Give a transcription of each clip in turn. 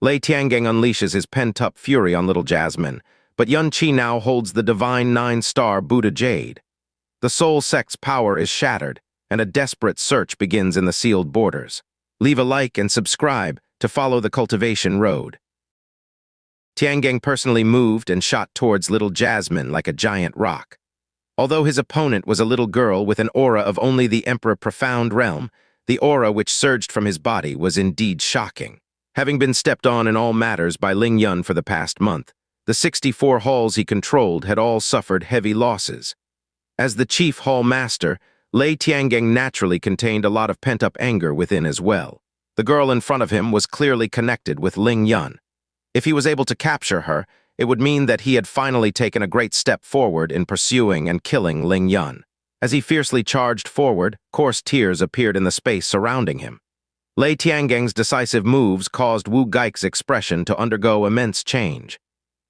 Lei Tiangang unleashes his pent-up fury on Little Jasmine, but Yun Qi now holds the divine nine-star Buddha Jade. The soul sect's power is shattered, and a desperate search begins in the sealed borders. Leave a like and subscribe to follow the cultivation road. Tiangang personally moved and shot towards Little Jasmine like a giant rock. Although his opponent was a little girl with an aura of only the Emperor Profound Realm, the aura which surged from his body was indeed shocking. Having been stepped on in all matters by Ling Yun for the past month, the 64 halls he controlled had all suffered heavy losses. As the chief hall master, Lei Tiangang naturally contained a lot of pent-up anger within as well. The girl in front of him was clearly connected with Ling Yun. If he was able to capture her, it would mean that he had finally taken a great step forward in pursuing and killing Ling Yun. As he fiercely charged forward, coarse tears appeared in the space surrounding him. Lei Tiangang's decisive moves caused Wu Gaik's expression to undergo immense change.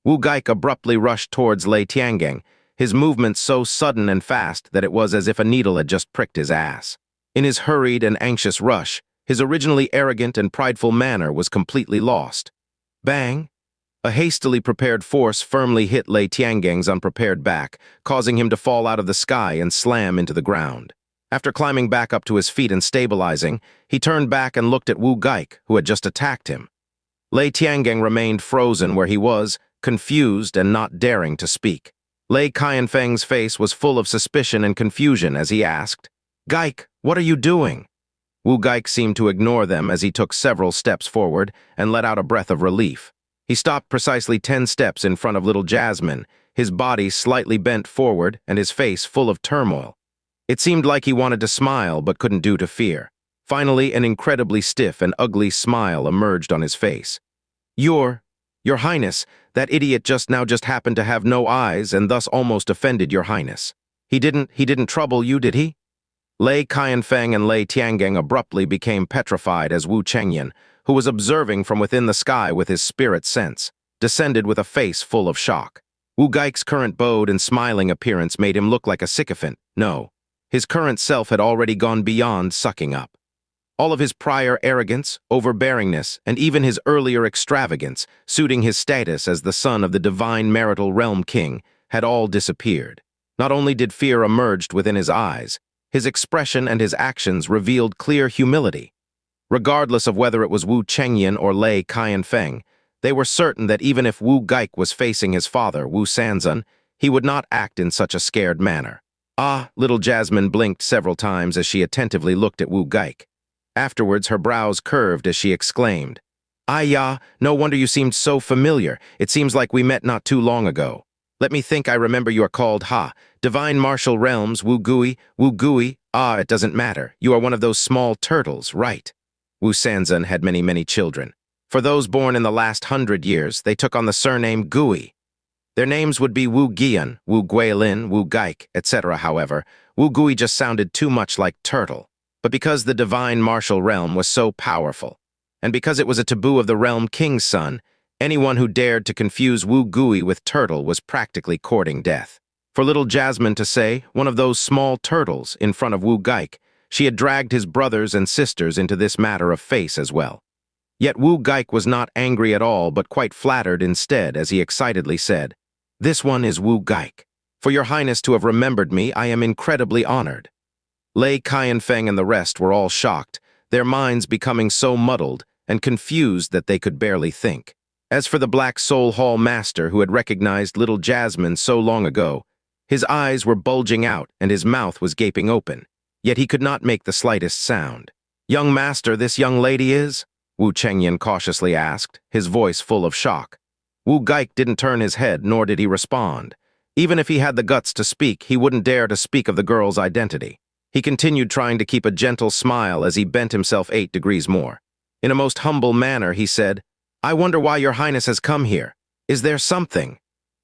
Wu Gaik abruptly rushed towards Lei Tiangang, his movements so sudden and fast that it was as if a needle had just pricked his ass. In his hurried and anxious rush, his originally arrogant and prideful manner was completely lost. Bang! A hastily prepared force firmly hit Lei Tiangang's unprepared back, causing him to fall out of the sky and slam into the ground. After climbing back up to his feet and stabilizing, he turned back and looked at Wu Gaik, who had just attacked him. Lei Tiangang remained frozen where he was, confused and not daring to speak. Lei Qianfeng's face was full of suspicion and confusion as he asked, "Gaik, what are you doing?" Wu Gaik seemed to ignore them as he took several steps forward and let out a breath of relief. He stopped precisely 10 steps in front of Little Jasmine, his body slightly bent forward and his face full of turmoil. It seemed like he wanted to smile but couldn't due to fear. Finally, an incredibly stiff and ugly smile emerged on his face. Your Highness, that idiot just happened to have no eyes and thus almost offended Your Highness. He didn't trouble you, did he?" Lei Qianfeng and Lei Tiangang abruptly became petrified as Wu Chengyan, who was observing from within the sky with his spirit sense, descended with a face full of shock. Wu Gaik's current bowed and smiling appearance made him look like a sycophant. No, his current self had already gone beyond sucking up. All of his prior arrogance, overbearingness, and even his earlier extravagance, suiting his status as the son of the divine marital realm king, had all disappeared. Not only did fear emerge within his eyes, his expression and his actions revealed clear humility. Regardless of whether it was Wu Chengyan or Lei Qianfeng, they were certain that even if Wu Gaik was facing his father, Wu Sanzan, he would not act in such a scared manner. Ah, Little Jasmine blinked several times as she attentively looked at Wu Gaik. Afterwards, her brows curved as she exclaimed, "Ya, no wonder you seemed so familiar. It seems like we met not too long ago. Let me think, I remember you are called Divine Martial Realms, Wu Gui. It doesn't matter. You are one of those small turtles, right?" Wu Sanzan had many children. For those born in the last 100 years, they took on the surname Gui. Their names would be Wu Gian, Wu Guilin, Wu Gaik, etc. However, Wu Gui just sounded too much like turtle. But because the divine martial realm was so powerful, and because it was a taboo of the realm king's son, anyone who dared to confuse Wu Gui with turtle was practically courting death. For Little Jasmine to say, one of those small turtles, in front of Wu Gaik, she had dragged his brothers and sisters into this matter of face as well. Yet Wu Gaik was not angry at all, but quite flattered instead, as he excitedly said, "This one is Wu Gaik. For Your Highness to have remembered me, I am incredibly honored." Lei Qianfeng and the rest were all shocked, their minds becoming so muddled and confused that they could barely think. As for the Black Soul Hall Master who had recognized Little Jasmine so long ago, his eyes were bulging out and his mouth was gaping open, yet he could not make the slightest sound. "Young Master, this young lady is?" Wu Chengyan cautiously asked, his voice full of shock. Wu Gaik didn't turn his head, nor did he respond. Even if he had the guts to speak, he wouldn't dare to speak of the girl's identity. He continued trying to keep a gentle smile as he bent himself 8 degrees more. In a most humble manner, he said, "I wonder why Your Highness has come here. Is there something?"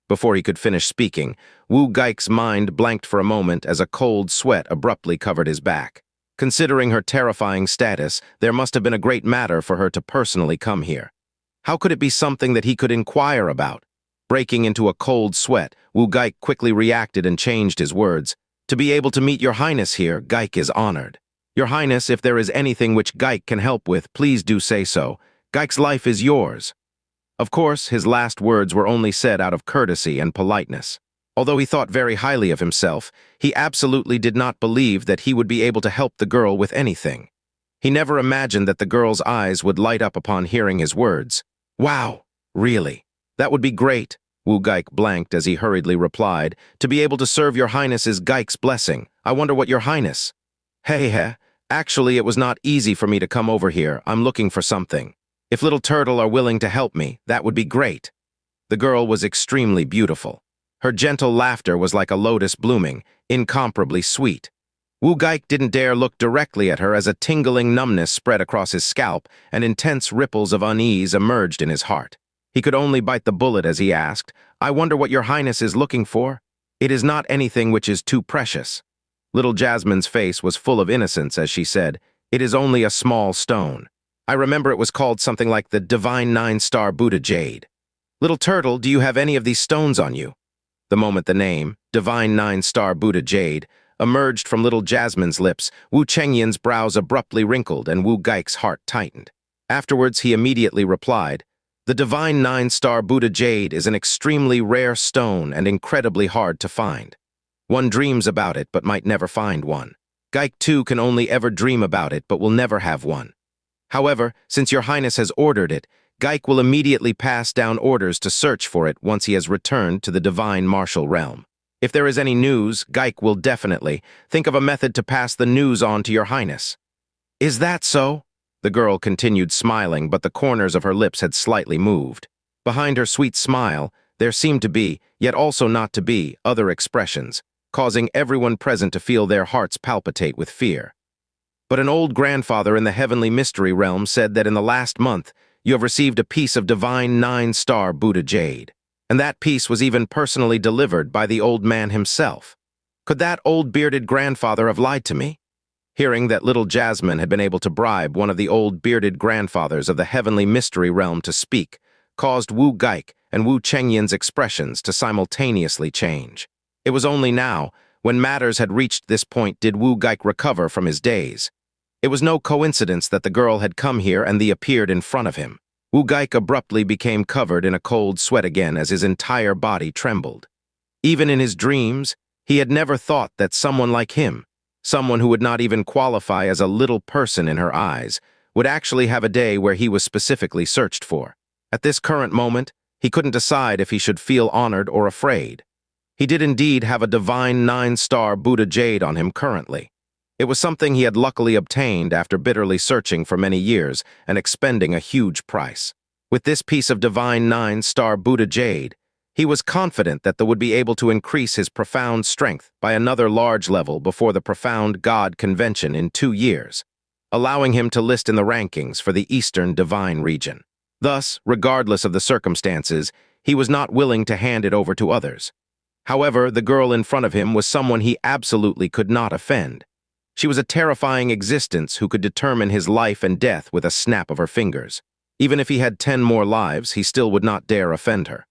Before he could finish speaking, Wu Gaik's mind blanked for a moment as a cold sweat abruptly covered his back. Considering her terrifying status, there must have been a great matter for her to personally come here. How could it be something that he could inquire about? Breaking into a cold sweat, Wu Gaik quickly reacted and changed his words. "To be able to meet Your Highness here, Gaik is honored. Your Highness, if there is anything which Gaik can help with, please do say so. Geik's life is yours." Of course, his last words were only said out of courtesy and politeness. Although he thought very highly of himself, he absolutely did not believe that he would be able to help the girl with anything. He never imagined that the girl's eyes would light up upon hearing his words. "Wow, really? That would be great," Wu Geik blanked as he hurriedly replied. "To be able to serve your highness is Geik's blessing. I wonder what your highness—" "Hey, actually it was not easy for me to come over here. I'm looking for something. If Little Turtle are willing to help me, that would be great." The girl was extremely beautiful. Her gentle laughter was like a lotus blooming, incomparably sweet. Wu Geik didn't dare look directly at her as a tingling numbness spread across his scalp and intense ripples of unease emerged in his heart. He could only bite the bullet as he asked, "I wonder what your highness is looking for? It is not anything which is too precious." Little Jasmine's face was full of innocence as she said, "It is only a small stone. I remember it was called something like the Divine Nine-Star Buddha Jade. Little Turtle, do you have any of these stones on you?" The moment the name, Divine Nine-Star Buddha Jade, emerged from Little Jasmine's lips, Wu Chengyan's brows abruptly wrinkled and Wu Geik's heart tightened. Afterwards, he immediately replied, "The Divine Nine-Star Buddha Jade is an extremely rare stone and incredibly hard to find. One dreams about it but might never find one. Geik too can only ever dream about it but will never have one. However, since your highness has ordered it, Geik will immediately pass down orders to search for it once he has returned to the divine martial realm. If there is any news, Geik will definitely think of a method to pass the news on to your highness." "Is that so?" The girl continued smiling, but the corners of her lips had slightly moved. Behind her sweet smile, there seemed to be, yet also not to be, other expressions, causing everyone present to feel their hearts palpitate with fear. "But an old grandfather in the heavenly mystery realm said that in the last month, you have received a piece of divine nine-star Buddha jade. And that piece was even personally delivered by the old man himself. Could that old bearded grandfather have lied to me?" Hearing that Little Jasmine had been able to bribe one of the old bearded grandfathers of the heavenly mystery realm to speak, caused Wu Geik and Wu Chengyan's expressions to simultaneously change. It was only now, when matters had reached this point, did Wu Geik recover from his daze. It was no coincidence that the girl had come here and appeared in front of him. Wu Geik abruptly became covered in a cold sweat again as his entire body trembled. Even in his dreams, he had never thought that someone like him, someone who would not even qualify as a little person in her eyes, would actually have a day where he was specifically searched for. At this current moment, he couldn't decide if he should feel honored or afraid. He did indeed have a divine nine-star Buddha jade on him currently. It was something he had luckily obtained after bitterly searching for many years and expending a huge price. With this piece of divine nine-star Buddha jade, he was confident that they would be able to increase his profound strength by another large level before the Profound God Convention in 2 years, allowing him to list in the rankings for the Eastern Divine region. Thus, regardless of the circumstances, he was not willing to hand it over to others. However, the girl in front of him was someone he absolutely could not offend. She was a terrifying existence who could determine his life and death with a snap of her fingers. Even if he had 10 more lives, he still would not dare offend her.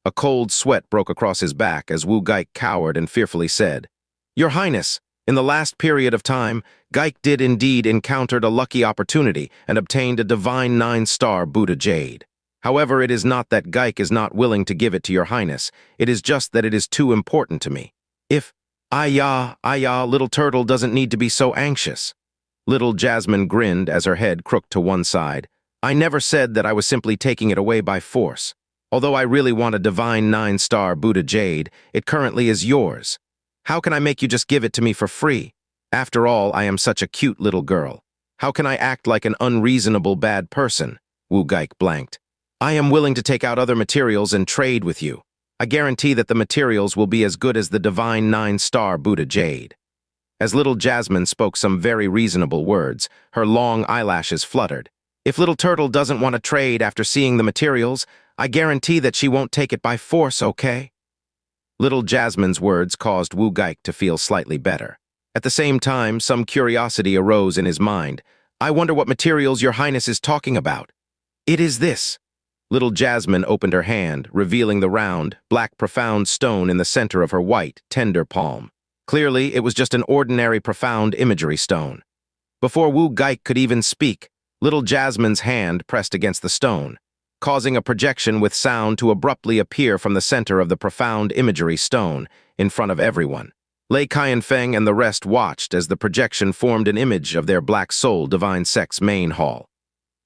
A cold sweat broke across his back as Wu Geik cowered and fearfully said, "Your Highness, in the last period of time, Geik did indeed encountered a lucky opportunity and obtained a divine nine-star Buddha jade. However, it is not that Geik is not willing to give it to your Highness, it is just that it is too important to me. If Little Turtle doesn't need to be so anxious." Little Jasmine grinned as her head crooked to one side. "I never said that I was simply taking it away by force. Although I really want a divine nine-star Buddha jade, it currently is yours. How can I make you just give it to me for free? After all, I am such a cute little girl. How can I act like an unreasonable bad person?" Wu Geik blanked. "I am willing to take out other materials and trade with you. I guarantee that the materials will be as good as the divine nine-star Buddha jade." As Little Jasmine spoke some very reasonable words, her long eyelashes fluttered. "If Little Turtle doesn't want to trade after seeing the materials, I guarantee that she won't take it by force, okay?" Little Jasmine's words caused Wu Geik to feel slightly better. At the same time, some curiosity arose in his mind. "I wonder what materials your Highness is talking about." "It is this." Little Jasmine opened her hand, revealing the round, black profound stone in the center of her white, tender palm. Clearly, it was just an ordinary profound imagery stone. Before Wu Geik could even speak, Little Jasmine's hand pressed against the stone, causing a projection with sound to abruptly appear from the center of the profound imagery stone in front of everyone. Lei Qianfeng and the rest watched as the projection formed an image of their black soul divine sect's main hall.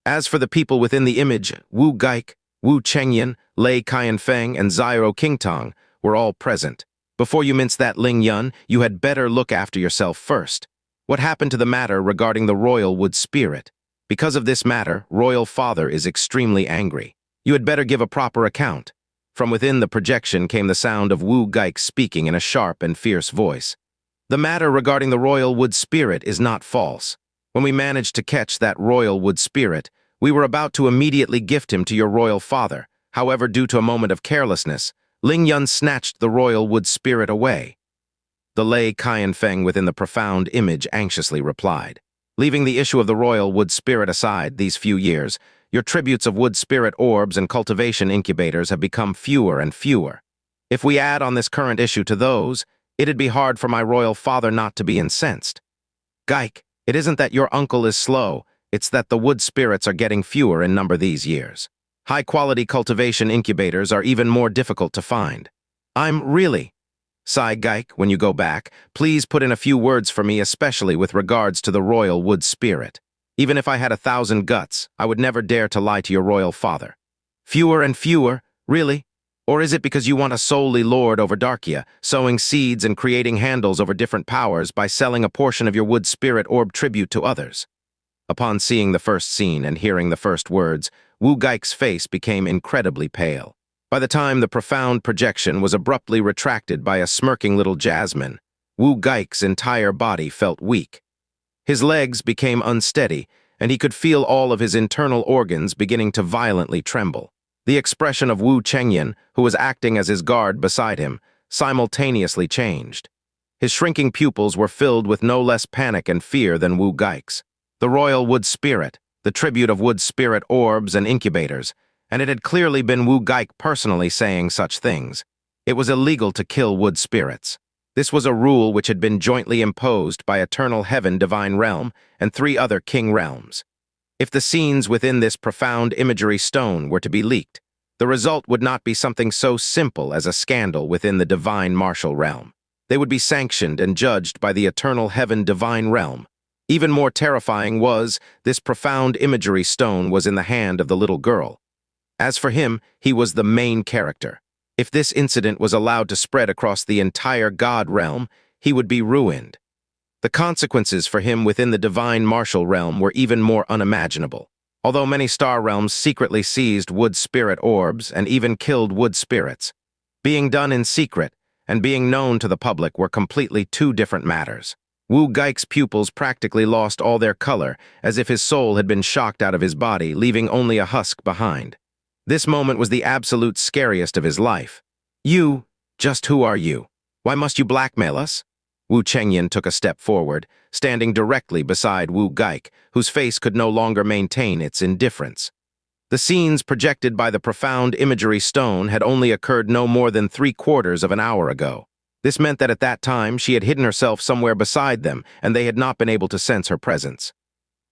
As for the people within the image, Wu Gaik, Wu Chengyan, Lei Qianfeng, and Xiao Qingtang were all present. Before you mince that, Ling Yun, you had better look after yourself first. What happened to the matter regarding the royal wood spirit? Because of this matter, royal father is extremely angry. You had better give a proper account. From within the projection came the sound of Wu Gaik speaking in a sharp and fierce voice. The matter regarding the royal wood spirit is not false. When we managed to catch that royal wood spirit, we were about to immediately gift him to your royal father. However, due to a moment of carelessness, Ling Yun snatched the royal wood spirit away. The Lei Qianfeng within the profound image anxiously replied. Leaving the issue of the royal wood spirit aside these few years, your tributes of wood spirit orbs and cultivation incubators have become fewer and fewer. If we add on this current issue to those, it'd be hard for my royal father not to be incensed. Gaik, it isn't that your uncle is slow, it's that the wood spirits are getting fewer in number these years. High-quality cultivation incubators are even more difficult to find. I'm really... Sigh Gaik, when you go back, please put in a few words for me, especially with regards to the royal wood spirit. Even if I had 1,000 guts, I would never dare to lie to your royal father. Fewer and fewer? Really? Or is it because you want to solely lord over Darkia, sowing seeds and creating handles over different powers by selling a portion of your wood spirit orb tribute to others? Upon seeing the first scene and hearing the first words, Wu Gaik's face became incredibly pale. By the time the profound projection was abruptly retracted by a smirking Little Jasmine, Wu Gaik's entire body felt weak. His legs became unsteady, and he could feel all of his internal organs beginning to violently tremble. The expression of Wu Chengyan, who was acting as his guard beside him, simultaneously changed. His shrinking pupils were filled with no less panic and fear than Wu Gaik's. The royal wood spirit, the tribute of wood spirit orbs and incubators, and it had clearly been Wu Gaik personally saying such things. It was illegal to kill wood spirits. This was a rule which had been jointly imposed by Eternal Heaven Divine Realm and 3 other king realms. If the scenes within this profound imagery stone were to be leaked, the result would not be something so simple as a scandal within the divine martial realm. They would be sanctioned and judged by the Eternal Heaven Divine Realm. Even more terrifying was, this profound imagery stone was in the hand of the little girl. As for him, he was the main character. If this incident was allowed to spread across the entire God realm, he would be ruined. The consequences for him within the divine martial realm were even more unimaginable. Although many star realms secretly seized wood spirit orbs and even killed wood spirits, being done in secret and being known to the public were completely 2 different matters. Wu Gaik's pupils practically lost all their color, as if his soul had been shocked out of his body, leaving only a husk behind. This moment was the absolute scariest of his life. You, just who are you? Why must you blackmail us? Wu Chengyan took a step forward, standing directly beside Wu Gaik, whose face could no longer maintain its indifference. The scenes projected by the profound imagery stone had only occurred no more than 3/4 of an hour ago. This meant that at that time she had hidden herself somewhere beside them, and they had not been able to sense her presence.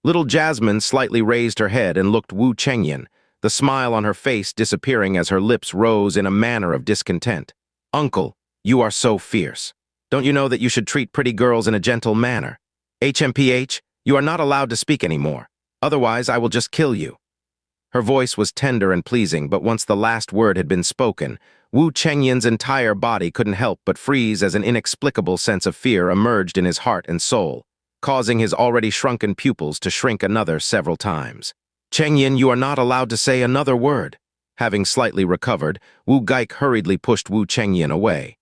Little Jasmine slightly raised her head and looked Wu Chengyan, the smile on her face disappearing as her lips rose in a manner of discontent. Uncle, you are so fierce. Don't you know that you should treat pretty girls in a gentle manner? HMPH, you are not allowed to speak anymore. Otherwise, I will just kill you. Her voice was tender and pleasing, but once the last word had been spoken, Wu Chengyan's entire body couldn't help but freeze as an inexplicable sense of fear emerged in his heart and soul, causing his already shrunken pupils to shrink another several times. Chengyan, you are not allowed to say another word. Having slightly recovered, Wu Gaik hurriedly pushed Wu Chengyan away.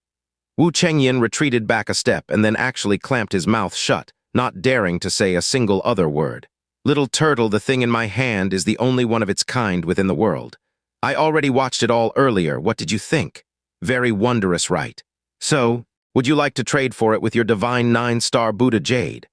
Wu Chengyan retreated back a step and then actually clamped his mouth shut, not daring to say a single other word. Little turtle, the thing in my hand is the only one of its kind within the world. I already watched it all earlier. What did you think? Very wondrous, right? So, would you like to trade for it with your divine 9-star Buddha jade?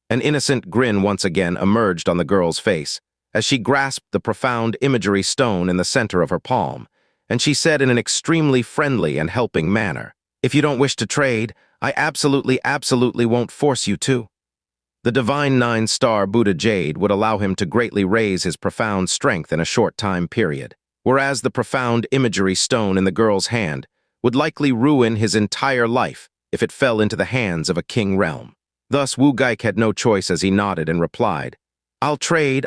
An innocent grin once again emerged on the girl's face as she grasped the profound imagery stone in the center of her palm, and she said in an extremely friendly and helping manner, "If you don't wish to trade, I absolutely won't force you to." The divine nine-star Buddha jade would allow him to greatly raise his profound strength in a short time period, whereas the profound imagery stone in the girl's hand would likely ruin his entire life if it fell into the hands of a king realm. Thus, Wu Geik had no choice as he nodded and replied, I'll trade,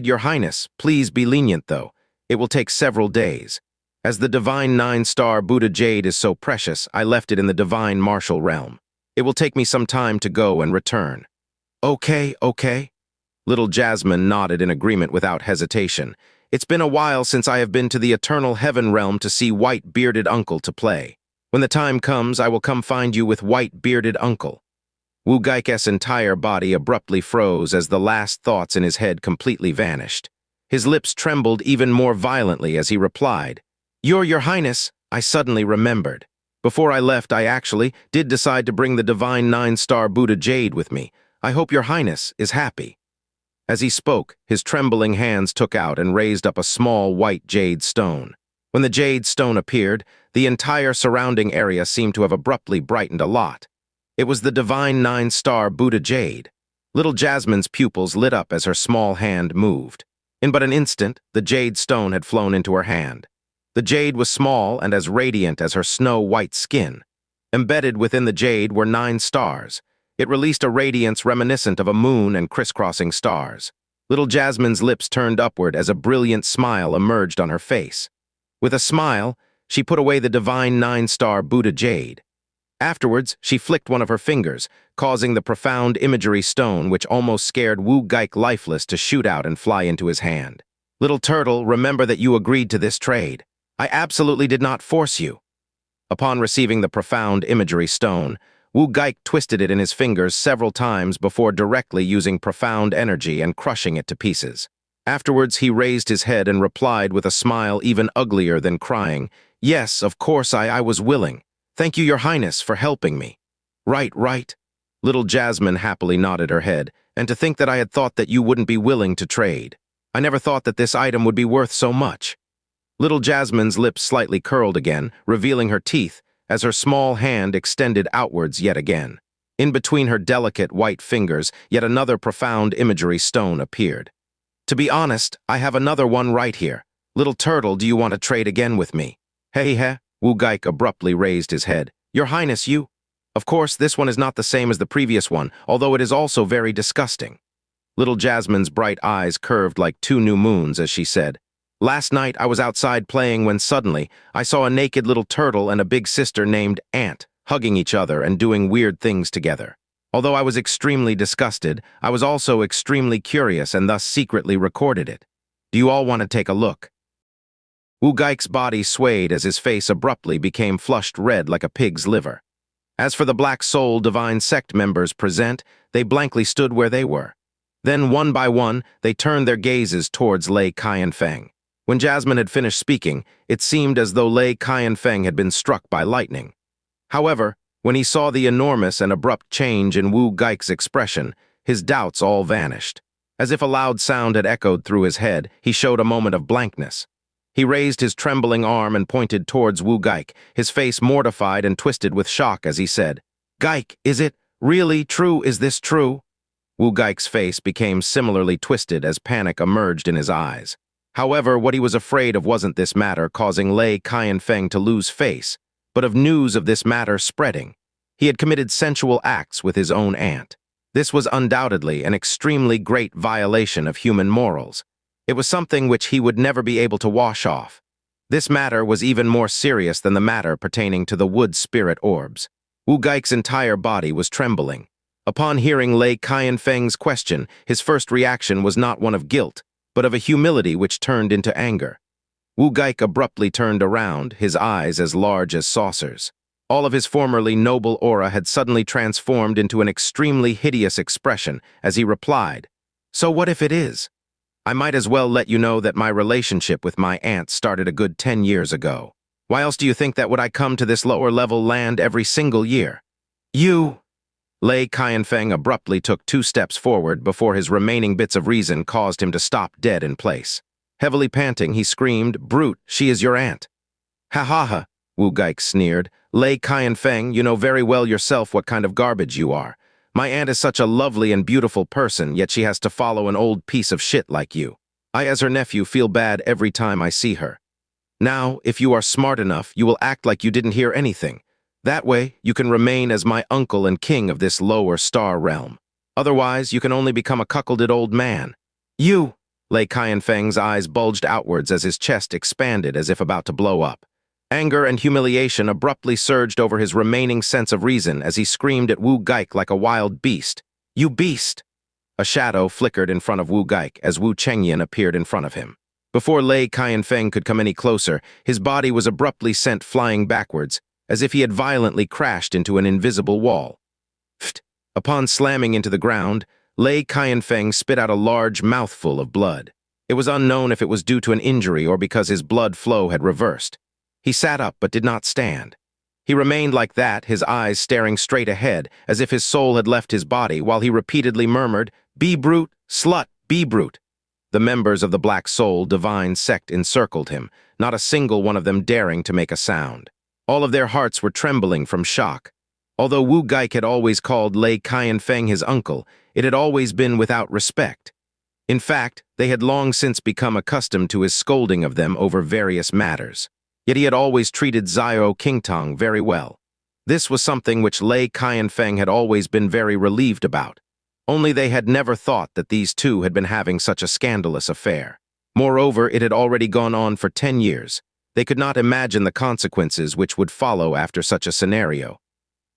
Your Highness. Please be lenient, though. It will take several days. As the divine nine-star Buddha jade is so precious, I left it in the divine martial realm. It will take me some time to go and return. Okay. Little Jasmine nodded in agreement without hesitation. It's been a while since I have been to the eternal heaven realm to see white-bearded uncle to play. When the time comes, I will come find you with white-bearded uncle. Wu Geik's entire body abruptly froze as the last thoughts in his head completely vanished. His lips trembled even more violently as he replied, Your Highness, I suddenly remembered. Before I left, I actually did decide to bring the divine nine-star Buddha jade with me. I hope Your Highness is happy. As he spoke, his trembling hands took out and raised up a small white jade stone. When the jade stone appeared, the entire surrounding area seemed to have abruptly brightened a lot. It was the divine nine-star Buddha jade. Little Jasmine's pupils lit up as her small hand moved. In but an instant, the jade stone had flown into her hand. The jade was small and as radiant as her snow-white skin. Embedded within the jade were 9 stars. It released a radiance reminiscent of a moon and crisscrossing stars. Little Jasmine's lips turned upward as a brilliant smile emerged on her face. With a smile, she put away the divine 9-star Buddha jade. Afterwards, she flicked one of her fingers, causing the profound imagery stone which almost scared Wu Geik lifeless to shoot out and fly into his hand. Little turtle, remember that you agreed to this trade. I absolutely did not force you. Upon receiving the profound imagery stone, Wu Geik twisted it in his fingers several times before directly using profound energy and crushing it to pieces. Afterwards, he raised his head and replied with a smile even uglier than crying, Yes, of course I was willing. Thank you, Your Highness, for helping me. Right. Little Jasmine happily nodded her head, and to think that I had thought that you wouldn't be willing to trade. I never thought that this item would be worth so much. Little Jasmine's lips slightly curled again, revealing her teeth, as her small hand extended outwards yet again. In between her delicate white fingers, yet another profound imagery stone appeared. To be honest, I have another one right here. Little turtle, do you want to trade again with me? Hey. Wu Geik abruptly raised his head. Your Highness, you? Of course, this one is not the same as the previous one, although it is also very disgusting. Little Jasmine's bright eyes curved like 2 new moons as she said, Last night I was outside playing when suddenly I saw a naked little turtle and a big sister named Ant hugging each other and doing weird things together. Although I was extremely disgusted, I was also extremely curious and thus secretly recorded it. Do you all want to take a look? Wu Geik's body swayed as his face abruptly became flushed red like a pig's liver. As for the Black Soul Divine Sect members present, they blankly stood where they were. Then, one by one, they turned their gazes towards Lei Qianfeng. When Jasmine had finished speaking, it seemed as though Lei Qianfeng had been struck by lightning. However, when he saw the enormous and abrupt change in Wu Geik's expression, his doubts all vanished. As if a loud sound had echoed through his head, he showed a moment of blankness. He raised his trembling arm and pointed towards Wu Geik, his face mortified and twisted with shock as he said, Geik, is it really true? Is this true? Wu Geik's face became similarly twisted as panic emerged in his eyes. However, what he was afraid of wasn't this matter causing Lei Qianfeng to lose face, but of news of this matter spreading. He had committed sensual acts with his own aunt. This was undoubtedly an extremely great violation of human morals. It was something which he would never be able to wash off. This matter was even more serious than the matter pertaining to the wood spirit orbs. Wu Geik's entire body was trembling. Upon hearing Lei Qianfeng's question, his first reaction was not one of guilt, but of a humility which turned into anger. Wu Geik abruptly turned around, his eyes as large as saucers. All of his formerly noble aura had suddenly transformed into an extremely hideous expression as he replied, So what if it is? I might as well let you know that my relationship with my aunt started a good 10 years ago. Why else do you think that would I come to this lower-level land every single year? You... Lei Qianfeng abruptly took 2 steps forward before his remaining bits of reason caused him to stop dead in place. Heavily panting, he screamed, Brute, she is your aunt. Ha, Wu Geik sneered. Lei Qianfeng, you know very well yourself what kind of garbage you are. My aunt is such a lovely and beautiful person, yet she has to follow an old piece of shit like you. I, as her nephew, feel bad every time I see her. Now, if you are smart enough, you will act like you didn't hear anything. That way, you can remain as my uncle and king of this lower star realm. Otherwise, you can only become a cuckolded old man. You! Lei Qianfeng's eyes bulged outwards as his chest expanded as if about to blow up. Anger and humiliation abruptly surged over his remaining sense of reason as he screamed at Wu Geik like a wild beast. You beast! A shadow flickered in front of Wu Geik as Wu Chengyan appeared in front of him. Before Lei Qianfeng could come any closer, his body was abruptly sent flying backwards, as if he had violently crashed into an invisible wall. Pht! Upon slamming into the ground, Lei Qianfeng spit out a large mouthful of blood. It was unknown if it was due to an injury or because his blood flow had reversed. He sat up but did not stand. He remained like that, his eyes staring straight ahead, as if his soul had left his body, while he repeatedly murmured, "Be brute, slut, be brute." The members of the Black Soul divine sect encircled him, not a single one of them daring to make a sound. All of their hearts were trembling from shock. Although Wu Geik had always called Lei Qianfeng his uncle, it had always been without respect. In fact, they had long since become accustomed to his scolding of them over various matters. Yet he had always treated Xiao Qingtang very well. This was something which Lei Qianfeng had always been very relieved about. Only they had never thought that these two had been having such a scandalous affair. Moreover, it had already gone on for 10 years. They could not imagine the consequences which would follow after such a scenario.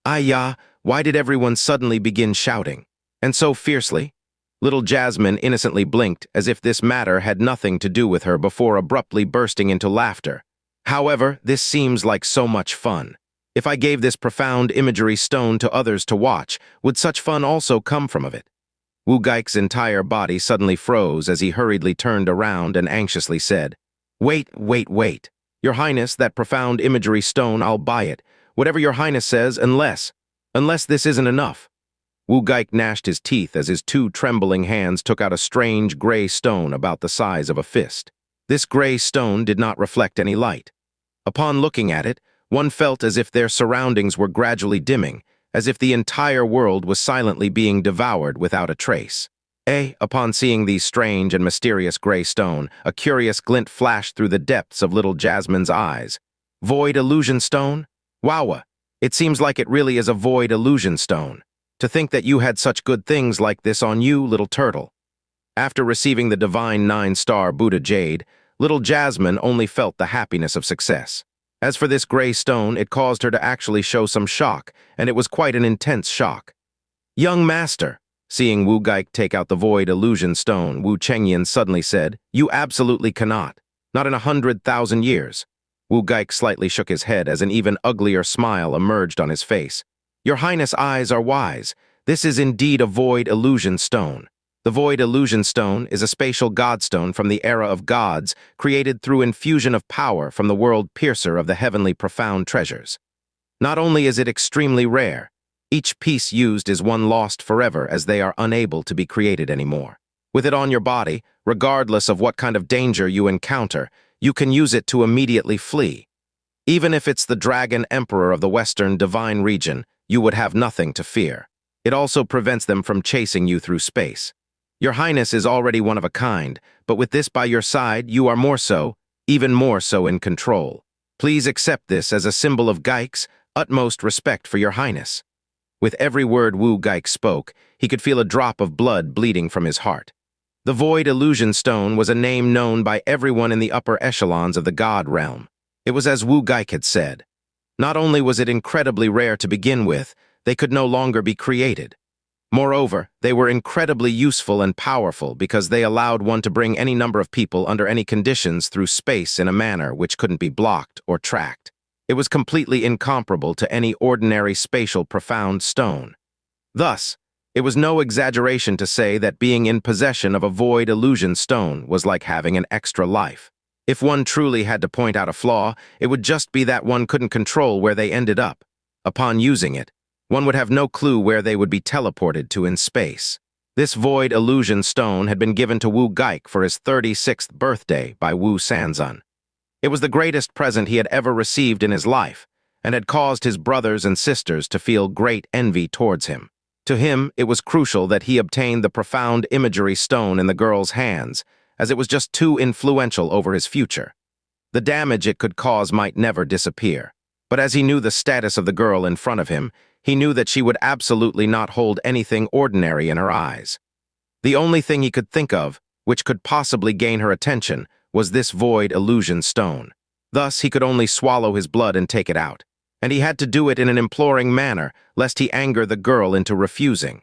Ayah, why did everyone suddenly begin shouting? And so fiercely? Little Jasmine innocently blinked as if this matter had nothing to do with her before abruptly bursting into laughter. However, this seems like so much fun. If I gave this profound imagery stone to others to watch, would such fun also come from it? Wu Geik's entire body suddenly froze as he hurriedly turned around and anxiously said, Wait. Your Highness, that profound imagery stone, I'll buy it. Whatever your Highness says, unless this isn't enough. Wu Geik gnashed his teeth as his two trembling hands took out a strange gray stone about the size of a fist. This gray stone did not reflect any light. Upon looking at it, one felt as if their surroundings were gradually dimming, as if the entire world was silently being devoured without a trace. Upon seeing these strange and mysterious gray stone, a curious glint flashed through the depths of Little Jasmine's eyes. Void illusion stone? Wowa! It seems like it really is a void illusion stone. To think that you had such good things like this on you, little turtle. After receiving the divine 9-star Buddha jade, Little Jasmine only felt the happiness of success. As for this gray stone, it caused her to actually show some shock, and it was quite an intense shock. Young master, seeing Wu Geik take out the void illusion stone, Wu Chengyan suddenly said, You absolutely cannot. Not in 100,000 years. Wu Geik slightly shook his head as an even uglier smile emerged on his face. Your Highness' eyes are wise. This is indeed a void illusion stone. The Void Illusion Stone is a spatial godstone from the era of gods, created through infusion of power from the world piercer of the heavenly profound treasures. Not only is it extremely rare, each piece used is one lost forever as they are unable to be created anymore. With it on your body, regardless of what kind of danger you encounter, you can use it to immediately flee. Even if it's the Dragon Emperor of the Western Divine Region, you would have nothing to fear. It also prevents them from chasing you through space. Your Highness is already one of a kind, but with this by your side, you are more so, even more so in control. Please accept this as a symbol of Geik's utmost respect for your Highness. With every word Wu Geik spoke, he could feel a drop of blood bleeding from his heart. The Void Illusion Stone was a name known by everyone in the upper echelons of the God realm. It was as Wu Geik had said. Not only was it incredibly rare to begin with, they could no longer be created. Moreover, they were incredibly useful and powerful because they allowed one to bring any number of people under any conditions through space in a manner which couldn't be blocked or tracked. It was completely incomparable to any ordinary spatial profound stone. Thus, it was no exaggeration to say that being in possession of a void illusion stone was like having an extra life. If one truly had to point out a flaw, it would just be that one couldn't control where they ended up. Upon using it, one would have no clue where they would be teleported to in space. This void illusion stone had been given to Wu Geik for his 36th birthday by Wu Sanzun. It was the greatest present he had ever received in his life, and had caused his brothers and sisters to feel great envy towards him. To him, it was crucial that he obtain the profound imagery stone in the girl's hands, as it was just too influential over his future. The damage it could cause might never disappear. But as he knew the status of the girl in front of him, he knew that she would absolutely not hold anything ordinary in her eyes. The only thing he could think of, which could possibly gain her attention, was this void illusion stone. Thus, he could only swallow his blood and take it out. And he had to do it in an imploring manner, lest he anger the girl into refusing.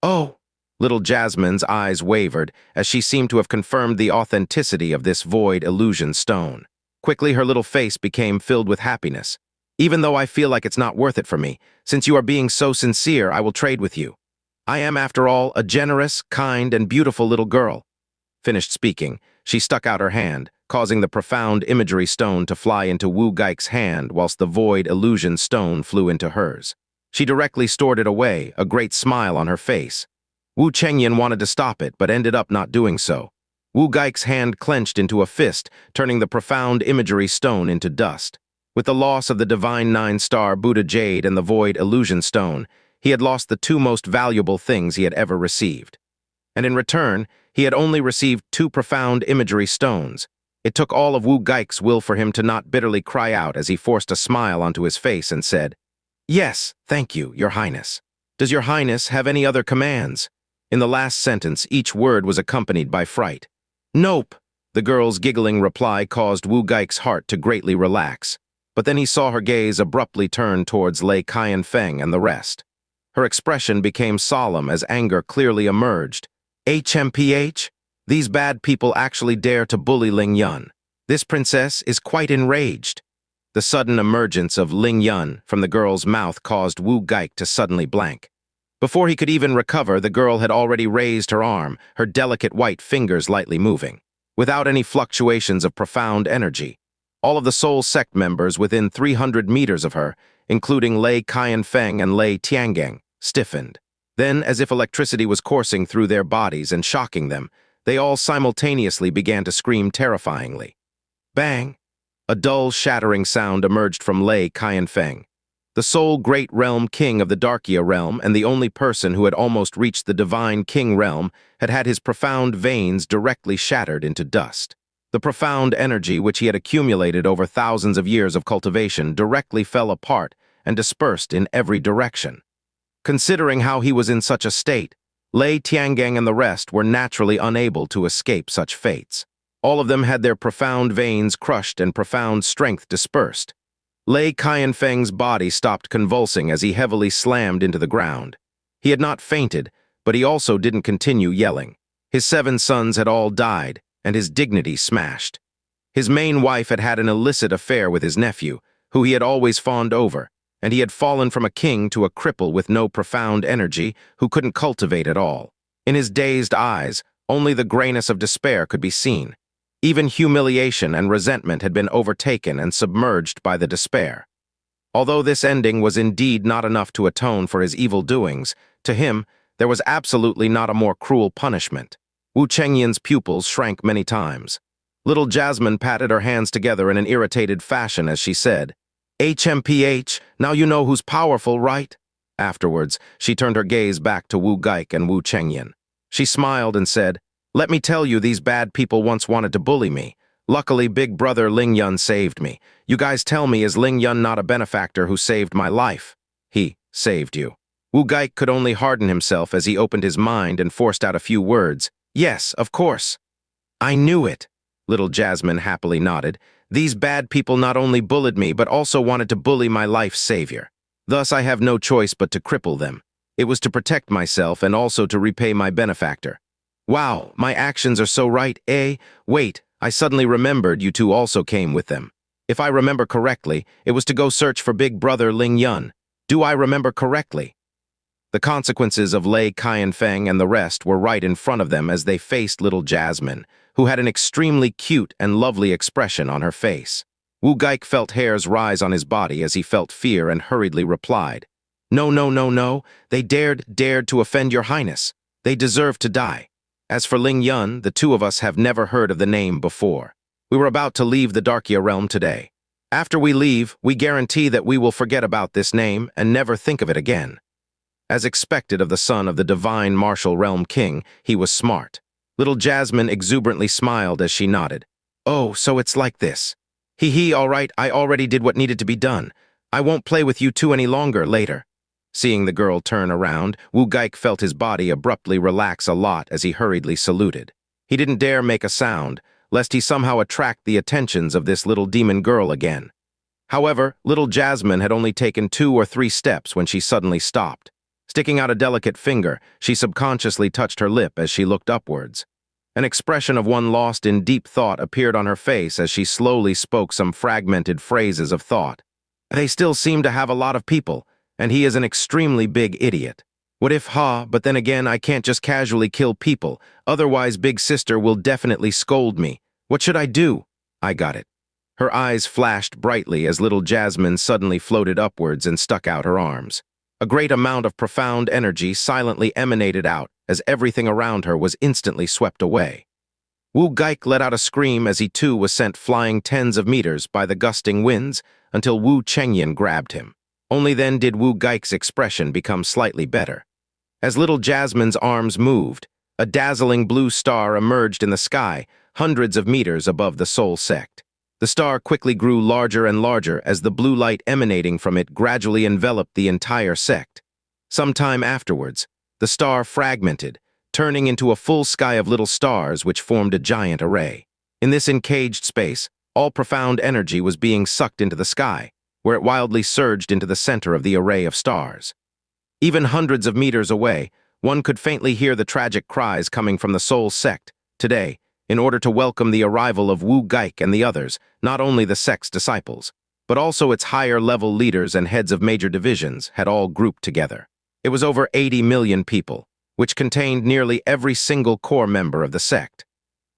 "Oh!" Little Jasmine's eyes wavered, as she seemed to have confirmed the authenticity of this void illusion stone. Quickly, her little face became filled with happiness. "Even though I feel like it's not worth it for me, since you are being so sincere, I will trade with you. I am, after all, a generous, kind, and beautiful little girl." Finished speaking, she stuck out her hand, causing the profound imagery stone to fly into Wu Geik's hand whilst the void illusion stone flew into hers. She directly stored it away, a great smile on her face. Wu Chengyan wanted to stop it, but ended up not doing so. Wu Geik's hand clenched into a fist, turning the profound imagery stone into dust. With the loss of the divine 9-star Buddha Jade and the void illusion stone, he had lost the two most valuable things he had ever received. And in return, he had only received 2 profound imagery stones. It took all of Wu Geik's will for him to not bitterly cry out as he forced a smile onto his face and said, "Yes, thank you, Your Highness. Does Your Highness have any other commands?" In the last sentence, each word was accompanied by fright. "Nope." The girl's giggling reply caused Wu Geik's heart to greatly relax, but then he saw her gaze abruptly turn towards Lei Qianfeng and the rest. Her expression became solemn as anger clearly emerged. "HMPH? These bad people actually dare to bully Ling Yun. This princess is quite enraged." The sudden emergence of Ling Yun from the girl's mouth caused Wu Geik to suddenly blank. Before he could even recover, the girl had already raised her arm, her delicate white fingers lightly moving. Without any fluctuations of profound energy, all of the Soul Sect members within 300 meters of her, including Lei Qianfeng and Lei Tiangang, stiffened. Then, as if electricity was coursing through their bodies and shocking them, they all simultaneously began to scream terrifyingly. Bang! A dull, shattering sound emerged from Lei Qianfeng. The sole great realm king of the Darkia realm and the only person who had almost reached the divine king realm had had his profound veins directly shattered into dust. The profound energy which he had accumulated over thousands of years of cultivation directly fell apart and dispersed in every direction. Considering how he was in such a state, Lei Tiangang and the rest were naturally unable to escape such fates. All of them had their profound veins crushed and profound strength dispersed. Lei Qianfeng's body stopped convulsing as he heavily slammed into the ground. He had not fainted, but he also didn't continue yelling. His 7 sons had all died, and his dignity smashed. His main wife had had an illicit affair with his nephew, who he had always fawned over, and he had fallen from a king to a cripple with no profound energy who couldn't cultivate at all. In his dazed eyes, only the grayness of despair could be seen. Even humiliation and resentment had been overtaken and submerged by the despair. Although this ending was indeed not enough to atone for his evil doings, to him, there was absolutely not a more cruel punishment. Wu Chengyan's pupils shrank many times. Little Jasmine patted her hands together in an irritated fashion as she said, "HMPH, now you know who's powerful, right?" Afterwards, she turned her gaze back to Wu Geik and Wu Chengyan. She smiled and said, "Let me tell you, these bad people once wanted to bully me. Luckily, big brother Ling Yun saved me. You guys tell me, is Ling Yun not a benefactor who saved my life?" "He saved you." Wu Geik could only harden himself as he opened his mind and forced out a few words. "Yes, of course." "I knew it." Little Jasmine happily nodded. "These bad people not only bullied me, but also wanted to bully my life's savior. Thus, I have no choice but to cripple them. It was to protect myself and also to repay my benefactor. Wow, my actions are so right, eh? Wait, I suddenly remembered you two also came with them. If I remember correctly, it was to go search for big brother Ling Yun. Do I remember correctly?" The consequences of Lei Qianfeng and the rest were right in front of them as they faced Little Jasmine, who had an extremely cute and lovely expression on her face. Wu Geik felt hairs rise on his body as he felt fear and hurriedly replied, "No, no, no, no. They dared to offend your highness. They deserve to die. As for Ling Yun, the two of us have never heard of the name before. We were about to leave the Darkia realm today. After we leave, we guarantee that we will forget about this name and never think of it again." As expected of the son of the divine martial realm king, he was smart. Little Jasmine exuberantly smiled as she nodded. "Oh, so it's like this. Hee, all right, I already did what needed to be done. I won't play with you two any longer later." Seeing the girl turn around, Wu Geik felt his body abruptly relax a lot as he hurriedly saluted. He didn't dare make a sound, lest he somehow attract the attentions of this little demon girl again. However, Little Jasmine had only taken 2 or 3 steps when she suddenly stopped. Sticking out a delicate finger, she subconsciously touched her lip as she looked upwards. An expression of one lost in deep thought appeared on her face as she slowly spoke some fragmented phrases of thought. "They still seem to have a lot of people, and he is an extremely big idiot. What if, but then again, I can't just casually kill people, otherwise Big Sister will definitely scold me. What should I do?" I got it. Her eyes flashed brightly as Little Jasmine suddenly floated upwards and stuck out her arms. A great amount of profound energy silently emanated out as everything around her was instantly swept away. Wu Geik let out a scream as he too was sent flying tens of meters by the gusting winds until Wu Chengyan grabbed him. Only then did Wu Geik's expression become slightly better. As Little Jasmine's arms moved, a dazzling blue star emerged in the sky, hundreds of meters above the Soul Sect. The star quickly grew larger and larger as the blue light emanating from it gradually enveloped the entire sect. Some time afterwards, the star fragmented, turning into a full sky of little stars which formed a giant array. In this encaged space, all profound energy was being sucked into the sky, where it wildly surged into the center of the array of stars. Even hundreds of meters away, one could faintly hear the tragic cries coming from the Soul Sect. Today, in order to welcome the arrival of Wu Geik and the others, not only the sect's disciples, but also its higher-level leaders and heads of major divisions had all grouped together. It was over 80 million people, which contained nearly every single core member of the sect.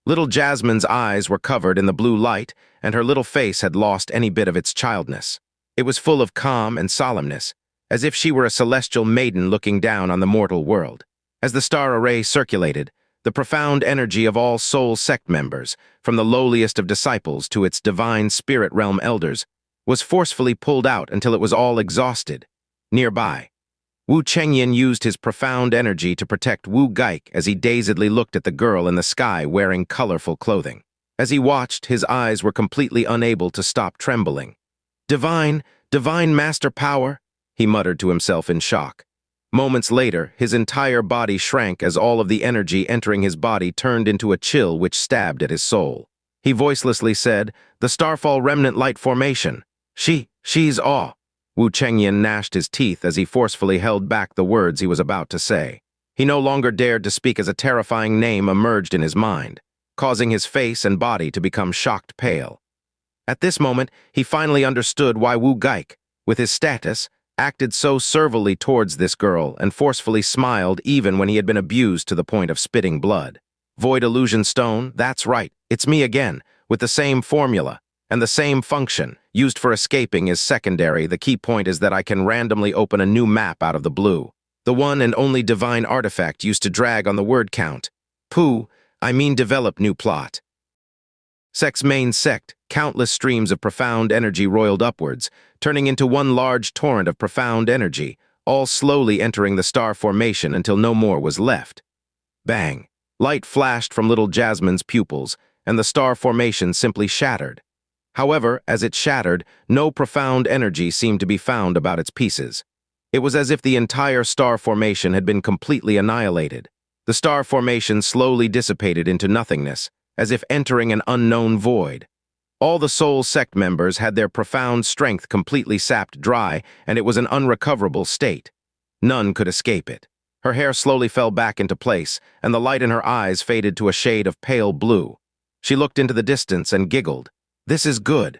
Little Jasmine's eyes were covered in the blue light, and her little face had lost any bit of its childness. It was full of calm and solemnness, as if she were a celestial maiden looking down on the mortal world. As the star array circulated, the profound energy of all Soul Sect members, from the lowliest of disciples to its divine spirit realm elders, was forcefully pulled out until it was all exhausted. Nearby, Wu Chengyan used his profound energy to protect Wu Geik as he dazedly looked at the girl in the sky wearing colorful clothing. As he watched, his eyes were completely unable to stop trembling. Divine master power," he muttered to himself in shock. Moments later, his entire body shrank as all of the energy entering his body turned into a chill which stabbed at his soul. He voicelessly said, "The Starfall Remnant Light Formation. She's awe." Wu Chengyan gnashed his teeth as he forcefully held back the words he was about to say. He no longer dared to speak as a terrifying name emerged in his mind, causing his face and body to become shocked pale. At this moment, he finally understood why Wu Geik, with his status, acted so servilely towards this girl and forcefully smiled even when he had been abused to the point of spitting blood. Void Illusion Stone, that's right, it's me again, with the same formula, and the same function, used for escaping is secondary. The key point is that I can randomly open a new map out of the blue. The one and only divine artifact used to drag on the word count. I mean develop new plot. Sect's main sect, countless streams of profound energy roiled upwards, turning into one large torrent of profound energy, all slowly entering the star formation until no more was left. Bang! Light flashed from Little Jasmine's pupils, and the star formation simply shattered. However, as it shattered, no profound energy seemed to be found about its pieces. It was as if the entire star formation had been completely annihilated. The star formation slowly dissipated into nothingness, as if entering an unknown void. All the Soul Sect members had their profound strength completely sapped dry, and it was an unrecoverable state. None could escape it. Her hair slowly fell back into place, and the light in her eyes faded to a shade of pale blue. She looked into the distance and giggled. "This is good.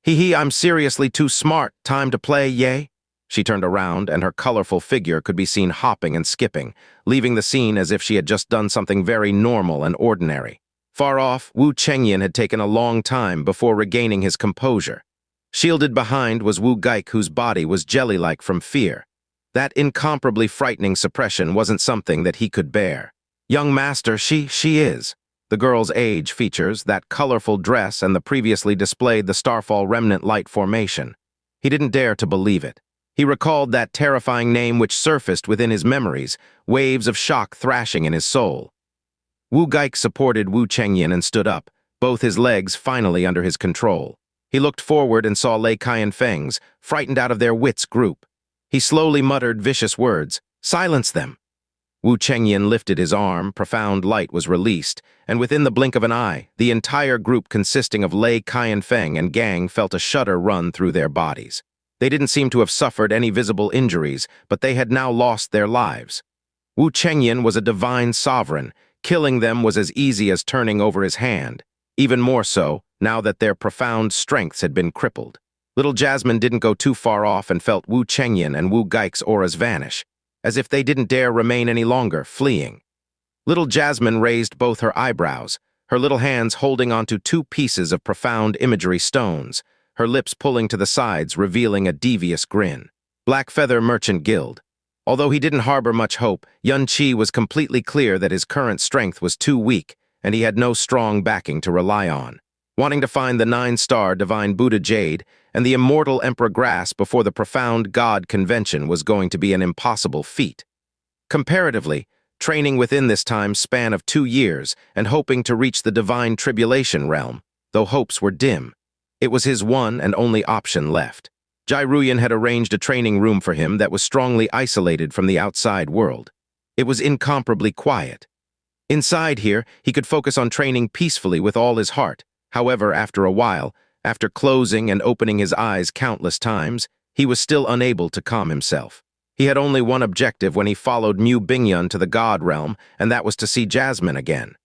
I'm seriously too smart. Time to play, yay?" She turned around, and her colorful figure could be seen hopping and skipping, leaving the scene as if she had just done something very normal and ordinary. Far off, Wu Chengyan had taken a long time before regaining his composure. Shielded behind was Wu Geik, whose body was jelly-like from fear. That incomparably frightening suppression wasn't something that he could bear. "Young master, she is." The girl's age, features, that colorful dress, and the previously displayed the Starfall Remnant Light Formation. He didn't dare to believe it. He recalled that terrifying name which surfaced within his memories, waves of shock thrashing in his soul. Wu Geik supported Wu Chengyan and stood up, both his legs finally under his control. He looked forward and saw Lei Qianfeng's, frightened out of their wits, group. He slowly muttered vicious words, "Silence them!" Wu Chengyan lifted his arm, profound light was released, and within the blink of an eye, the entire group consisting of Lei Qianfeng and gang felt a shudder run through their bodies. They didn't seem to have suffered any visible injuries, but they had now lost their lives. Wu Chengyan was a divine sovereign. Killing them was as easy as turning over his hand. Even more so, now that their profound strengths had been crippled. Little Jasmine didn't go too far off and felt Wu Chengyan and Wu Geik's auras vanish, as if they didn't dare remain any longer, fleeing. Little Jasmine raised both her eyebrows, her little hands holding onto two pieces of profound imagery stones, her lips pulling to the sides, revealing a devious grin. Black Feather Merchant Guild. Although he didn't harbor much hope, Xianxia was completely clear that his current strength was too weak, and he had no strong backing to rely on. Wanting to find the 9-star Divine Buddha Jade and the immortal Emperor Grass before the profound God convention was going to be an impossible feat. Comparatively, training within this time span of 2 years and hoping to reach the Divine Tribulation realm, though hopes were dim, it was his one and only option left. Jai Ruyan had arranged a training room for him that was strongly isolated from the outside world. It was incomparably quiet. Inside here, he could focus on training peacefully with all his heart. However, after a while, after closing and opening his eyes countless times, he was still unable to calm himself. He had only one objective when he followed Mu Bingyun to the God realm, and that was to see Jasmine again.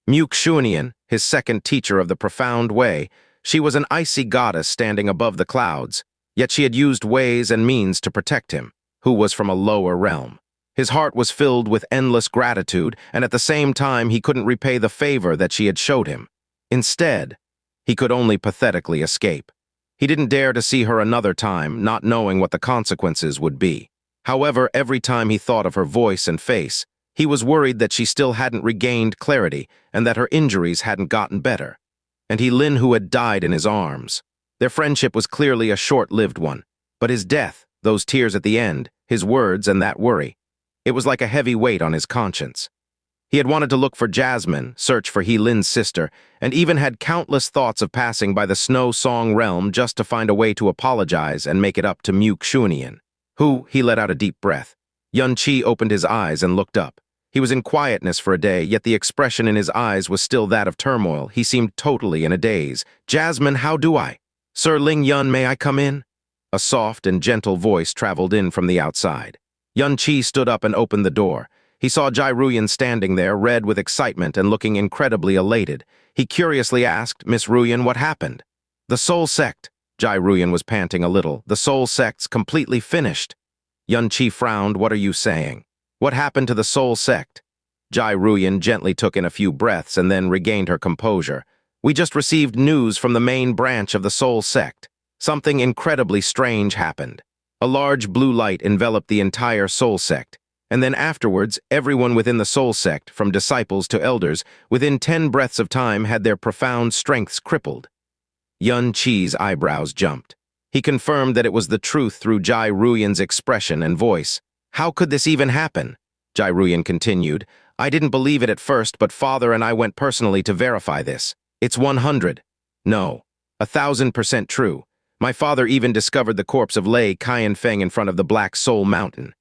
Mu Xunian, his second teacher of the profound way, she was an icy goddess standing above the clouds, yet she had used ways and means to protect him, who was from a lower realm. His heart was filled with endless gratitude, and at the same time he couldn't repay the favor that she had showed him. Instead, he could only pathetically escape. He didn't dare to see her another time, not knowing what the consequences would be. However, every time he thought of her voice and face, he was worried that she still hadn't regained clarity and that her injuries hadn't gotten better. And Lin, who had died in his arms. Their friendship was clearly a short-lived one, but his death, those tears at the end, his words and that worry, it was like a heavy weight on his conscience. He had wanted to look for Jasmine, search for Lin's sister, and even had countless thoughts of passing by the Snow Song realm just to find a way to apologize and make it up to Mu Xunian, who, he let out a deep breath. Xianxia opened his eyes and looked up. He was in quietness for a day, yet the expression in his eyes was still that of turmoil. He seemed totally in a daze. "Jasmine, how do I? Sir Ling Yun, may I come in?" A soft and gentle voice traveled in from the outside. Xianxia stood up and opened the door. He saw Jai Ruyan standing there, red with excitement and looking incredibly elated. He curiously asked, "Miss Ruyan, what happened?" "The Soul Sect." Jai Ruyan was panting a little. "The Soul Sect's completely finished." Xianxia frowned. "What are you saying? What happened to the Soul Sect?" Jai Ruyan gently took in a few breaths and then regained her composure. "We just received news from the main branch of the Soul Sect. Something incredibly strange happened. A large blue light enveloped the entire Soul Sect, and then afterwards, everyone within the Soul Sect, from disciples to elders, within 10 breaths of time had their profound strengths crippled." Xianxia's eyebrows jumped. He confirmed that it was the truth through Jai Ruyan's expression and voice. "How could this even happen?" Jai Ruyan continued. "I didn't believe it at first, but Father and I went personally to verify this. It's 100. No, 1000% true. My father even discovered the corpse of Lei Qianfeng in front of the Black Soul Mountain."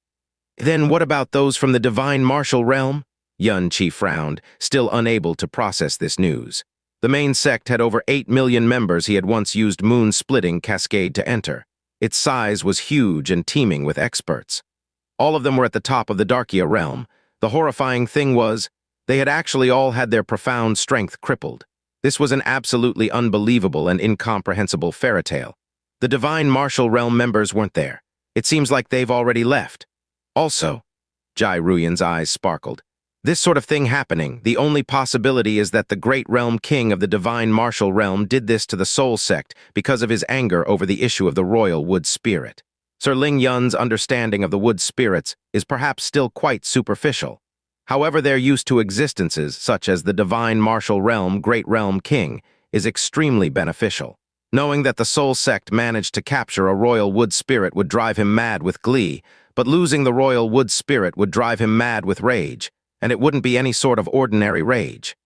"Then what about those from the Divine Martial Realm?" Xianxia frowned, still unable to process this news. The main sect had over 8 million members. He had once used moon-splitting cascade to enter. Its size was huge and teeming with experts. All of them were at the top of the Darkia realm. The horrifying thing was, they had actually all had their profound strength crippled. This was an absolutely unbelievable and incomprehensible fairy tale. The Divine Martial Realm members weren't there. It seems like they've already left. Also, Jai Ruyan's eyes sparkled. This sort of thing happening, the only possibility is that the Great Realm King of the Divine Martial Realm did this to the Soul Sect because of his anger over the issue of the Royal Wood Spirit. Sir Ling Yun's understanding of the wood spirits is perhaps still quite superficial. However, their use to existences, such as the Divine Martial Realm Great Realm King, is extremely beneficial. Knowing that the soul sect managed to capture a royal wood spirit would drive him mad with glee, but losing the royal wood spirit would drive him mad with rage, and it wouldn't be any sort of ordinary rage.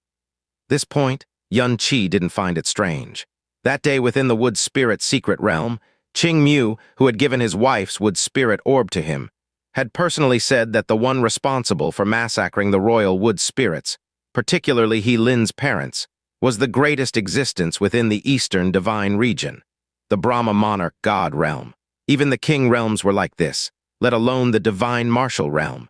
This point, Xianxia didn't find it strange. That day within the wood spirit secret realm, Qing Mu, who had given his wife's wood spirit orb to him, had personally said that the one responsible for massacring the royal wood spirits, particularly He Lin's parents, was the greatest existence within the eastern divine region, the Brahma monarch god realm. Even the king realms were like this, let alone the divine martial realm.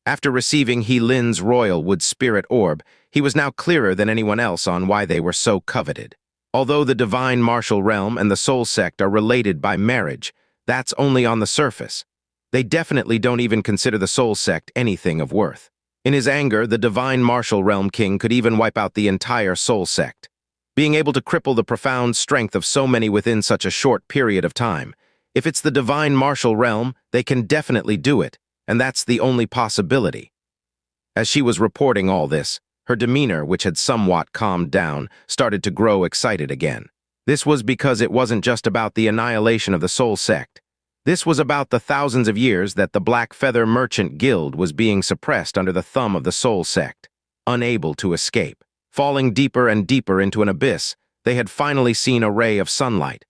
After receiving He Lin's royal wood spirit orb, he was now clearer than anyone else on why they were so coveted. Although the divine martial realm and the soul sect are related by marriage, that's only on the surface. They definitely don't even consider the soul sect anything of worth. In his anger, the divine martial realm king could even wipe out the entire soul sect. Being able to cripple the profound strength of so many within such a short period of time. If it's the divine martial realm, they can definitely do it, and that's the only possibility. As she was reporting all this, her demeanor, which had somewhat calmed down, started to grow excited again. This was because it wasn't just about the annihilation of the soul sect. This was about the thousands of years that the Black Feather Merchant Guild was being suppressed under the thumb of the soul sect, unable to escape. Falling deeper and deeper into an abyss, they had finally seen a ray of sunlight.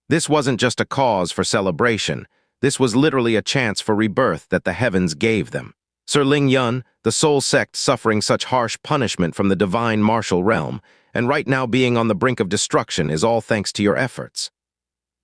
This wasn't just a cause for celebration, this was literally a chance for rebirth that the heavens gave them. Sir Ling Yun, the soul sect suffering such harsh punishment from the divine martial realm, and right now being on the brink of destruction is all thanks to your efforts.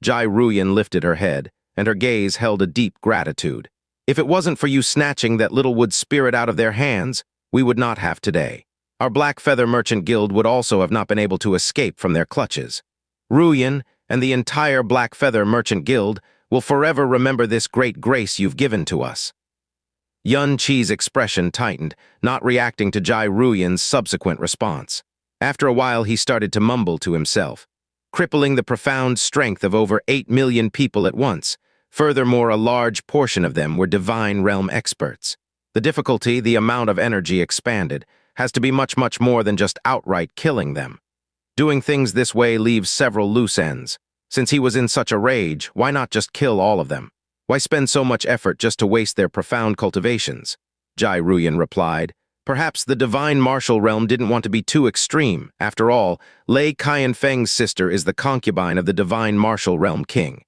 Jai Ruyan lifted her head, and her gaze held a deep gratitude. If it wasn't for you snatching that little wood spirit out of their hands, we would not have today. Our Black Feather Merchant Guild would also have not been able to escape from their clutches. Ruyan and the entire Black Feather Merchant Guild will forever remember this great grace you've given to us. Xianxia's expression tightened, not reacting to Jai Ruyan's subsequent response. After a while, he started to mumble to himself, crippling the profound strength of over 8 million people at once. Furthermore, a large portion of them were divine realm experts. The difficulty, the amount of energy expanded, has to be much more than just outright killing them. Doing things this way leaves several loose ends. Since he was in such a rage, why not just kill all of them? Why spend so much effort just to waste their profound cultivations? Jai Ruyan replied. Perhaps the divine martial realm didn't want to be too extreme. After all, Lei Qianfeng's sister is the concubine of the divine martial realm king.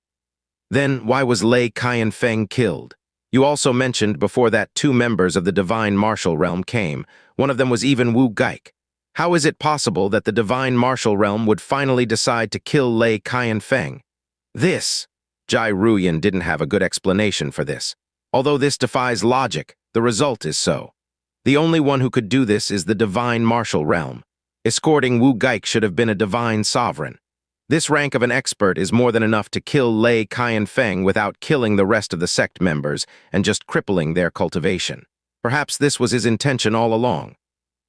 Then why was Lei Qianfeng killed? You also mentioned before that 2 members of the divine martial realm came. One of them was even Wu Gaik. How is it possible that the divine martial realm would finally decide to kill Lei Qianfeng? Jai Ruyan didn't have a good explanation for this. Although this defies logic, the result is so. The only one who could do this is the divine martial realm. Escorting Wu Gaik should have been a divine sovereign. This rank of an expert is more than enough to kill Lei Qianfeng without killing the rest of the sect members and just crippling their cultivation. Perhaps this was his intention all along.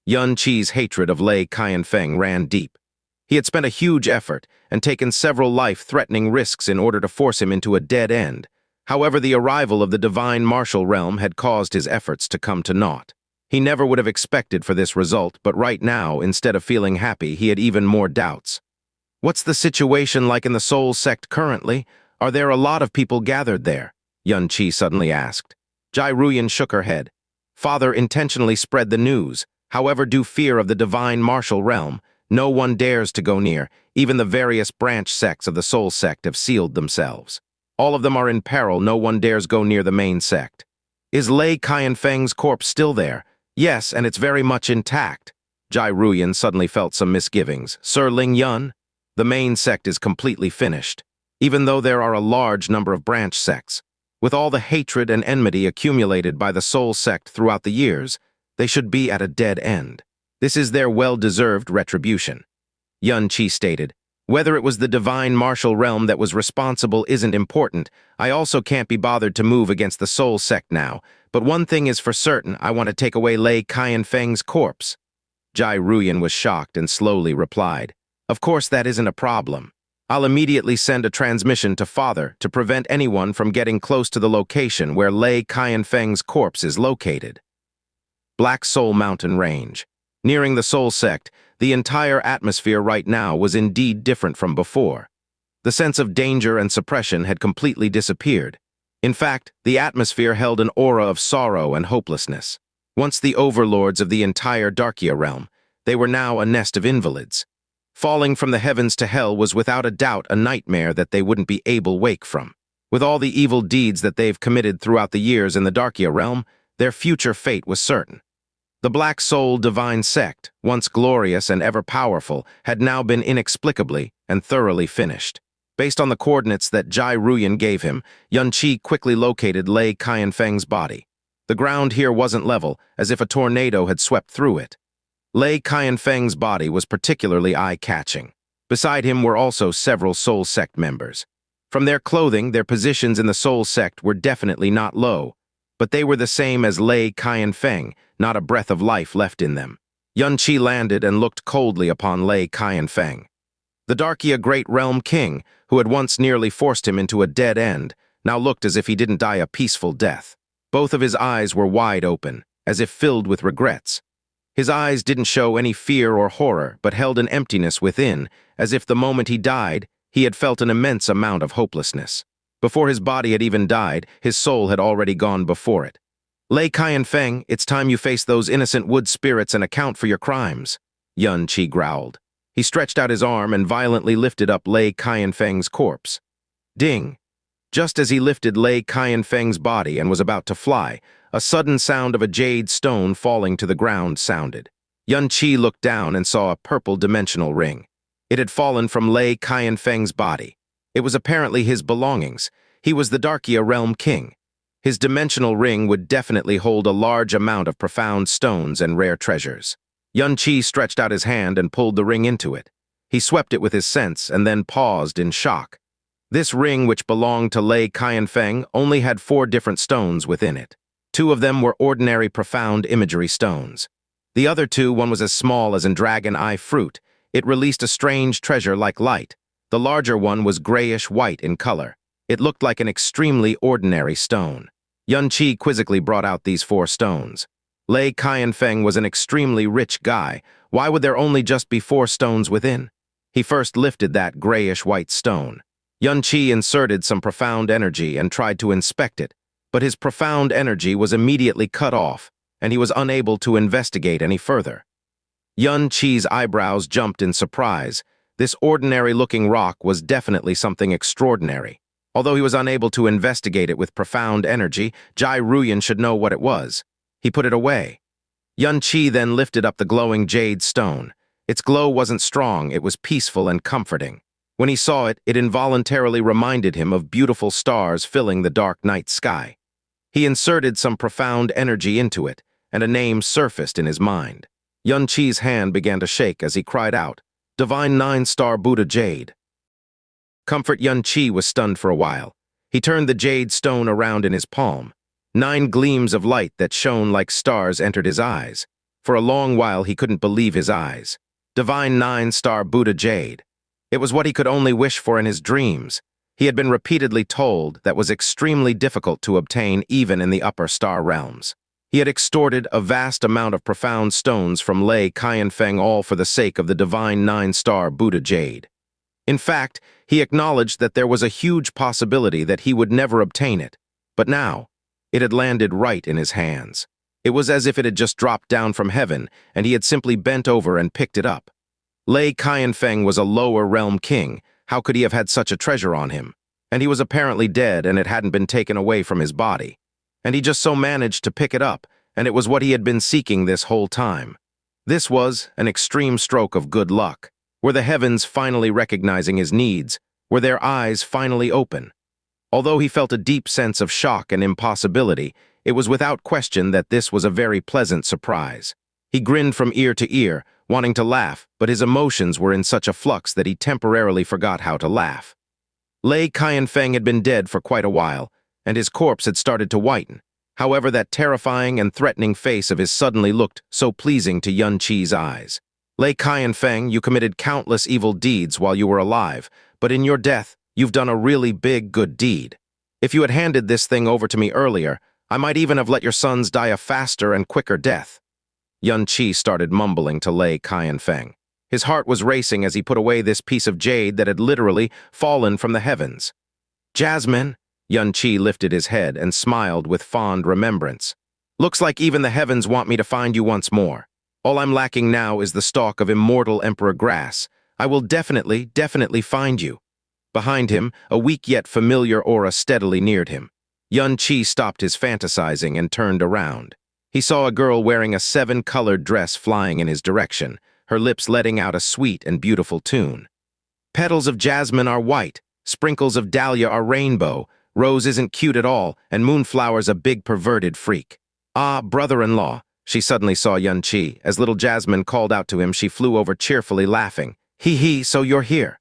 Xianxia's hatred of Lei Qianfeng ran deep. He had spent a huge effort and taken several life-threatening risks in order to force him into a dead end. However, the arrival of the divine martial realm had caused his efforts to come to naught. He never would have expected for this result, but right now, instead of feeling happy, he had even more doubts. What's the situation like in the soul sect currently? Are there a lot of people gathered there? Xianxia suddenly asked. Jai Ruyan shook her head. Father intentionally spread the news. However, due fear of the divine martial realm, no one dares to go near. Even the various branch sects of the soul sect have sealed themselves. All of them are in peril. No one dares go near the main sect. Is Lei Qianfeng's corpse still there? Yes, and it's very much intact. Jai Ruyan suddenly felt some misgivings. Sir Ling Yun? The main sect is completely finished, even though there are a large number of branch sects. With all the hatred and enmity accumulated by the soul sect throughout the years, they should be at a dead end. This is their well-deserved retribution. Xianxia stated, whether it was the divine martial realm that was responsible isn't important. I also can't be bothered to move against the soul sect now, but one thing is for certain, I want to take away Lei Qianfeng's corpse. Jai Ruyan was shocked and slowly replied, of course that isn't a problem. I'll immediately send a transmission to Father to prevent anyone from getting close to the location where Lei Qianfeng's corpse is located. Black Soul Mountain Range. Nearing the soul sect, the entire atmosphere right now was indeed different from before. The sense of danger and suppression had completely disappeared. In fact, the atmosphere held an aura of sorrow and hopelessness. Once the overlords of the entire Darkia realm, they were now a nest of invalids. Falling from the heavens to hell was without a doubt a nightmare that they wouldn't be able wake from. With all the evil deeds that they've committed throughout the years in the Darkia realm, their future fate was certain. The Black Soul Divine Sect, once glorious and ever-powerful, had now been inexplicably and thoroughly finished. Based on the coordinates that Jai Ruyan gave him, Xianxia quickly located Lei Qianfeng's body. The ground here wasn't level, as if a tornado had swept through it. Lei Qianfeng's body was particularly eye-catching. Beside him were also several Soul Sect members. From their clothing, their positions in the Soul Sect were definitely not low, but they were the same as Lei Qianfeng, not a breath of life left in them. Xianxia landed and looked coldly upon Lei Qianfeng. The Darkia Great Realm King, who had once nearly forced him into a dead end, now looked as if he didn't die a peaceful death. Both of his eyes were wide open, as if filled with regrets. His eyes didn't show any fear or horror, but held an emptiness within, as if the moment he died, he had felt an immense amount of hopelessness. Before his body had even died, his soul had already gone before it. Lei Qianfeng, it's time you face those innocent wood spirits and account for your crimes, Xianxia growled. He stretched out his arm and violently lifted up Lei Qianfeng's corpse. Ding! Just as he lifted Lei Qianfeng's body and was about to fly, a sudden sound of a jade stone falling to the ground sounded. Xianxia looked down and saw a purple dimensional ring. It had fallen from Lei Qianfeng's body. It was apparently his belongings. He was the Darkia Realm King. His dimensional ring would definitely hold a large amount of profound stones and rare treasures. Xianxia stretched out his hand and pulled the ring into it. He swept it with his sense and then paused in shock. This ring, which belonged to Lei Qianfeng, only had 4 different stones within it. 2 of them were ordinary profound imagery stones. The other 2, one was as small as a dragon eye fruit. It released a strange treasure like light. The larger one was grayish-white in color. It looked like an extremely ordinary stone. Xianxia quizzically brought out these 4 stones. Lei Qianfeng was an extremely rich guy. Why would there only just be 4 stones within? He first lifted that grayish-white stone. Xianxia inserted some profound energy and tried to inspect it, but his profound energy was immediately cut off, and he was unable to investigate any further. Xianxia's eyebrows jumped in surprise. This ordinary-looking rock was definitely something extraordinary. Although he was unable to investigate it with profound energy, Jai Ruyan should know what it was. He put it away. Xianxia then lifted up the glowing jade stone. Its glow wasn't strong, it was peaceful and comforting. When he saw it, it involuntarily reminded him of beautiful stars filling the dark night sky. He inserted some profound energy into it, and a name surfaced in his mind. Xianxia's hand began to shake as he cried out, "Divine 9-star Buddha Jade." Comfort Xianxia was stunned for a while. He turned the jade stone around in his palm. 9 gleams of light that shone like stars entered his eyes. For a long while he couldn't believe his eyes. Divine 9-star Buddha Jade. It was what he could only wish for in his dreams. He had been repeatedly told that was extremely difficult to obtain even in the upper star realms. He had extorted a vast amount of profound stones from Lei Qianfeng, all for the sake of the divine 9-star Buddha Jade. In fact, he acknowledged that there was a huge possibility that he would never obtain it. But now, it had landed right in his hands. It was as if it had just dropped down from heaven, and he had simply bent over and picked it up. Lei Qianfeng was a lower realm king. How could he have had such a treasure on him? And he was apparently dead, and it hadn't been taken away from his body. And he just so managed to pick it up, and it was what he had been seeking this whole time. This was an extreme stroke of good luck. Were the heavens finally recognizing his needs? Were their eyes finally open? Although he felt a deep sense of shock and impossibility, it was without question that this was a very pleasant surprise. He grinned from ear to ear, wanting to laugh, but his emotions were in such a flux that he temporarily forgot how to laugh. Lei Qianfeng had been dead for quite a while, and his corpse had started to whiten. However, that terrifying and threatening face of his suddenly looked so pleasing to Xianxia's eyes. Lei Qianfeng, you committed countless evil deeds while you were alive, but in your death, you've done a really big good deed. If you had handed this thing over to me earlier, I might even have let your sons die a faster and quicker death. Xianxia started mumbling to Lei Qianfeng. His heart was racing as he put away this piece of jade that had literally fallen from the heavens. Jasmine, Xianxia lifted his head and smiled with fond remembrance. Looks like even the heavens want me to find you once more. All I'm lacking now is the stalk of immortal emperor grass. I will definitely find you. Behind him, a weak yet familiar aura steadily neared him. Xianxia stopped his fantasizing and turned around. He saw a girl wearing a 7-colored dress flying in his direction, her lips letting out a sweet and beautiful tune. Petals of jasmine are white, sprinkles of dahlia are rainbow, rose isn't cute at all, and moonflower's a big perverted freak. Ah, brother-in-law, she suddenly saw Xianxia. As little Jasmine called out to him, she flew over cheerfully laughing. Hee, so you're here.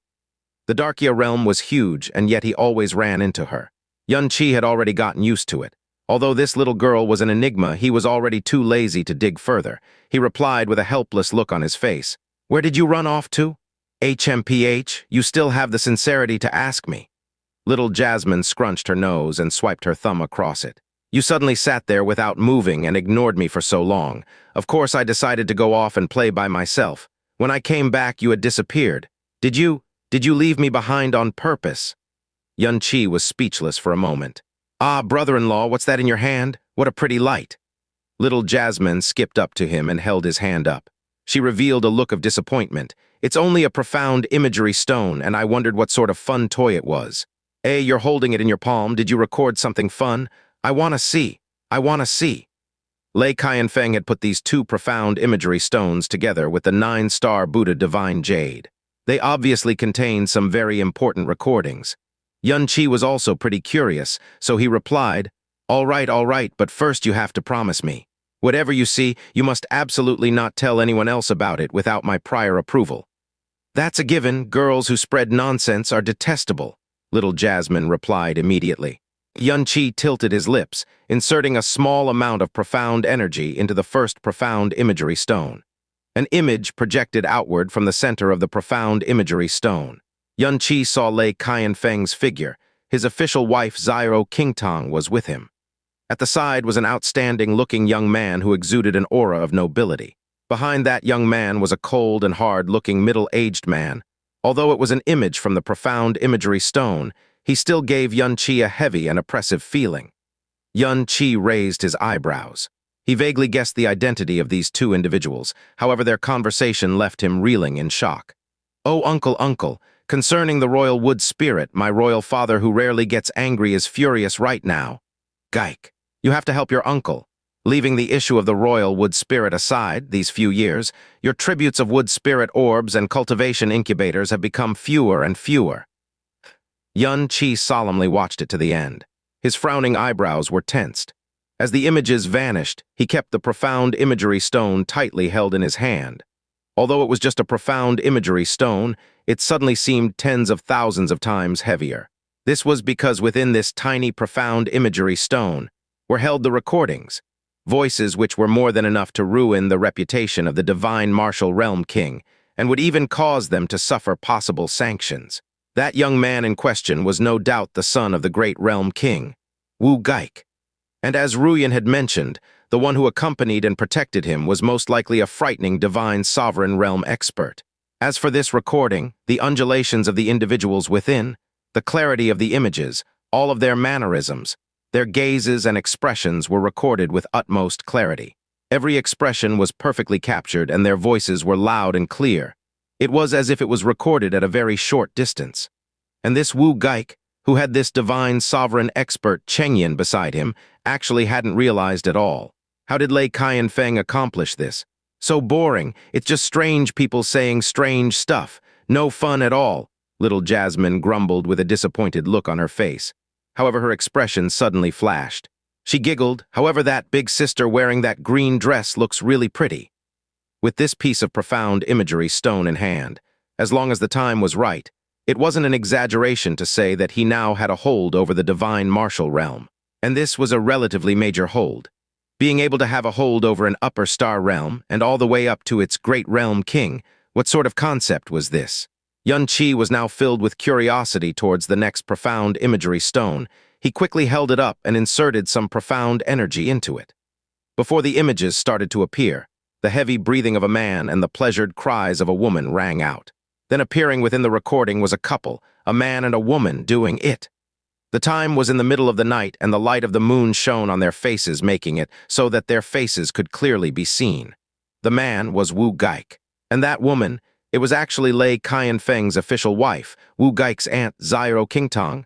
The Darkia realm was huge, and yet he always ran into her. Xianxia had already gotten used to it. Although this little girl was an enigma, he was already too lazy to dig further. He replied with a helpless look on his face. Where did you run off to? HMPH, you still have the sincerity to ask me. Little Jasmine scrunched her nose and swiped her thumb across it. You suddenly sat there without moving and ignored me for so long. Of course, I decided to go off and play by myself. When I came back, you had disappeared. Did you leave me behind on purpose? Xianxia was speechless for a moment. Ah, brother-in-law, what's that in your hand? What a pretty light. Little Jasmine skipped up to him and held his hand up. She revealed a look of disappointment. It's only a profound imagery stone, and I wondered what sort of fun toy it was. You're holding it in your palm. Did you record something fun? I want to see. Lei Qianfeng had put these 2 profound imagery stones together with the 9-star Buddha Divine Jade. They obviously contained some very important recordings. Xianxia was also pretty curious, so he replied, all right, but first you have to promise me. Whatever you see, you must absolutely not tell anyone else about it without my prior approval. That's a given. Girls who spread nonsense are detestable, Little Jasmine replied immediately. Xianxia tilted his lips, inserting a small amount of profound energy into the first profound imagery stone. An image projected outward from the center of the profound imagery stone. Xianxia saw Lei Qianfeng's figure. His official wife Xiao Qingtang was with him. At the side was an outstanding-looking young man who exuded an aura of nobility. Behind that young man was a cold and hard-looking middle-aged man. Although it was an image from the profound imagery stone, he still gave Xianxia a heavy and oppressive feeling. Xianxia raised his eyebrows. He vaguely guessed the identity of these 2 individuals. However, their conversation left him reeling in shock. Oh, uncle, concerning the royal wood spirit, my royal father who rarely gets angry is furious right now. Geik, you have to help your uncle. Leaving the issue of the royal wood spirit aside these few years, your tributes of wood spirit orbs and cultivation incubators have become fewer and fewer. Xianxia solemnly watched it to the end. His frowning eyebrows were tensed. As the images vanished, he kept the profound imagery stone tightly held in his hand. Although it was just a profound imagery stone, it suddenly seemed tens of thousands of times heavier. This was because within this tiny profound imagery stone were held the recordings, voices which were more than enough to ruin the reputation of the divine martial realm king, and would even cause them to suffer possible sanctions. That young man in question was no doubt the son of the great realm king, Wu Geik. And as Ruyan had mentioned, the one who accompanied and protected him was most likely a frightening divine sovereign realm expert. As for this recording, the undulations of the individuals within, the clarity of the images, all of their mannerisms, their gazes and expressions were recorded with utmost clarity. Every expression was perfectly captured and their voices were loud and clear. It was as if it was recorded at a very short distance. And this Wu Geik, who had this divine sovereign expert Chengyan beside him, actually hadn't realized at all. How did Lei Qianfeng accomplish this? So boring, it's just strange people saying strange stuff. No fun at all, Little Jasmine grumbled with a disappointed look on her face. However, her expression suddenly flashed. She giggled, however, that big sister wearing that green dress looks really pretty. With this piece of profound imagery stone in hand, as long as the time was right, it wasn't an exaggeration to say that he now had a hold over the divine martial realm. And this was a relatively major hold. Being able to have a hold over an upper star realm and all the way up to its great realm king, what sort of concept was this? Xianxia was now filled with curiosity towards the next profound imagery stone. He quickly held it up and inserted some profound energy into it. Before the images started to appear, The heavy breathing of a man and the pleasured cries of a woman rang out. Then appearing within the recording was a couple, a man and a woman doing it. The time was in the middle of the night, and the light of the moon shone on their faces, making it so that their faces could clearly be seen. The man was Wu Geik, and that woman, it was actually Lei Qianfeng's official wife, Wu Geik's aunt Xiao Qingtang.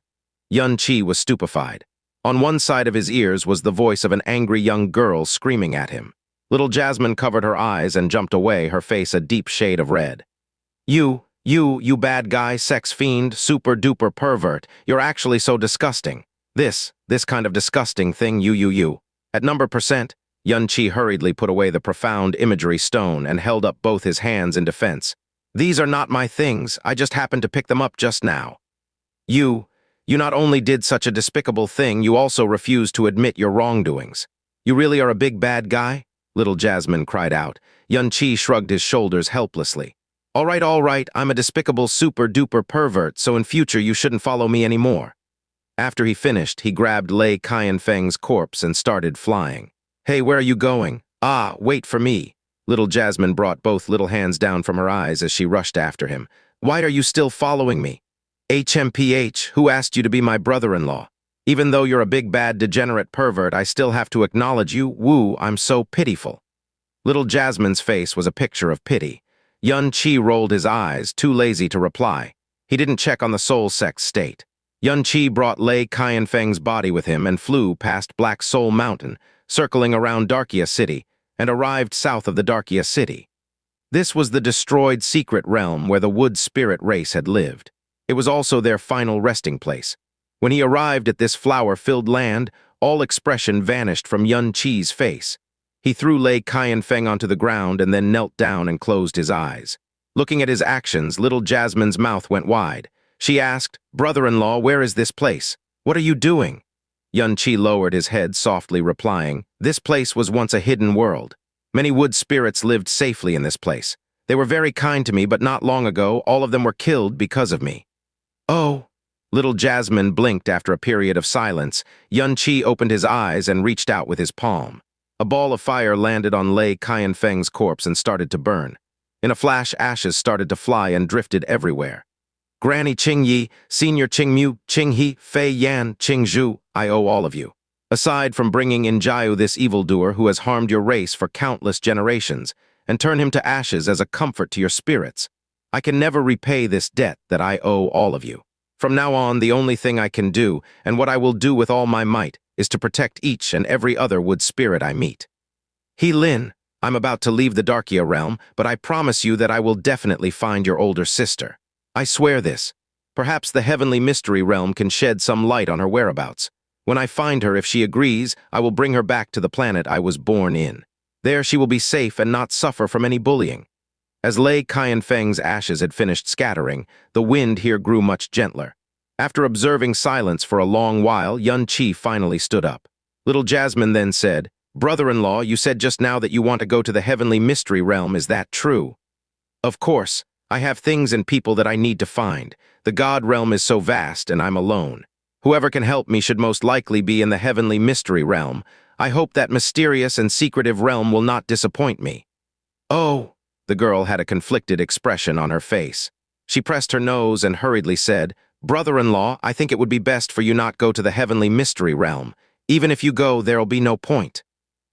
Yun Qi was stupefied. On one side of his ears was the voice of an angry young girl screaming at him. Little Jasmine covered her eyes and jumped away, her face a deep shade of red. You bad guy, sex fiend, super-duper pervert. You're actually so disgusting. This kind of disgusting thing, you. At number percent, Yun Qi hurriedly put away the profound imagery stone and held up both his hands in defense. These are not my things. I just happened to pick them up just now. You not only did such a despicable thing, you also refused to admit your wrongdoings. You really are a big bad guy? Little Jasmine cried out. Yun Qi shrugged his shoulders helplessly. All right, I'm a despicable super-duper pervert, so in future you shouldn't follow me anymore. After he finished, he grabbed Lei Qianfeng's corpse and started flying. Hey, where are you going? Ah, wait for me. Little Jasmine brought both little hands down from her eyes as she rushed after him. Why are you still following me? HMPH, who asked you to be my brother-in-law? Even though you're a big bad degenerate pervert, I still have to acknowledge you. Woo, I'm so pitiful. Little Jasmine's face was a picture of pity. Yun Qi rolled his eyes, too lazy to reply. He didn't check on the soul sex state. Yun Qi brought Lei Qianfeng's body with him and flew past Black Soul Mountain, circling around Darkia City, and arrived south of the Darkia City. This was the destroyed secret realm where the wood spirit race had lived. It was also their final resting place. When he arrived at this flower-filled land, all expression vanished from Yun Qi's face. He threw Lei Qianfeng onto the ground and then knelt down and closed his eyes. Looking at his actions, Little Jasmine's mouth went wide. She asked, "Brother-in-law, where is this place? What are you doing?" Yun Qi lowered his head, softly replying, "This place was once a hidden world. Many wood spirits lived safely in this place. They were very kind to me, but not long ago, all of them were killed because of me." Oh! Little Jasmine blinked after a period of silence. Yun Qi opened his eyes and reached out with his palm. A ball of fire landed on Lei Qianfeng's corpse and started to burn. In a flash, ashes started to fly and drifted everywhere. Granny Qingyi, Senior Qingmu, Qinghe, Fei Yan, Qingzhu, I owe all of you. Aside from bringing in Jiu, this evildoer who has harmed your race for countless generations, and turn him to ashes as a comfort to your spirits, I can never repay this debt that I owe all of you. From now on, the only thing I can do, and what I will do with all my might, is to protect each and every other wood spirit I meet. He Lin, I'm about to leave the Darkia realm, but I promise you that I will definitely find your older sister. I swear this. Perhaps the heavenly mystery realm can shed some light on her whereabouts. When I find her, if she agrees, I will bring her back to the planet I was born in. There she will be safe and not suffer from any bullying. As Lei Qianfeng's ashes had finished scattering, the wind here grew much gentler. After observing silence for a long while, Yun Qi finally stood up. Little Jasmine then said, "Brother-in-law, you said just now that you want to go to the heavenly mystery realm. Is that true?" "Of course. I have things and people that I need to find. The God realm is so vast, and I'm alone. Whoever can help me should most likely be in the heavenly mystery realm. I hope that mysterious and secretive realm will not disappoint me." "Oh!" The girl had a conflicted expression on her face. She pressed her nose and hurriedly said, "Brother-in-law, I think it would be best for you not go to the heavenly mystery realm. Even if you go, there'll be no point."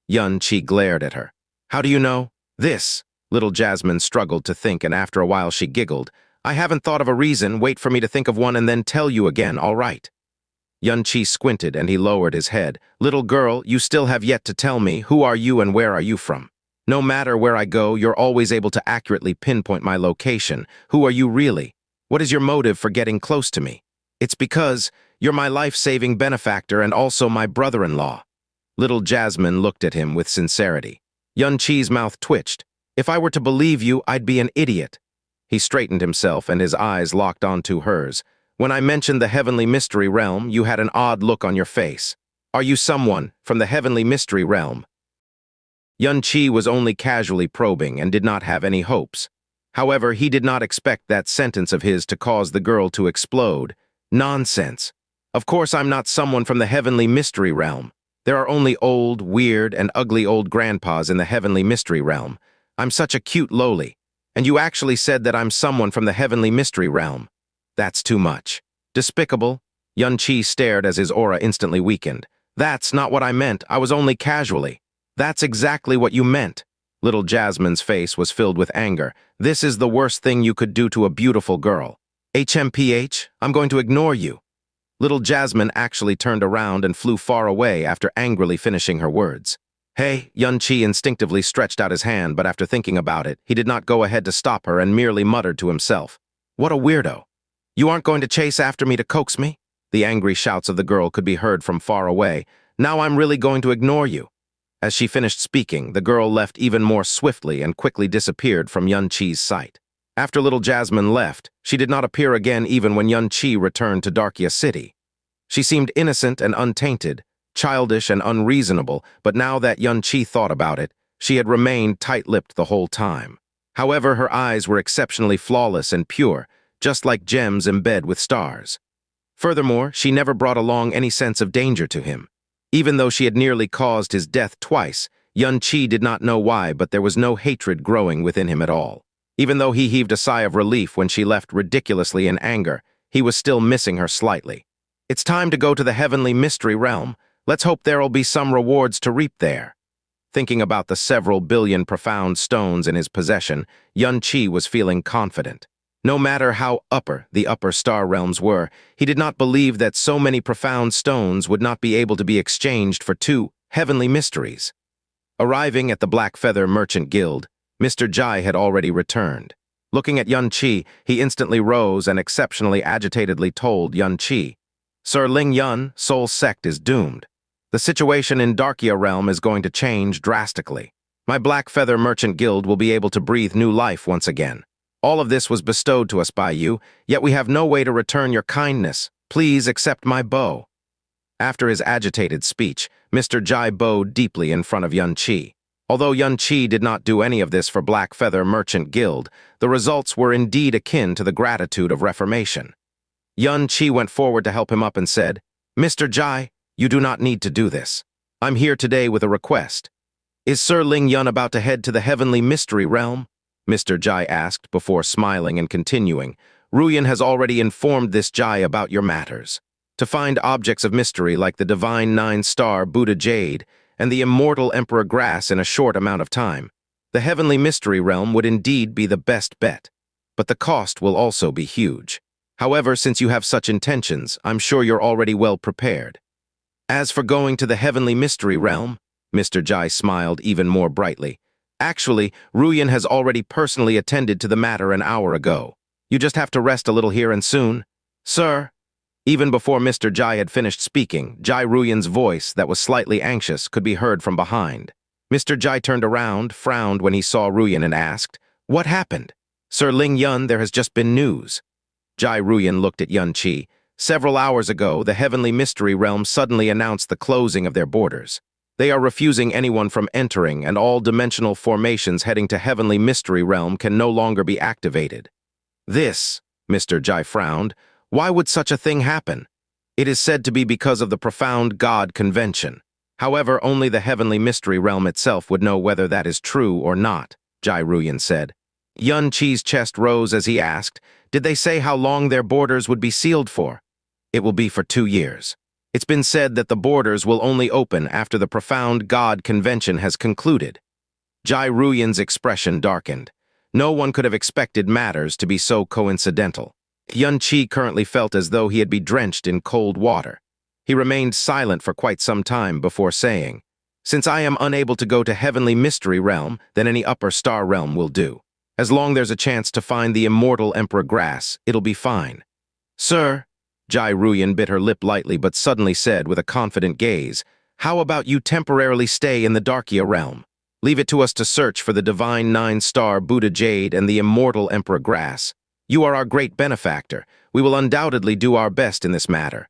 Yun Qi glared at her. "How do you know?" "This." Little Jasmine struggled to think, and after a while she giggled. "I haven't thought of a reason. Wait for me to think of one and then tell you again, all right?" Yun Qi squinted and he lowered his head. "Little girl, you still have yet to tell me, who are you and where are you from? No matter where I go, you're always able to accurately pinpoint my location. Who are you really? What is your motive for getting close to me?" "It's because you're my life-saving benefactor and also my brother-in-law." Little Jasmine looked at him with sincerity. Yun Qi's mouth twitched. "If I were to believe you, I'd be an idiot." He straightened himself and his eyes locked onto hers. "When I mentioned the heavenly mystery realm, you had an odd look on your face. Are you someone from the heavenly mystery realm?" Yun Qi was only casually probing and did not have any hopes. However, he did not expect that sentence of his to cause the girl to explode. "Nonsense. Of course I'm not someone from the heavenly mystery realm. There are only old, weird, and ugly old grandpas in the heavenly mystery realm. I'm such a cute lowly. And you actually said that I'm someone from the heavenly mystery realm. That's too much. Despicable. Xianxia stared as his aura instantly weakened. That's not what I meant. I was only casually. That's exactly what you meant. Little Jasmine's face was filled with anger. This is the worst thing you could do to a beautiful girl. HMPH, I'm going to ignore you. Little Jasmine actually turned around and flew far away after angrily finishing her words. Hey, Xianxia instinctively stretched out his hand, but after thinking about it, he did not go ahead to stop her and merely muttered to himself. What a weirdo. You aren't going to chase after me to coax me? The angry shouts of the girl could be heard from far away. Now I'm really going to ignore you. As she finished speaking, the girl left even more swiftly and quickly disappeared from Xianxia's sight. After Little Jasmine left, she did not appear again even when Xianxia returned to Darkia City. She seemed innocent and untainted, childish and unreasonable, but now that Xianxia thought about it, she had remained tight-lipped the whole time. However, her eyes were exceptionally flawless and pure, just like gems embedded with stars. Furthermore, she never brought along any sense of danger to him. Even though she had nearly caused his death twice, Xianxia did not know why, but there was no hatred growing within him at all. Even though he heaved a sigh of relief when she left ridiculously in anger, he was still missing her slightly. It's time to go to the heavenly mystery realm. Let's hope there'll be some rewards to reap there. Thinking about the several billion profound stones in his possession, Xianxia was feeling confident. No matter how the upper star realms were, he did not believe that so many profound stones would not be able to be exchanged for 2 heavenly mysteries. Arriving at the Black Feather Merchant Guild, Mr. Jai had already returned. Looking at Xianxia, he instantly rose and exceptionally agitatedly told Xianxia, Sir Ling Yun, Soul Sect is doomed. The situation in Darkia Realm is going to change drastically. My Black Feather Merchant Guild will be able to breathe new life once again. All of this was bestowed to us by you, yet we have no way to return your kindness. Please accept my bow. After his agitated speech, Mr. Jai bowed deeply in front of Xianxia. Although Xianxia did not do any of this for Black Feather Merchant Guild, the results were indeed akin to the gratitude of reformation. Xianxia went forward to help him up and said, Mr. Jai, you do not need to do this. I'm here today with a request. Is Sir Ling Yun about to head to the heavenly mystery realm? Mr. Jai asked before smiling and continuing. Ruyan has already informed this Jai about your matters. To find objects of mystery like the divine 9-star Buddha Jade and the immortal Emperor Grass in a short amount of time, the heavenly mystery realm would indeed be the best bet. But the cost will also be huge. However, since you have such intentions, I'm sure you're already well prepared. As for going to the heavenly mystery realm, Mr. Jai smiled even more brightly. Actually, Ruyan has already personally attended to the matter an hour ago. You just have to rest a little here and soon. Sir. Even before Mr. Jai had finished speaking, Jai Ruyan's voice, that was slightly anxious, could be heard from behind. Mr. Jai turned around, frowned when he saw Ruyan and asked, What happened? Sir Ling Yun, there has just been news. Jai Ruyan looked at Xianxia. Several hours ago, the heavenly mystery realm suddenly announced the closing of their borders. They are refusing anyone from entering, and all dimensional formations heading to heavenly mystery realm can no longer be activated. This, Mr. Jai frowned, why would such a thing happen? It is said to be because of the profound God convention. However, only the heavenly mystery realm itself would know whether that is true or not, Jai Ruyan said. Xianxia's chest rose as he asked, Did they say how long their borders would be sealed for? It will be for 2 years. It's been said that the borders will only open after the profound God convention has concluded. Jai Ruyan's expression darkened. No one could have expected matters to be so coincidental. Xianxia currently felt as though he had been drenched in cold water. He remained silent for quite some time before saying, Since I am unable to go to heavenly mystery realm, then any upper star realm will do. As long there's a chance to find the immortal Emperor Grass, it'll be fine. Sir, Jai Ruyan bit her lip lightly but suddenly said with a confident gaze, How about you temporarily stay in the Darkia realm? Leave it to us to search for the divine 9-star Buddha Jade and the immortal Emperor Grass. You are our great benefactor. We will undoubtedly do our best in this matter.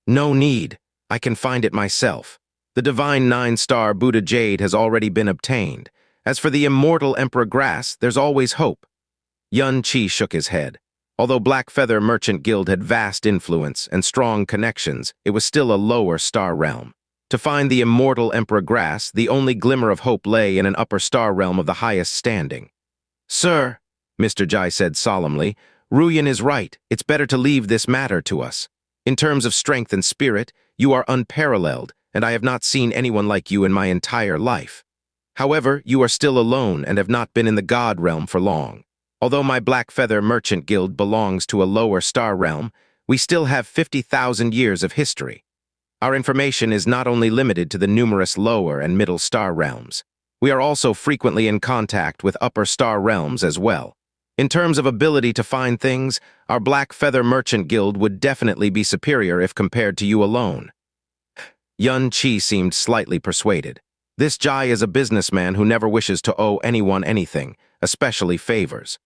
No need. I can find it myself. The divine 9-star Buddha Jade has already been obtained. As for the immortal Emperor Grass, there's always hope. Xianxia shook his head. Although Black Feather Merchant Guild had vast influence and strong connections, it was still a lower star realm. To find the immortal Emperor Grass, the only glimmer of hope lay in an upper star realm of the highest standing. "Sir," Mr. Jai said solemnly, "Ruyan is right. It's better to leave this matter to us. In terms of strength and spirit, you are unparalleled, and I have not seen anyone like you in my entire life. However, you are still alone and have not been in the God realm for long. Although my Black Feather Merchant Guild belongs to a lower star realm, we still have 50,000 years of history. Our information is not only limited to the numerous lower and middle star realms. We are also frequently in contact with upper star realms as well. In terms of ability to find things, our Black Feather Merchant Guild would definitely be superior if compared to you alone." Xianxia seemed slightly persuaded. This Jai is a businessman who never wishes to owe anyone anything, especially favors.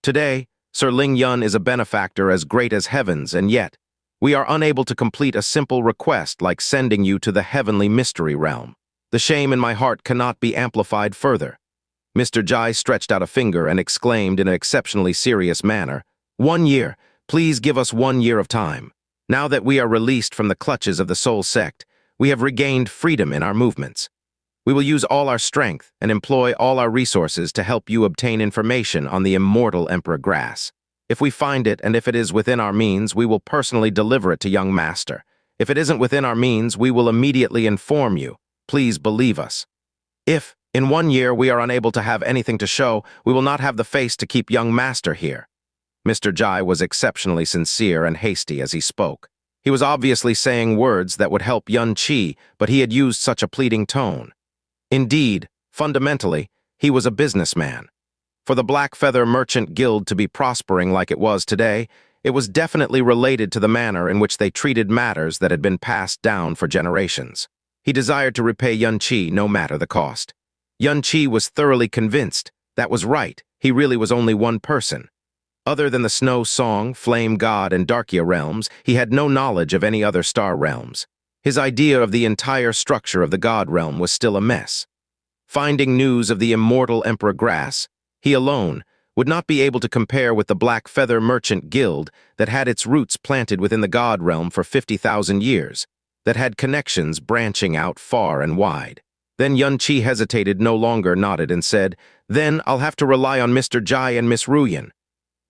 Today, Sir Ling Yun is a benefactor as great as heavens, and yet, we are unable to complete a simple request like sending you to the heavenly mystery realm. The shame in my heart cannot be amplified further. Mr. Jai stretched out a finger and exclaimed in an exceptionally serious manner, "1 year, please give us 1 year of time. Now that we are released from the clutches of the Soul Sect, we have regained freedom in our movements. We will use all our strength and employ all our resources to help you obtain information on the immortal Emperor Grass. If we find it and if it is within our means, we will personally deliver it to young Master. If it isn't within our means, we will immediately inform you. Please believe us. If, in 1 year, we are unable to have anything to show, we will not have the face to keep young Master here." Mr. Jai was exceptionally sincere and hasty as he spoke. He was obviously saying words that would help Xianxia, but he had used such a pleading tone. Indeed, fundamentally, he was a businessman. For the Black Feather Merchant Guild to be prospering like it was today, it was definitely related to the manner in which they treated matters that had been passed down for generations. He desired to repay Xianxia no matter the cost. Xianxia was thoroughly convinced. That was right, he really was only one person. Other than the Snow Song, Flame God, and Darkia realms, he had no knowledge of any other star realms. His idea of the entire structure of the God realm was still a mess. Finding news of the immortal Emperor Grass, he alone would not be able to compare with the Black Feather Merchant Guild that had its roots planted within the God realm for 50,000 years, that had connections branching out far and wide. Then Xianxia hesitated, no longer nodded, and said, "Then I'll have to rely on Mr. Jai and Miss Ruyan."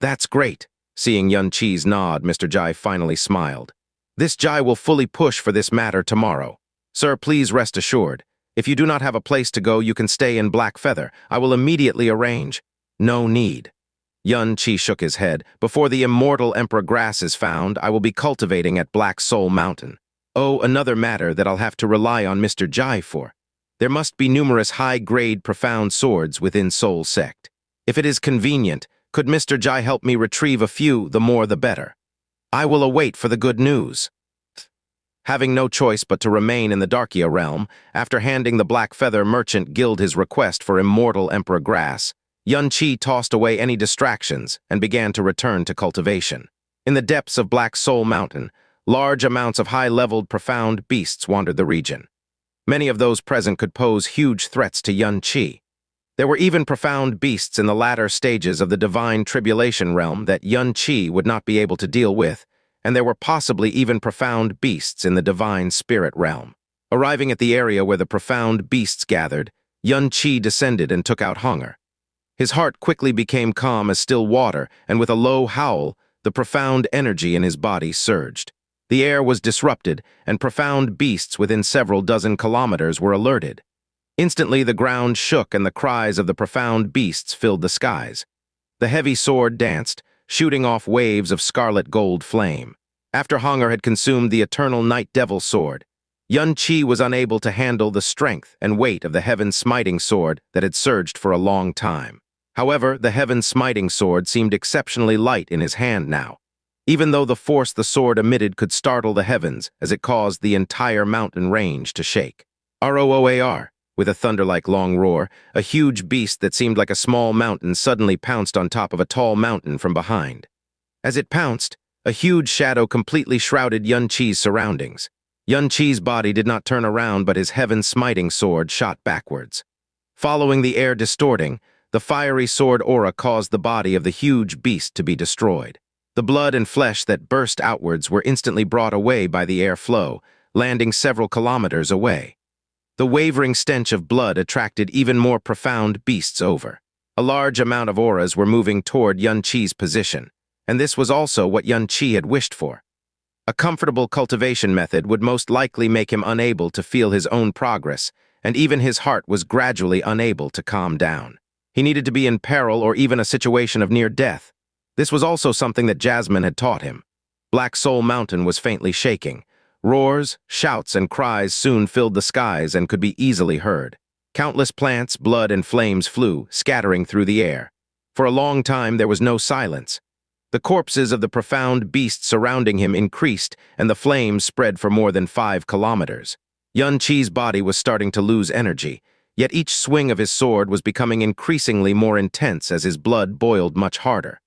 "That's great." Seeing Xianxia's nod, Mr. Jai finally smiled. "This Jai will fully push for this matter tomorrow. Sir, please rest assured. If you do not have a place to go, you can stay in Black Feather. I will immediately arrange." "No need." Xianxia shook his head. "Before the immortal Emperor Grass is found, I will be cultivating at Black Soul Mountain. Oh, another matter that I'll have to rely on Mr. Jai for. There must be numerous high-grade profound swords within Soul Sect. If it is convenient, could Mr. Jai help me retrieve a few, the more the better. I will await for the good news." Having no choice but to remain in the Darkia realm, after handing the Black Feather Merchant Guild his request for immortal Emperor Grass, Xianxia tossed away any distractions and began to return to cultivation. In the depths of Black Soul Mountain, large amounts of high-leveled profound beasts wandered the region. Many of those present could pose huge threats to Xianxia. There were even profound beasts in the latter stages of the divine tribulation realm that Xianxia would not be able to deal with, and there were possibly even profound beasts in the divine spirit realm. Arriving at the area where the profound beasts gathered, Xianxia descended and took out hunger. His heart quickly became calm as still water, and with a low howl, the profound energy in his body surged. The air was disrupted, and profound beasts within several dozen kilometers were alerted. Instantly the ground shook and the cries of the profound beasts filled the skies. The heavy sword danced, shooting off waves of scarlet gold flame. After hunger had consumed the eternal Night Devil sword, Xianxia was unable to handle the strength and weight of the heaven-smiting sword that had surged for a long time. However, the heaven-smiting sword seemed exceptionally light in his hand now, even though the force the sword emitted could startle the heavens as it caused the entire mountain range to shake. Roar! With a thunder-like long roar, a huge beast that seemed like a small mountain suddenly pounced on top of a tall mountain from behind. As it pounced, a huge shadow completely shrouded Xianxia's surroundings. Xianxia's body did not turn around, but his heaven-smiting sword shot backwards. Following the air distorting, the fiery sword aura caused the body of the huge beast to be destroyed. The blood and flesh that burst outwards were instantly brought away by the air flow, landing several kilometers away. The wavering stench of blood attracted even more profound beasts over. A large amount of auras were moving toward Xianxia's position, and this was also what Xianxia had wished for. A comfortable cultivation method would most likely make him unable to feel his own progress, and even his heart was gradually unable to calm down. He needed to be in peril or even a situation of near death. This was also something that Jasmine had taught him. Black Soul Mountain was faintly shaking. Roars, shouts, and cries soon filled the skies and could be easily heard. Countless plants, blood, and flames flew, scattering through the air. For a long time there was no silence. The corpses of the profound beasts surrounding him increased, and the flames spread for more than 5 kilometers. Xianxia's body was starting to lose energy, yet each swing of his sword was becoming increasingly more intense as his blood boiled much harder.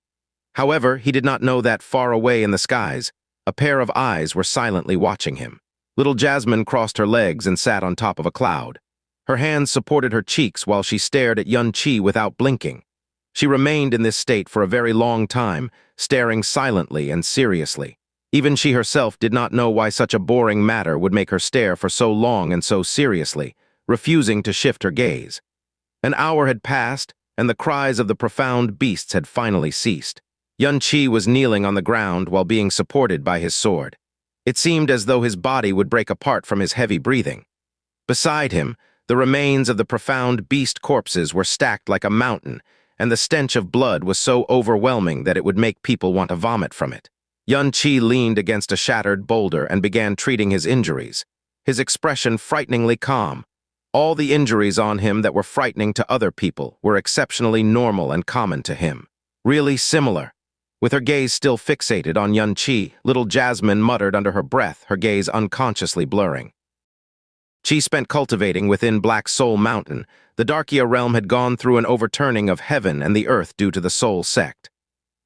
However, he did not know that far away in the skies, a pair of eyes were silently watching him. Little Jasmine crossed her legs and sat on top of a cloud. Her hands supported her cheeks while she stared at Xianxia without blinking. She remained in this state for a very long time, staring silently and seriously. Even she herself did not know why such a boring matter would make her stare for so long and so seriously, refusing to shift her gaze. An hour had passed, and the cries of the profound beasts had finally ceased. Xianxia was kneeling on the ground while being supported by his sword. It seemed as though his body would break apart from his heavy breathing. Beside him, the remains of the profound beast corpses were stacked like a mountain, and the stench of blood was so overwhelming that it would make people want to vomit from it. Xianxia leaned against a shattered boulder and began treating his injuries, his expression frighteningly calm. All the injuries on him that were frightening to other people were exceptionally normal and common to him. Really similar. With her gaze still fixated on Xianxia, Little Jasmine muttered under her breath, her gaze unconsciously blurring. She spent cultivating within Black Soul Mountain. The Darkia realm had gone through an overturning of heaven and the earth due to the Soul sect.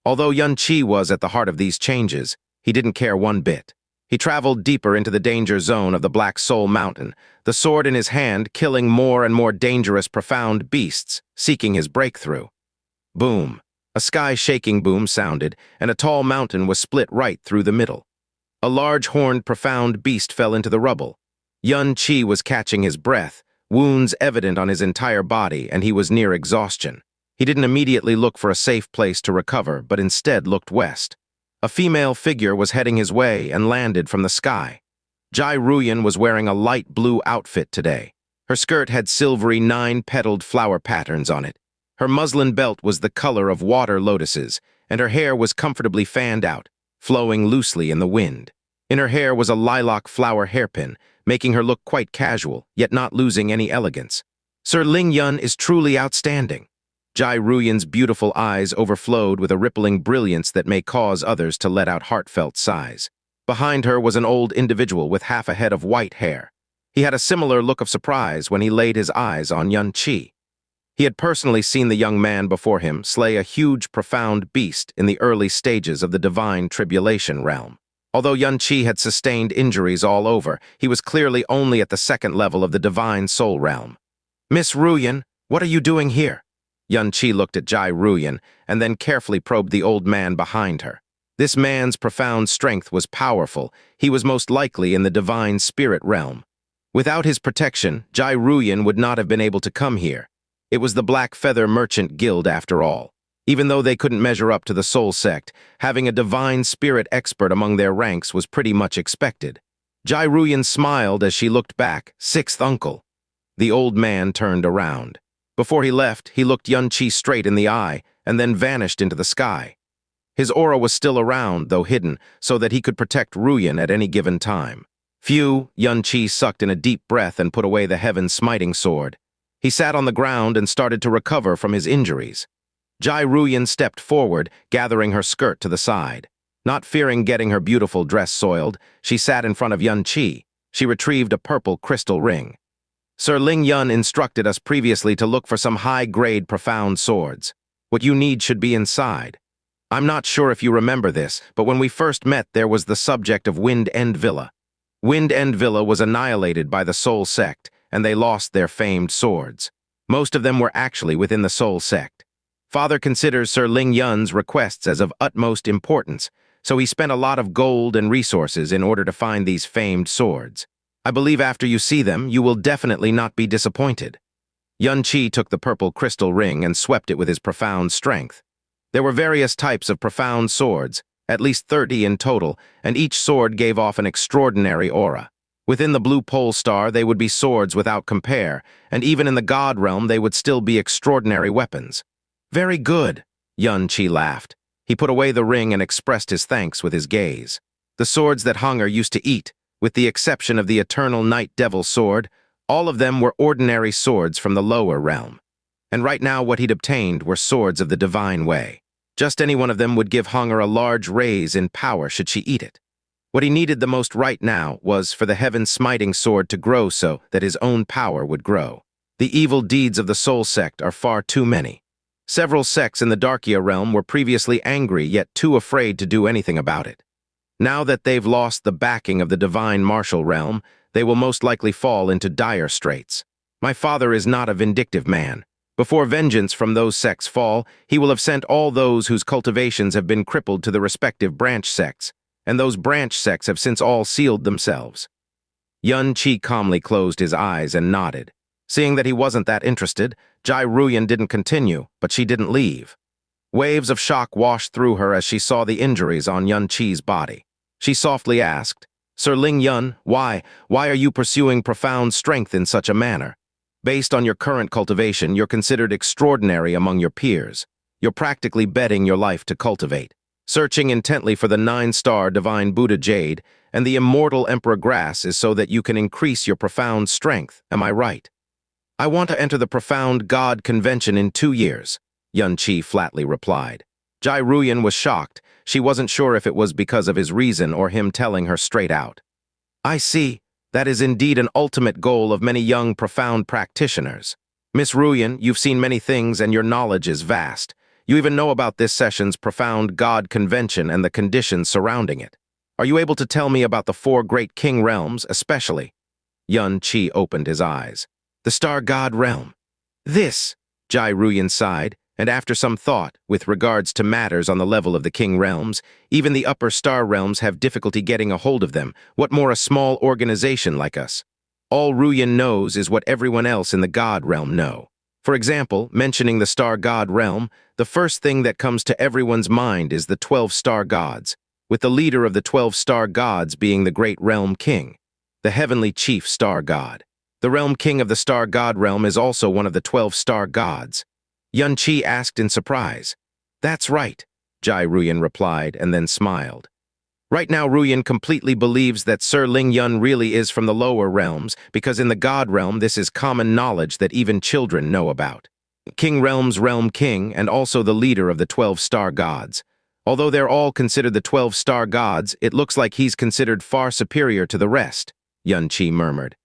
Although Xianxia was at the heart of these changes, he didn't care one bit. He traveled deeper into the danger zone of the Black Soul Mountain, the sword in his hand killing more and more dangerous profound beasts, seeking his breakthrough. Boom. A sky-shaking boom sounded, and a tall mountain was split right through the middle. A large horned profound beast fell into the rubble. Xianxia was catching his breath, wounds evident on his entire body, and he was near exhaustion. He didn't immediately look for a safe place to recover, but instead looked west. A female figure was heading his way and landed from the sky. Jai Ruyan was wearing a light blue outfit today. Her skirt had silvery 9-petaled flower patterns on it. Her muslin belt was the color of water lotuses, and her hair was comfortably fanned out, flowing loosely in the wind. In her hair was a lilac flower hairpin, making her look quite casual, yet not losing any elegance. Sir Ling Yun is truly outstanding. Jai Ruyan's beautiful eyes overflowed with a rippling brilliance that may cause others to let out heartfelt sighs. Behind her was an old individual with half a head of white hair. He had a similar look of surprise when he laid his eyes on Xianxia. He had personally seen the young man before him slay a huge, profound beast in the early stages of the divine tribulation realm. Although Xianxia had sustained injuries all over, he was clearly only at the second level of the divine soul realm. "Miss Ruyan, what are you doing here?" Xianxia looked at Jai Ruyan and then carefully probed the old man behind her. This man's profound strength was powerful. He was most likely in the divine spirit realm. Without his protection, Jai Ruyan would not have been able to come here. It was the Black Feather Merchant Guild after all. Even though they couldn't measure up to the Soul Sect, having a divine spirit expert among their ranks was pretty much expected. Jai Ruyan smiled as she looked back. "Sixth uncle." The old man turned around. Before he left, he looked Xianxia straight in the eye and then vanished into the sky. His aura was still around, though hidden, so that he could protect Ruyan at any given time. Phew, Xianxia sucked in a deep breath and put away the heaven-smiting sword. He sat on the ground and started to recover from his injuries. Jai Ruyan stepped forward, gathering her skirt to the side. Not fearing getting her beautiful dress soiled, she sat in front of Xianxia. She retrieved a purple crystal ring. "Sir Ling Yun instructed us previously to look for some high-grade profound swords. What you need should be inside. I'm not sure if you remember this, but when we first met there was the subject of Wind End Villa. Wind End Villa was annihilated by the Soul Sect, and they lost their famed swords. Most of them were actually within the Soul Sect. Father considers Sir Ling Yun's requests as of utmost importance, so he spent a lot of gold and resources in order to find these famed swords. I believe after you see them, you will definitely not be disappointed. Xianxia took the purple crystal ring and swept it with his profound strength. There were various types of profound swords, at least 30 in total, and each sword gave off an extraordinary aura. Within the blue pole star, they would be swords without compare, and even in the god realm, they would still be extraordinary weapons. Very good, Xianxia laughed. He put away the ring and expressed his thanks with his gaze. The swords that hunger used to eat, with the exception of the eternal night devil sword, all of them were ordinary swords from the lower realm. And right now what he'd obtained were swords of the divine way. Just any one of them would give hunger a large raise in power should she eat it. What he needed the most right now was for the heaven-smiting sword to grow so that his own power would grow. The evil deeds of the soul sect are far too many. Several sects in the Darkia realm were previously angry yet too afraid to do anything about it. Now that they've lost the backing of the divine martial realm, they will most likely fall into dire straits. My father is not a vindictive man. Before vengeance from those sects fall, he will have sent all those whose cultivations have been crippled to the respective branch sects, and those branch sects have since all sealed themselves. Xianxia calmly closed his eyes and nodded. Seeing that he wasn't that interested, Jai Ruyan didn't continue, but she didn't leave. Waves of shock washed through her as she saw the injuries on Xianxia's body. She softly asked, Sir Ling Yun, why are you pursuing profound strength in such a manner? Based on your current cultivation, you're considered extraordinary among your peers. You're practically betting your life to cultivate, searching intently for the 9-star divine Buddha jade, and the immortal emperor grass is so that you can increase your profound strength, am I right? I want to enter the profound god convention in 2 years, Xianxia flatly replied. Jai Ruyan was shocked. She wasn't sure if it was because of his reason or him telling her straight out. I see. That is indeed an ultimate goal of many young, profound practitioners. Miss Ruyan, you've seen many things and your knowledge is vast. You even know about this session's profound god convention and the conditions surrounding it. Are you able to tell me about the 4 great king realms, especially? Xianxia opened his eyes. The star god realm. This, Jai Ruyan sighed, and after some thought, with regards to matters on the level of the king realms, even the upper star realms have difficulty getting a hold of them. What more a small organization like us? All Ruyan knows is what everyone else in the god realm know. For example, mentioning the star god realm, the first thing that comes to everyone's mind is the 12 star gods, with the leader of the 12 star gods being the great realm king, the heavenly chief star god. The realm king of the star god realm is also one of the 12 star gods. Xianxia asked in surprise. That's right, Jai Ruyan replied and then smiled. Right now Ruyan completely believes that Sir Ling Yun really is from the lower realms because in the god realm this is common knowledge that even children know about. King Realm's realm king and also the leader of the 12 star gods. Although they're all considered the 12 star gods, it looks like he's considered far superior to the rest, Xianxia murmured.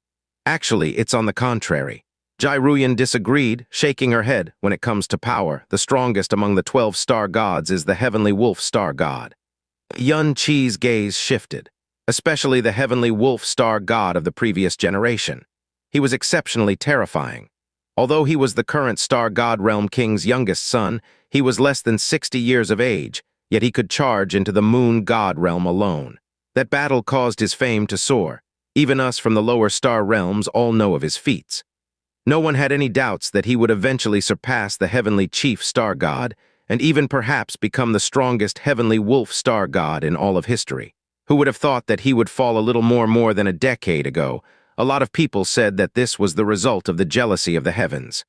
Actually, it's on the contrary. Jai Ruyan disagreed, shaking her head. When it comes to power, the strongest among the 12 star gods is the heavenly wolf star god. Xianxia's gaze shifted, especially the heavenly wolf star god of the previous generation. He was exceptionally terrifying. Although he was the current star god realm king's youngest son, he was less than 60 years of age, yet he could charge into the moon god realm alone. That battle caused his fame to soar. Even us from the lower star realms all know of his feats. No one had any doubts that he would eventually surpass the heavenly chief star god and even perhaps become the strongest heavenly wolf star god in all of history. Who would have thought that he would fall a little more than a decade ago? A lot of people said that this was the result of the jealousy of the heavens.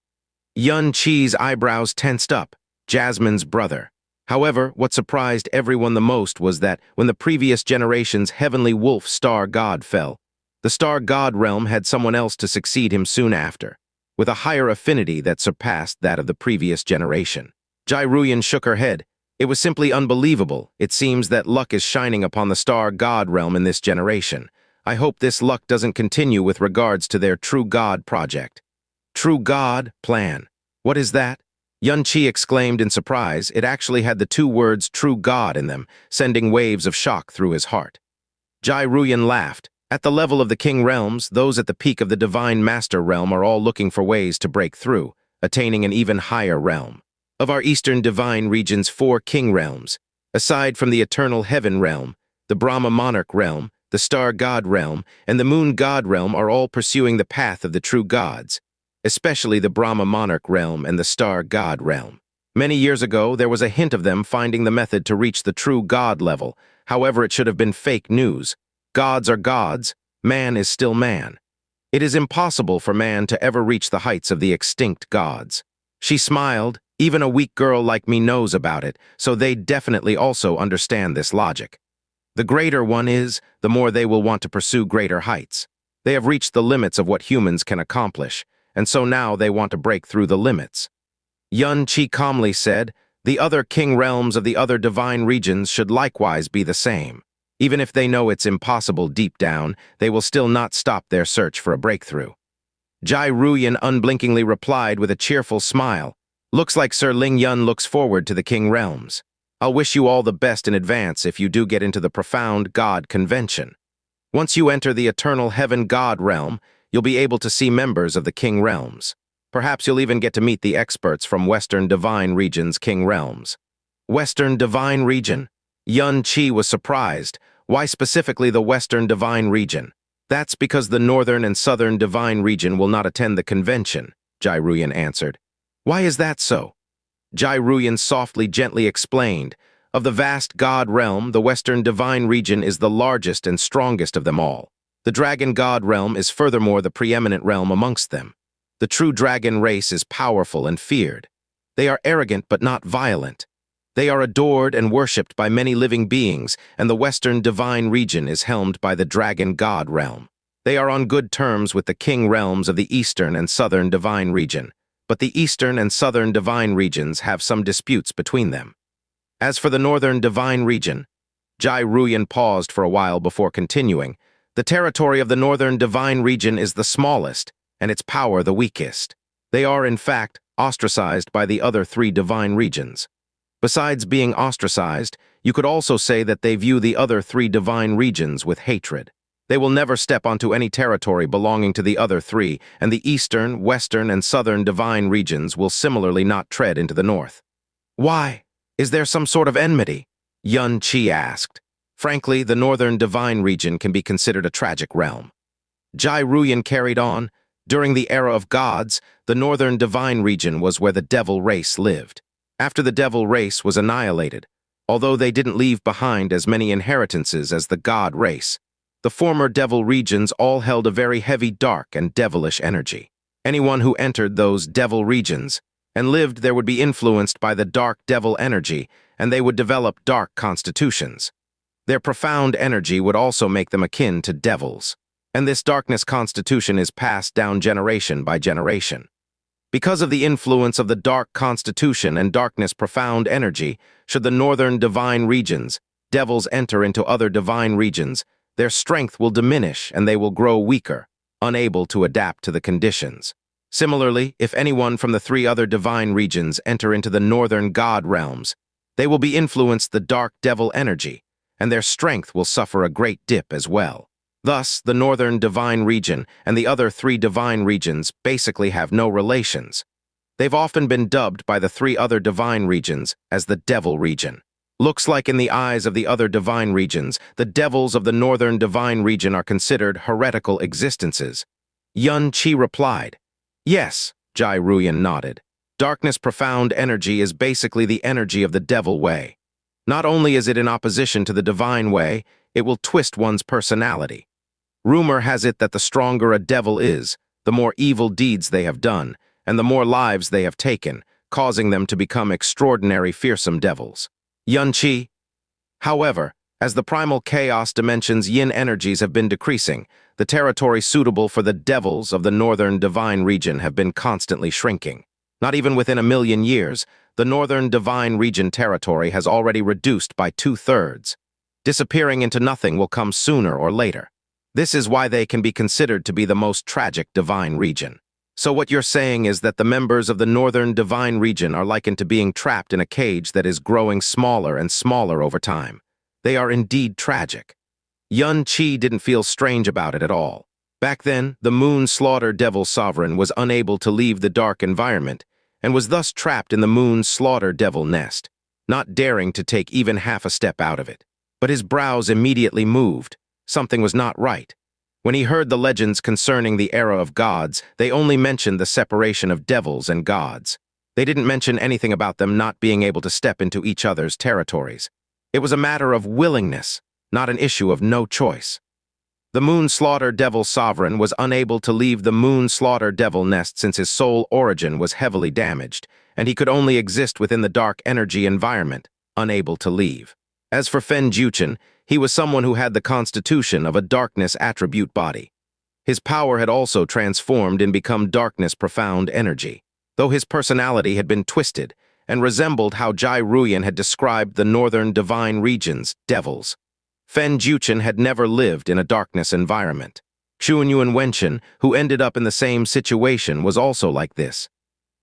Xianxia's eyebrows tensed up, Jasmine's brother. However, what surprised everyone the most was that when the previous generation's heavenly wolf star god fell, the star god realm had someone else to succeed him soon after, with a higher affinity that surpassed that of the previous generation. Jai Ruyan shook her head. It was simply unbelievable. It seems that luck is shining upon the star god realm in this generation. I hope this luck doesn't continue with regards to their True God project. True God plan. What is that? Xianxia exclaimed in surprise. It actually had the 2 words True God in them, sending waves of shock through his heart. Jai Ruyan laughed. At the level of the king realms, those at the peak of the divine master realm are all looking for ways to break through, attaining an even higher realm. Of our eastern divine region's 4 king realms, aside from the eternal heaven realm, the Brahma monarch realm, the star god realm, and the moon god realm are all pursuing the path of the true gods, especially the Brahma monarch realm and the star god realm. Many years ago, there was a hint of them finding the method to reach the true god level. However, it should have been fake news. Gods are gods, man is still man. It is impossible for man to ever reach the heights of the extinct gods. She smiled. Even a weak girl like me knows about it, so they definitely also understand this logic. The greater one is, the more they will want to pursue greater heights. They have reached the limits of what humans can accomplish, and so now they want to break through the limits. Xianxia calmly said, the other king realms of the other divine regions should likewise be the same. Even if they know it's impossible deep down, they will still not stop their search for a breakthrough. Jai Ruyan unblinkingly replied with a cheerful smile. Looks like Sir Ling Yun looks forward to the king realms. I'll wish you all the best in advance if you do get into the profound God convention. Once you enter the eternal heaven God realm, you'll be able to see members of the king realms. Perhaps you'll even get to meet the experts from Western Divine Region's king realms. Western Divine Region? Xianxia was surprised. Why specifically the Western Divine Region? That's because the Northern and Southern Divine Region will not attend the convention, Jai Ruyan answered. Why is that so? Jai Ruyan softly, gently explained. Of the vast God realm, the Western Divine Region is the largest and strongest of them all. The Dragon God realm is furthermore the preeminent realm amongst them. The true dragon race is powerful and feared. They are arrogant but not violent. They are adored and worshipped by many living beings, and the Western Divine Region is helmed by the Dragon God realm. They are on good terms with the king realms of the Eastern and Southern Divine Region, but the Eastern and Southern Divine Regions have some disputes between them. As for the Northern Divine Region, Jai Ruyan paused for a while before continuing. The territory of the Northern Divine Region is the smallest, and its power the weakest. They are, in fact, ostracized by the other three divine regions. Besides being ostracized, you could also say that they view the other three divine regions with hatred. They will never step onto any territory belonging to the other three, and the Eastern, Western, and Southern divine regions will similarly not tread into the North. Why? Is there some sort of enmity? Xianxia asked. Frankly, the Northern divine region can be considered a tragic realm. Jai Ruyan carried on. During the era of gods, the Northern divine region was where the devil race lived. After the devil race was annihilated, although they didn't leave behind as many inheritances as the god race, the former devil regions all held a very heavy dark and devilish energy. Anyone who entered those devil regions and lived there would be influenced by the dark devil energy, and they would develop dark constitutions. Their profound energy would also make them akin to devils, and this darkness constitution is passed down generation by generation. Because of the influence of the dark constitution and darkness profound energy, should the northern divine regions, devils enter into other divine regions, their strength will diminish and they will grow weaker, unable to adapt to the conditions. Similarly, if anyone from the three other divine regions enter into the northern god realms, they will be influenced the dark devil energy, and their strength will suffer a great dip as well. Thus, the northern divine region and the other three divine regions basically have no relations. They've often been dubbed by the three other divine regions as the devil region. Looks like in the eyes of the other divine regions, the devils of the northern divine region are considered heretical existences. Xianxia replied. Yes, Jai Ruyan nodded. Darkness profound energy is basically the energy of the devil way. Not only is it in opposition to the divine way, it will twist one's personality. Rumor has it that the stronger a devil is, the more evil deeds they have done, and the more lives they have taken, causing them to become extraordinary fearsome devils. Xianxia. However, as the primal chaos dimension's yin energies have been decreasing, the territory suitable for the devils of the northern divine region have been constantly shrinking. Not even within 1,000,000 years, the northern divine region territory has already reduced by 2/3. Disappearing into nothing will come sooner or later. This is why they can be considered to be the most tragic divine region. So what you're saying is that the members of the northern divine region are likened to being trapped in a cage that is growing smaller and smaller over time. They are indeed tragic. Xianxia didn't feel strange about it at all. Back then, the Moon Slaughter Devil Sovereign was unable to leave the dark environment and was thus trapped in the Moon Slaughter Devil nest, not daring to take even half a step out of it. But his brows immediately moved. Something was not right. When he heard the legends concerning the era of gods, they only mentioned the separation of devils and gods. They didn't mention anything about them not being able to step into each other's territories. It was a matter of willingness, not an issue of no choice. The Moon Slaughter Devil Sovereign was unable to leave the Moon Slaughter Devil nest since his soul origin was heavily damaged, and he could only exist within the dark energy environment, unable to leave. As for Fen Juchen, he was someone who had the constitution of a darkness attribute body. His power had also transformed and become darkness profound energy, though his personality had been twisted and resembled how Jai Ruyan had described the northern divine regions, devils. Fen Juchen had never lived in a darkness environment. Xuanyuan Wenchen, who ended up in the same situation, was also like this.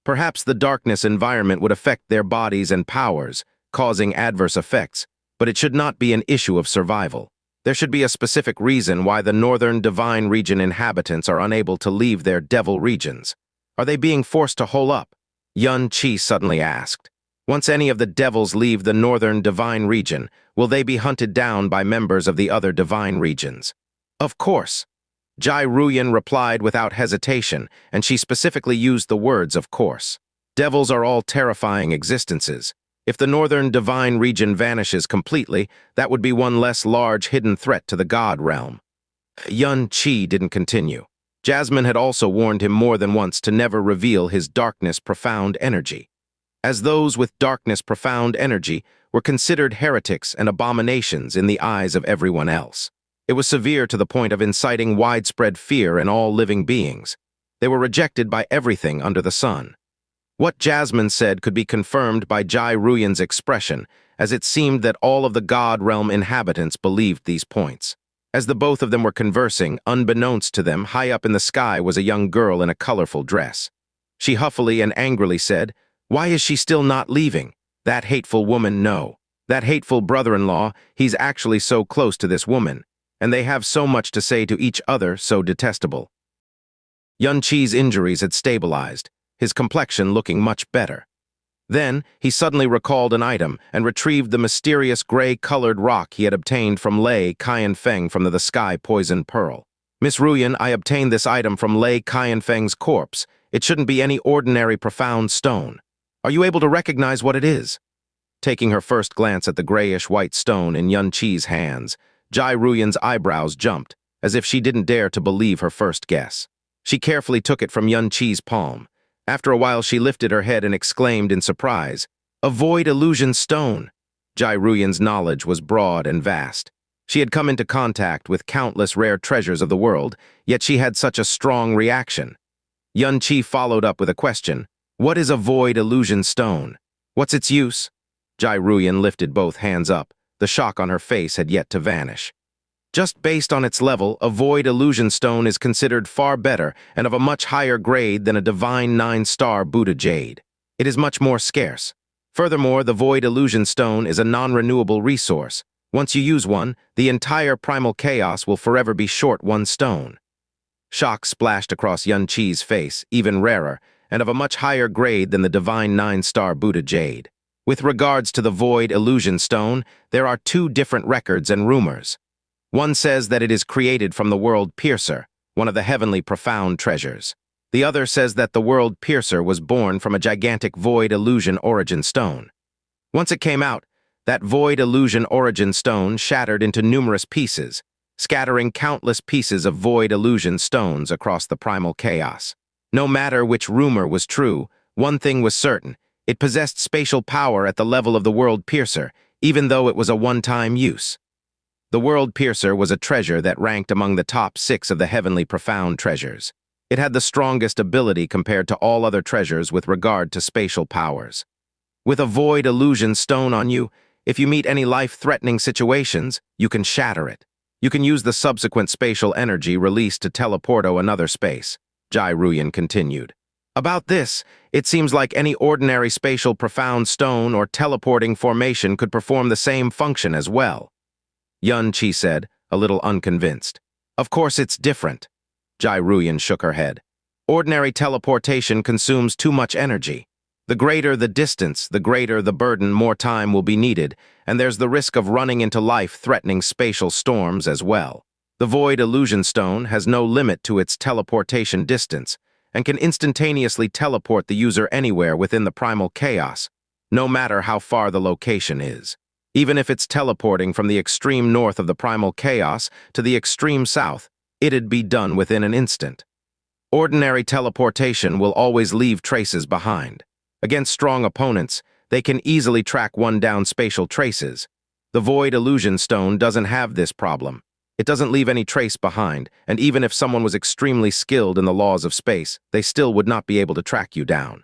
Perhaps the darkness environment would affect their bodies and powers, causing adverse effects, but it should not be an issue of survival. There should be a specific reason why the northern divine region inhabitants are unable to leave their devil regions. Are they being forced to hole up? Yun Qi suddenly asked. Once any of the devils leave the northern divine region, will they be hunted down by members of the other divine regions? Of course. Jai Ruyan replied without hesitation, and she specifically used the words of course. Devils are all terrifying existences. If the northern divine region vanishes completely, that would be one less large hidden threat to the god realm. Yun Qi didn't continue. Jasmine had also warned him more than once to never reveal his darkness profound energy, as those with darkness profound energy were considered heretics and abominations in the eyes of everyone else. It was severe to the point of inciting widespread fear in all living beings. They were rejected by everything under the sun. What Jasmine said could be confirmed by Jai Ruyan's expression, as it seemed that all of the god realm inhabitants believed these points. As the both of them were conversing, unbeknownst to them, high up in the sky was a young girl in a colorful dress. She huffily and angrily said, "Why is she still not leaving? That hateful woman, no. That hateful brother-in-law, he's actually so close to this woman, and they have so much to say to each other, so detestable." Yun Qi's injuries had stabilized, his complexion looking much better. Then, he suddenly recalled an item and retrieved the mysterious gray-colored rock he had obtained from Lei Qianfeng from the Sky Poison Pearl. "Miss Ruyan, I obtained this item from Lei Qianfeng's corpse. It shouldn't be any ordinary profound stone. Are you able to recognize what it is?" Taking her first glance at the grayish-white stone in Yun Qi's hands, Jai Ruyan's eyebrows jumped, as if she didn't dare to believe her first guess. She carefully took it from Yun Qi's palm. After a while, she lifted her head and exclaimed in surprise, "A void illusion stone!" Jai Ruyan's knowledge was broad and vast. She had come into contact with countless rare treasures of the world, yet she had such a strong reaction. Yun Qi followed up with a question. "What is a void illusion stone? What's its use?" Jai Ruyan lifted both hands up. The shock on her face had yet to vanish. "Just based on its level, a void illusion stone is considered far better and of a much higher grade than a divine 9-star Buddha jade. It is much more scarce. Furthermore, the void illusion stone is a non-renewable resource. Once you use one, the entire primal chaos will forever be short one stone." Shock splashed across Yun Qi's face, even rarer, and of a much higher grade than the divine 9-star Buddha jade. With regards to the void illusion stone, there are two different records and rumors. One says that it is created from the world piercer, one of the heavenly profound treasures. The other says that the world piercer was born from a gigantic void illusion origin stone. Once it came out, that void illusion origin stone shattered into numerous pieces, scattering countless pieces of void illusion stones across the primal chaos. No matter which rumor was true, one thing was certain: it possessed spatial power at the level of the world piercer, even though it was a one-time use. The world piercer was a treasure that ranked among the top 6 of the heavenly profound treasures. It had the strongest ability compared to all other treasures with regard to spatial powers. With a void illusion stone on you, if you meet any life-threatening situations, you can shatter it. You can use the subsequent spatial energy released to teleport to another space, Jai Ruyan continued. About this, it seems like any ordinary spatial profound stone or teleporting formation could perform the same function as well. Yun Qi said, a little unconvinced. "Of course it's different." Jai Ruyan shook her head. "Ordinary teleportation consumes too much energy. The greater the distance, the greater the burden, more time will be needed, and there's the risk of running into life-threatening spatial storms as well. The Void Illusion Stone has no limit to its teleportation distance and can instantaneously teleport the user anywhere within the primal chaos, no matter how far the location is. Even if it's teleporting from the extreme north of the primal chaos to the extreme south, it'd be done within an instant. Ordinary teleportation will always leave traces behind. Against strong opponents, they can easily track one down spatial traces. The Void Illusion Stone doesn't have this problem. It doesn't leave any trace behind, and even if someone was extremely skilled in the laws of space, they still would not be able to track you down.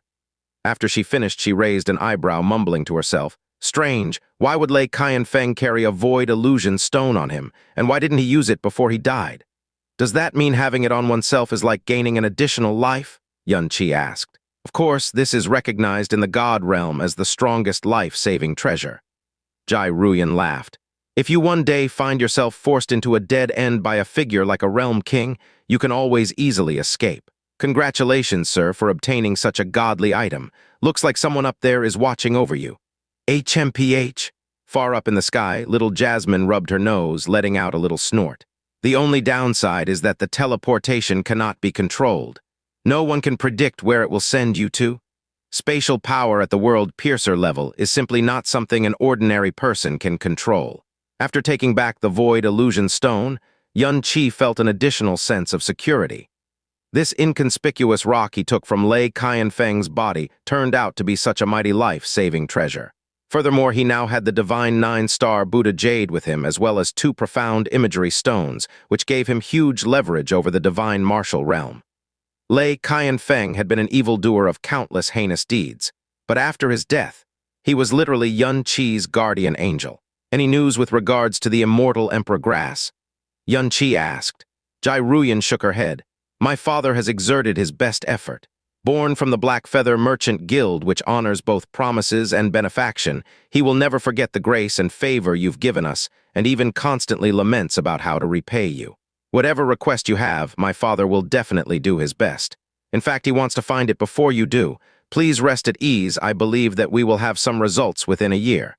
After she finished, she raised an eyebrow, mumbling to herself, "Strange, why would Lei Qianfeng carry a Void Illusion Stone on him, and why didn't he use it before he died? Does that mean having it on oneself is like gaining an additional life?" Xianxia asked. Of course, this is recognized in the God realm as the strongest life-saving treasure. Jai Ruyan laughed. If you one day find yourself forced into a dead end by a figure like a realm king, you can always easily escape. Congratulations, sir, for obtaining such a godly item. Looks like someone up there is watching over you. HMPH. Far up in the sky, Little Jasmine rubbed her nose, letting out a little snort. The only downside is that the teleportation cannot be controlled. No one can predict where it will send you to. Spatial power at the world piercer level is simply not something an ordinary person can control. After taking back the Void Illusion Stone, Xianxia felt an additional sense of security. This inconspicuous rock he took from Lei Qianfeng's body turned out to be such a mighty life-saving treasure. Furthermore, he now had the divine 9-star Buddha Jade with him, as well as 2 profound imagery stones, which gave him huge leverage over the divine martial realm. Lei Qianfeng had been an evildoer of countless heinous deeds, but after his death, he was literally Xianxia's guardian angel. Any news with regards to the immortal Emperor Grass? Xianxia asked. Jai Ruyan shook her head. My father has exerted his best effort. Born from the Black Feather Merchant Guild, which honors both promises and benefaction, he will never forget the grace and favor you've given us, and even constantly laments about how to repay you. Whatever request you have, my father will definitely do his best. In fact, he wants to find it before you do. Please rest at ease. I believe that we will have some results within a year.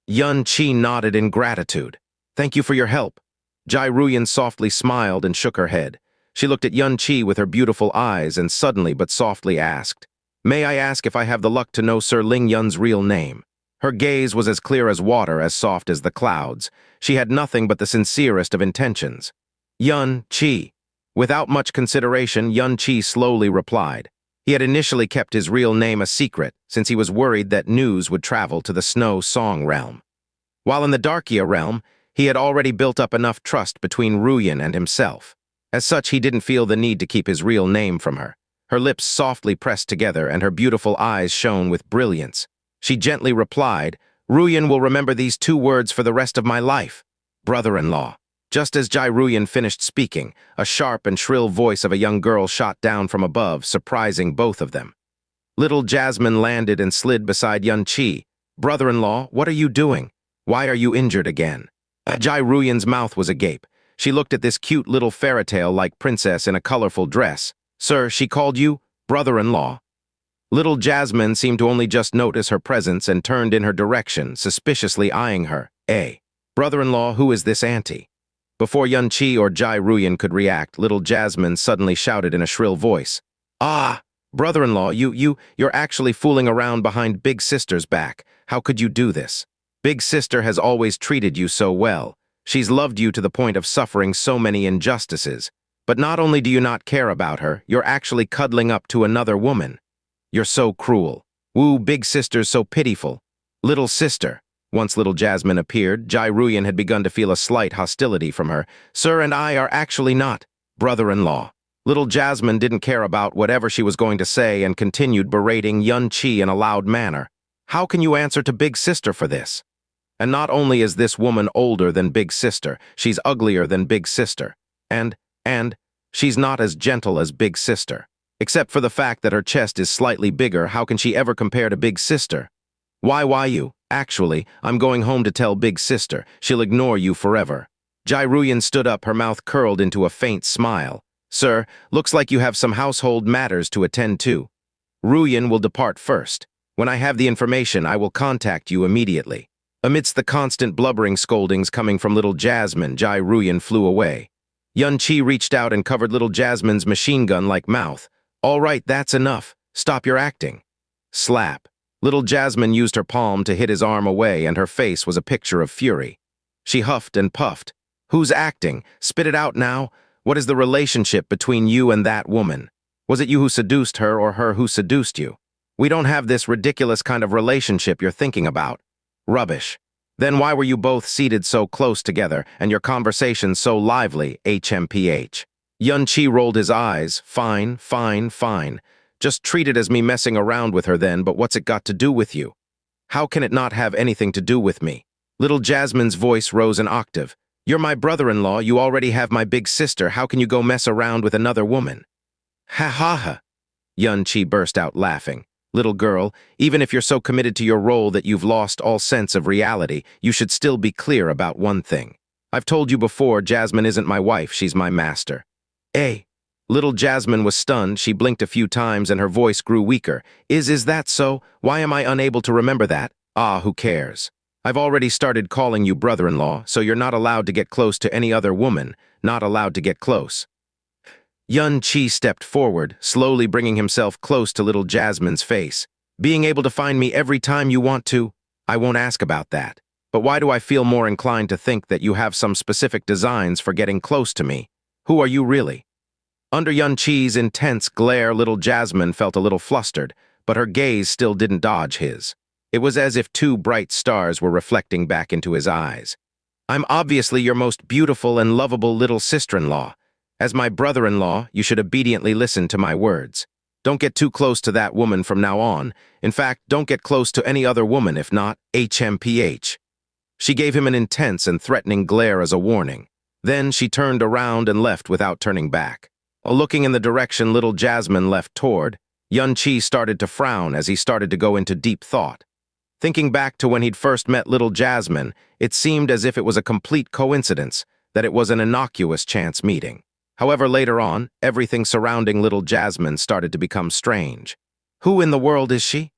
Xianxia nodded in gratitude. Thank you for your help. Jai Ruyan softly smiled and shook her head. She looked at Xianxia with her beautiful eyes and suddenly but softly asked, May I ask if I have the luck to know Sir Ling Yun's real name? Her gaze was as clear as water, as soft as the clouds. She had nothing but the sincerest of intentions. Xianxia. Without much consideration, Xianxia slowly replied. He had initially kept his real name a secret, since he was worried that news would travel to the Snow Song realm. While in the Darkia realm, he had already built up enough trust between Ruyan and himself. As such, he didn't feel the need to keep his real name from her. Her lips softly pressed together and her beautiful eyes shone with brilliance. She gently replied, Ruyan will remember these 2 words for the rest of my life. Brother-in-law. Just as Jai Ruyan finished speaking, a sharp and shrill voice of a young girl shot down from above, surprising both of them. Little Jasmine landed and slid beside Xianxia. Brother-in-law, what are you doing? Why are you injured again? Jai Ruyan's mouth was agape. She looked at this cute little fairy-tale-like princess in a colorful dress. Sir, she called you brother-in-law. Little Jasmine seemed to only just notice her presence and turned in her direction, suspiciously eyeing her. Brother-in-law, who is this auntie? Before Xianxia or Jai Ruyan could react, Little Jasmine suddenly shouted in a shrill voice. Ah, brother-in-law, you're actually fooling around behind Big Sister's back. How could you do this? Big Sister has always treated you so well. She's loved you to the point of suffering so many injustices. But not only do you not care about her, you're actually cuddling up to another woman. You're so cruel. Woo, Big Sister's so pitiful. Little Sister. Once Little Jasmine appeared, Jai Ruyan had begun to feel a slight hostility from her. Sir and I are actually not brother-in-law. Little Jasmine didn't care about whatever she was going to say and continued berating Xianxia in a loud manner. How can you answer to Big Sister for this? And not only is this woman older than Big Sister, she's uglier than Big Sister. And she's not as gentle as Big Sister. Except for the fact that her chest is slightly bigger, how can she ever compare to Big Sister? Why you? Actually, I'm going home to tell Big Sister. She'll ignore you forever. Jai Ruyan stood up, her mouth curled into a faint smile. Sir, looks like you have some household matters to attend to. Ruyan will depart first. When I have the information, I will contact you immediately. Amidst the constant blubbering scoldings coming from Little Jasmine, Jai Ruyan flew away. Xianxia reached out and covered Little Jasmine's machine gun-like mouth. "All right, that's enough. Stop your acting." Slap. Little Jasmine used her palm to hit his arm away, and her face was a picture of fury. She huffed and puffed. "Who's acting? Spit it out now. What is the relationship between you and that woman? Was it you who seduced her or her who seduced you? We don't have this ridiculous kind of relationship you're thinking about." Rubbish. Then why were you both seated so close together and your conversation so lively, HMPH? Xianxia rolled his eyes. "Fine, fine, fine. Just treat it as me messing around with her then, but what's it got to do with you? How can it not have anything to do with me?" Little Jasmine's voice rose an octave. "You're my brother-in-law, you already have my big sister, how can you go mess around with another woman?" "Ha ha ha!" Xianxia burst out laughing. "Little girl, even if you're so committed to your role that you've lost all sense of reality, you should still be clear about one thing. I've told you before, Jasmine isn't my wife, she's my master." "Eh?" Little Jasmine was stunned, she blinked a few times and her voice grew weaker. Is that so? Why am I unable to remember that? Ah, who cares? I've already started calling you brother-in-law, so you're not allowed to get close to any other woman, not allowed to get close. Xianxia stepped forward, slowly bringing himself close to Little Jasmine's face. "Being able to find me every time you want to? I won't ask about that. But why do I feel more inclined to think that you have some specific designs for getting close to me? Who are you really?" Under Xianxia's intense glare, Little Jasmine felt a little flustered, but her gaze still didn't dodge his. It was as if two bright stars were reflecting back into his eyes. "I'm obviously your most beautiful and lovable little sister-in-law. As my brother-in-law, you should obediently listen to my words. Don't get too close to that woman from now on. In fact, don't get close to any other woman, if not, HMPH. She gave him an intense and threatening glare as a warning. Then she turned around and left without turning back. Looking in the direction Little Jasmine left toward, Xianxia started to frown as he started to go into deep thought. Thinking back to when he'd first met Little Jasmine, it seemed as if it was a complete coincidence, that it was an innocuous chance meeting. However, later on, everything surrounding Little Jasmine started to become strange. Who in the world is she?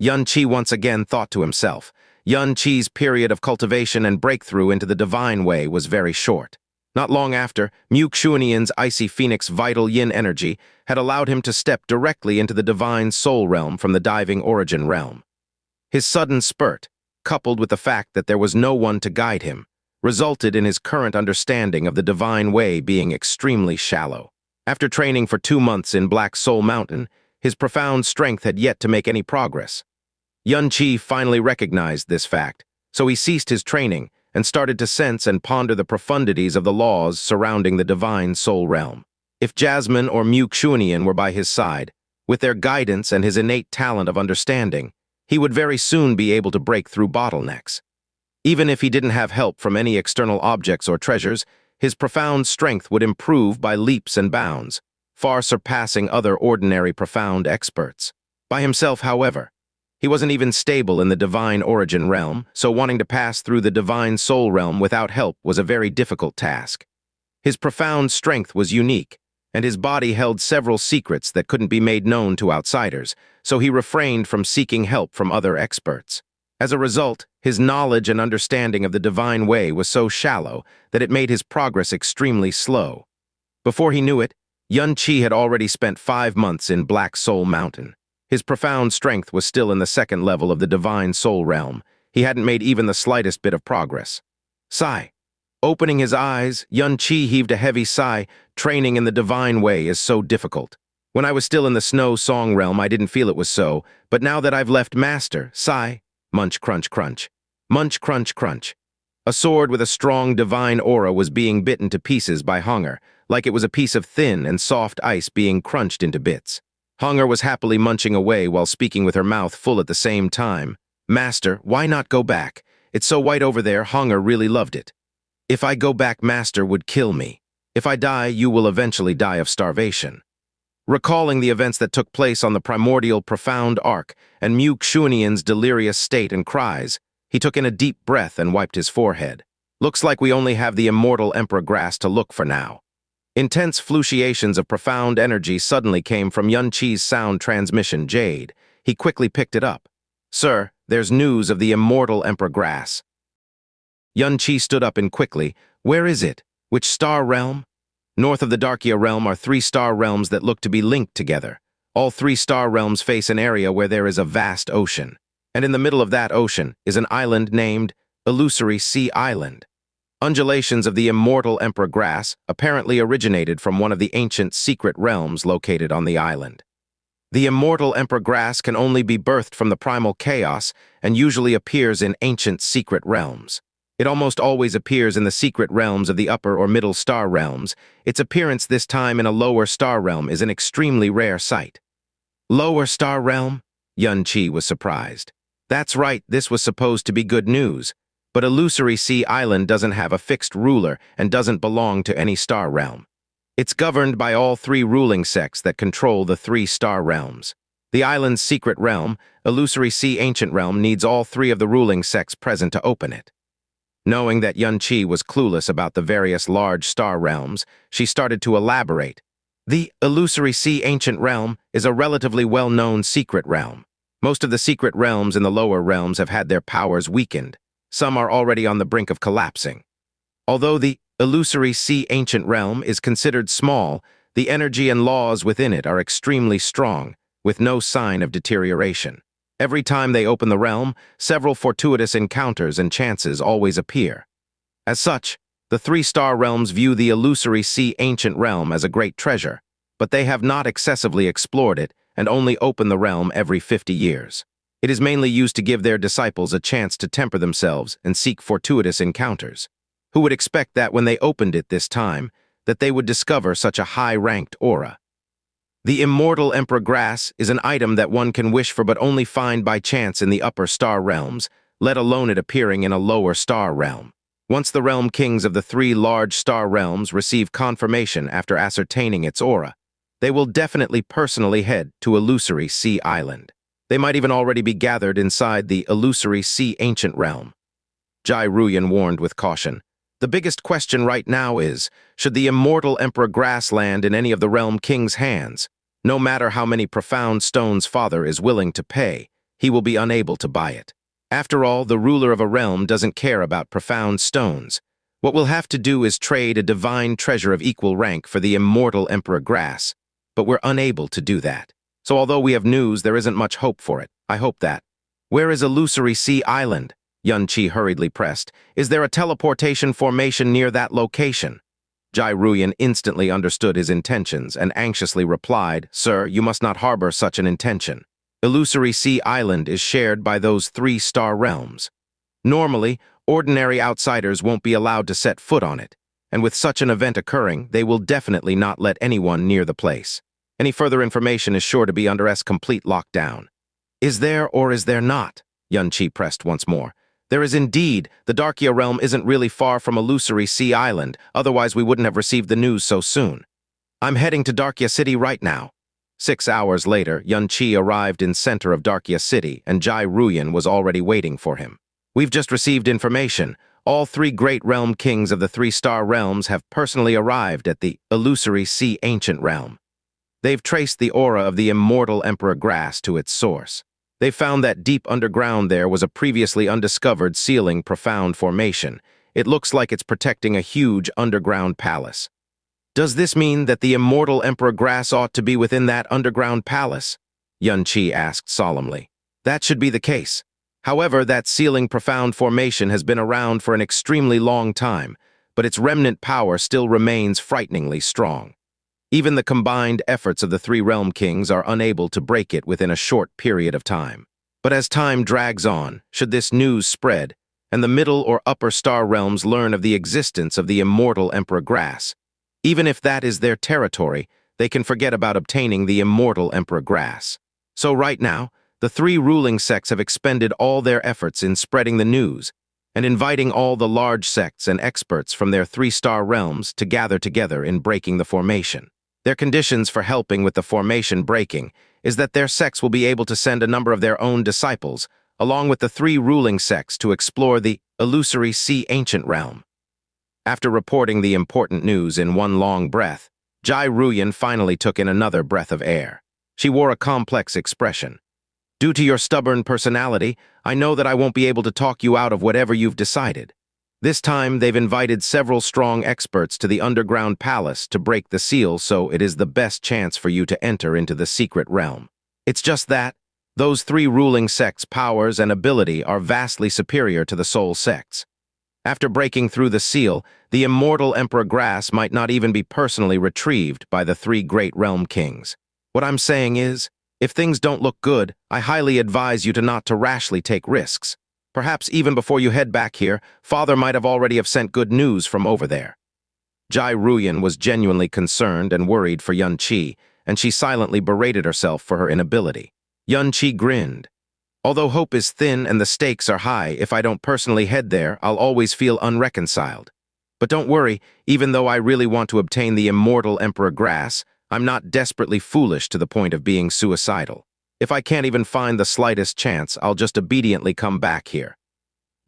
Xianxia once again thought to himself. Xianxia's period of cultivation and breakthrough into the divine way was very short. Not long after, Xianxia's icy phoenix vital yin energy had allowed him to step directly into the divine soul realm from the diving origin realm. His sudden spurt, coupled with the fact that there was no one to guide him, resulted in his current understanding of the divine way being extremely shallow. After training for 2 months in Black Soul Mountain, his profound strength had yet to make any progress. Xianxia finally recognized this fact, so he ceased his training and started to sense and ponder the profundities of the laws surrounding the divine soul realm. If Jasmine or Xianxia were by his side, with their guidance and his innate talent of understanding, he would very soon be able to break through bottlenecks. Even if he didn't have help from any external objects or treasures, his profound strength would improve by leaps and bounds, far surpassing other ordinary profound experts. By himself, however, he wasn't even stable in the divine origin realm, so wanting to pass through the divine soul realm without help was a very difficult task. His profound strength was unique, and his body held several secrets that couldn't be made known to outsiders, so he refrained from seeking help from other experts. As a result, his knowledge and understanding of the divine way was so shallow that it made his progress extremely slow. Before he knew it, Xianxia had already spent 5 months in Black Soul Mountain. His profound strength was still in the second level of the divine soul realm. He hadn't made even the slightest bit of progress. Sigh. Opening his eyes, Xianxia heaved a heavy sigh. Training in the divine way is so difficult. When I was still in the snow song realm, I didn't feel it was so, but now that I've left master, sigh. Munch, crunch, crunch. Munch, crunch, crunch. A sword with a strong divine aura was being bitten to pieces by hunger, like it was a piece of thin and soft ice being crunched into bits. Hunger was happily munching away while speaking with her mouth full at the same time. "Master, why not go back? It's so white over there, Hunger really loved it. If I go back, Master would kill me. If I die, you will eventually die of starvation." Recalling the events that took place on the primordial profound arc and Xianxia's delirious state and cries, he took in a deep breath and wiped his forehead. "Looks like we only have the immortal Emperor Grass to look for now." Intense fluctuations of profound energy suddenly came from Xianxia's sound transmission Jade. He quickly picked it up. "Sir, there's news of the immortal Emperor Grass." Xianxia stood up and quickly, "Where is it? Which star realm?" North of the Darkia realm are 3-star realms that look to be linked together. All 3-star realms face an area where there is a vast ocean, and in the middle of that ocean is an island named Illusory Sea Island. Undulations of the immortal emperor grass apparently originated from one of the ancient secret realms located on the island. The immortal emperor grass can only be birthed from the primal chaos and usually appears in ancient secret realms. It almost always appears in the secret realms of the upper or middle star realms. Its appearance this time in a lower star realm is an extremely rare sight. Lower star realm? Xianxia was surprised. That's right, this was supposed to be good news. But Illusory Sea Island doesn't have a fixed ruler and doesn't belong to any star realm. It's governed by all 3 ruling sects that control the 3-star realms. The island's secret realm, Illusory Sea Ancient Realm, needs all 3 of the ruling sects present to open it. Knowing that Xianxia was clueless about the various large star realms, she started to elaborate. The Illusory Sea Ancient Realm is a relatively well-known secret realm. Most of the secret realms in the lower realms have had their powers weakened. Some are already on the brink of collapsing. Although the Illusory Sea Ancient Realm is considered small, the energy and laws within it are extremely strong, with no sign of deterioration. Every time they open the realm, several fortuitous encounters and chances always appear. As such, the 3-star realms view the Illusory Sea Ancient Realm as a great treasure, but they have not excessively explored it and only open the realm every 50 years. It is mainly used to give their disciples a chance to temper themselves and seek fortuitous encounters. Who would expect that when they opened it this time, that they would discover such a high-ranked aura? The immortal emperor grass is an item that one can wish for but only find by chance in the upper star realms, let alone it appearing in a lower star realm. Once the realm kings of the 3 large star realms receive confirmation after ascertaining its aura, they will definitely personally head to Illusory Sea Island. They might even already be gathered inside the Illusory Sea Ancient Realm. Jai Ruyan warned with caution. The biggest question right now is, should the immortal Emperor Grass land in any of the Realm King's hands? No matter how many profound stones Father is willing to pay, he will be unable to buy it. After all, the ruler of a realm doesn't care about profound stones. What we'll have to do is trade a divine treasure of equal rank for the immortal Emperor Grass, but we're unable to do that. So although we have news, there isn't much hope for it. I hope that. Where is Illusory Sea Island? Xianxia hurriedly pressed. Is there a teleportation formation near that location? Jai Ruyan instantly understood his intentions and anxiously replied, Sir, you must not harbor such an intention. Illusory Sea Island is shared by those 3-star realms. Normally, ordinary outsiders won't be allowed to set foot on it, and with such an event occurring, they will definitely not let anyone near the place. Any further information is sure to be under complete lockdown. Is there or is there not? Xianxia pressed once more. There is indeed. The Darkia realm isn't really far from Illusory Sea Island, otherwise we wouldn't have received the news so soon. I'm heading to Darkia City right now. 6 hours later, Xianxia arrived in center of Darkia City, and Jai Ruyan was already waiting for him. We've just received information. All 3 great realm kings of the 3-star realms have personally arrived at the Illusory Sea Ancient Realm. They've traced the aura of the immortal Emperor Grass to its source. They found that deep underground there was a previously undiscovered sealing profound formation. It looks like it's protecting a huge underground palace. Does this mean that the immortal Emperor Grass ought to be within that underground palace? Xianxia asked solemnly. That should be the case. However, that sealing profound formation has been around for an extremely long time, but its remnant power still remains frighteningly strong. Even the combined efforts of the 3 realm kings are unable to break it within a short period of time. But as time drags on, should this news spread, and the middle or upper star realms learn of the existence of the immortal Emperor Grass, even if that is their territory, they can forget about obtaining the immortal Emperor Grass. So right now, the 3 ruling sects have expended all their efforts in spreading the news and inviting all the large sects and experts from their 3-star realms to gather together in breaking the formation. Their conditions for helping with the formation breaking is that their sects will be able to send a number of their own disciples, along with the 3 ruling sects, to explore the Illusory Sea Ancient Realm. After reporting the important news in one long breath, Jai Ruyan finally took in another breath of air. She wore a complex expression. Due to your stubborn personality, I know that I won't be able to talk you out of whatever you've decided. This time, they've invited several strong experts to the underground palace to break the seal, so it is the best chance for you to enter into the secret realm. It's just that those three ruling sects' powers and ability are vastly superior to the soul sects. After breaking through the seal, the immortal Emperor Grass might not even be personally retrieved by the three great realm kings. What I'm saying is, if things don't look good, I highly advise you not to rashly take risks. Perhaps even before you head back here, Father might have already sent good news from over there. Jai Ruyan was genuinely concerned and worried for Xianxia, and she silently berated herself for her inability. Xianxia grinned. Although hope is thin and the stakes are high, if I don't personally head there, I'll always feel unreconciled. But don't worry, even though I really want to obtain the immortal Emperor Grass, I'm not desperately foolish to the point of being suicidal. If I can't even find the slightest chance, I'll just obediently come back here.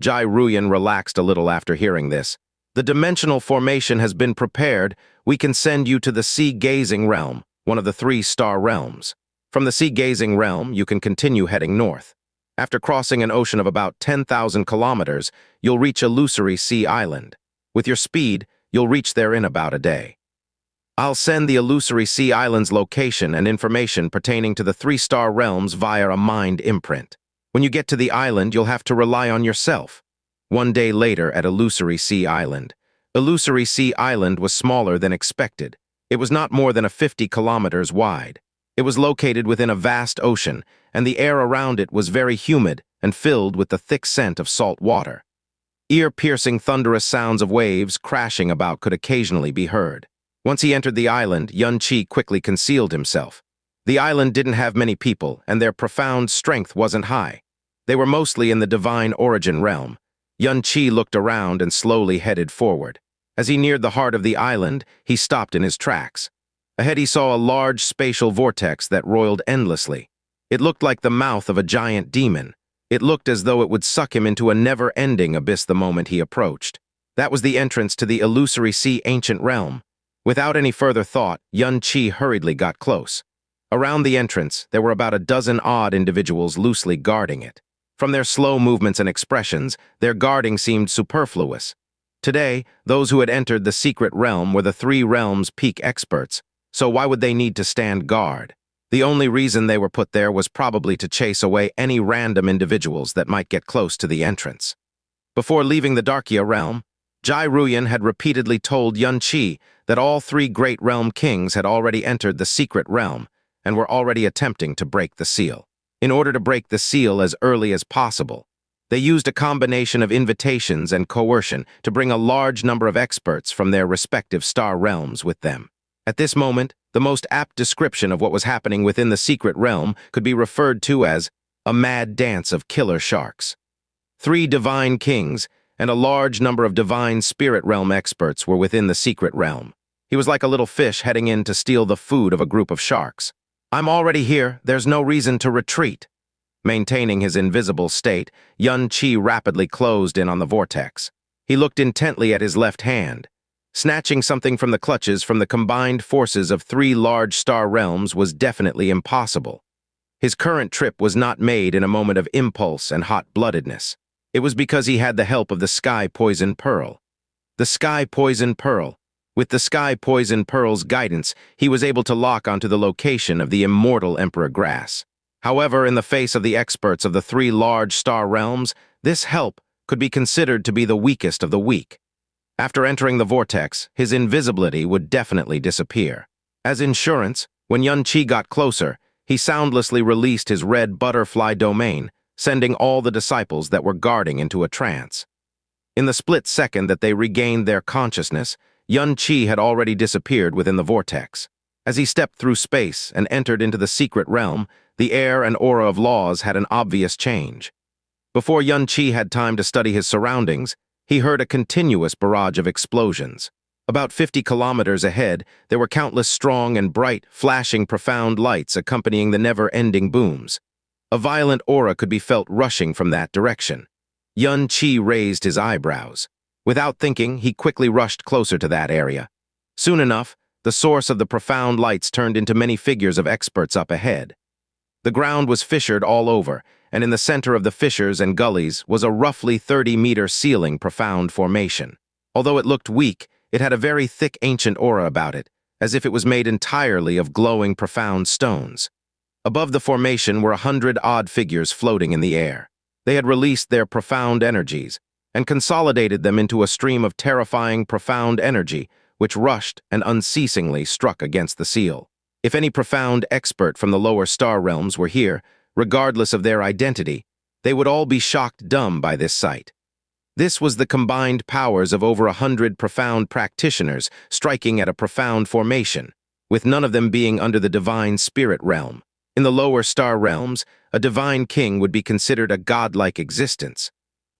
Jai Ruyan relaxed a little after hearing this. The dimensional formation has been prepared. We can send you to the sea-gazing realm, one of the 3-star realms. From the sea-gazing realm, you can continue heading north. After crossing an ocean of about 10,000 kilometers, you'll reach Illusory Sea Island. With your speed, you'll reach there in about a day. I'll send the Illusory Sea Island's location and information pertaining to the 3-star realms via a mind imprint. When you get to the island, you'll have to rely on yourself. One day later at Illusory Sea Island. Illusory Sea Island was smaller than expected. It was not more than 50 kilometers wide. It was located within a vast ocean, and the air around it was very humid and filled with the thick scent of salt water. Ear-piercing thunderous sounds of waves crashing about could occasionally be heard. Once he entered the island, Xianxia quickly concealed himself. The island didn't have many people, and their profound strength wasn't high. They were mostly in the divine origin realm. Xianxia looked around and slowly headed forward. As he neared the heart of the island, he stopped in his tracks. Ahead he saw a large spatial vortex that roiled endlessly. It looked like the mouth of a giant demon. It looked as though it would suck him into a never-ending abyss the moment he approached. That was the entrance to the Illusory Sea Ancient Realm. Without any further thought, Xianxia hurriedly got close. Around the entrance, there were about a dozen odd individuals loosely guarding it. From their slow movements and expressions, their guarding seemed superfluous. Today, those who had entered the secret realm were the 3 realms' peak experts, so why would they need to stand guard? The only reason they were put there was probably to chase away any random individuals that might get close to the entrance. Before leaving the Darkia realm, Jai Ruyan had repeatedly told Xianxia that all 3 great realm kings had already entered the secret realm and were already attempting to break the seal. In order to break the seal as early as possible, they used a combination of invitations and coercion to bring a large number of experts from their respective star realms with them. At this moment, the most apt description of what was happening within the secret realm could be referred to as a mad dance of killer sharks. 3 divine kings and a large number of divine spirit realm experts were within the secret realm. He was like a little fish heading in to steal the food of a group of sharks. I'm already here, there's no reason to retreat. Maintaining his invisible state, Xianxia rapidly closed in on the vortex. He looked intently at his left hand. Snatching something from the clutches from the combined forces of 3 large star realms was definitely impossible. His current trip was not made in a moment of impulse and hot-bloodedness. It was because he had the help of the Sky Poison Pearl. The Sky Poison Pearl. With the Sky Poison Pearl's guidance, he was able to lock onto the location of the immortal Emperor Grass. However, in the face of the experts of the 3 large star realms, this help could be considered to be the weakest of the weak. After entering the vortex, his invisibility would definitely disappear. As insurance, when Xianxia got closer, he soundlessly released his red butterfly domain, sending all the disciples that were guarding into a trance. In the split second that they regained their consciousness, Xianxia had already disappeared within the vortex. As he stepped through space and entered into the secret realm, the air and aura of laws had an obvious change. Before Xianxia had time to study his surroundings, he heard a continuous barrage of explosions. About 50 kilometers ahead, there were countless strong and bright, flashing profound lights accompanying the never-ending booms. A violent aura could be felt rushing from that direction. Xianxia raised his eyebrows. Without thinking, he quickly rushed closer to that area. Soon enough, the source of the profound lights turned into many figures of experts up ahead. The ground was fissured all over, and in the center of the fissures and gullies was a roughly 30-meter ceiling profound formation. Although it looked weak, it had a very thick ancient aura about it, as if it was made entirely of glowing profound stones. Above the formation were 100-odd figures floating in the air. They had released their profound energies and consolidated them into a stream of terrifying profound energy which rushed and unceasingly struck against the seal. If any profound expert from the lower star realms were here, regardless of their identity, they would all be shocked dumb by this sight. This was the combined powers of over 100 profound practitioners striking at a profound formation, with none of them being under the divine spirit realm. In the lower star realms, a divine king would be considered a godlike existence.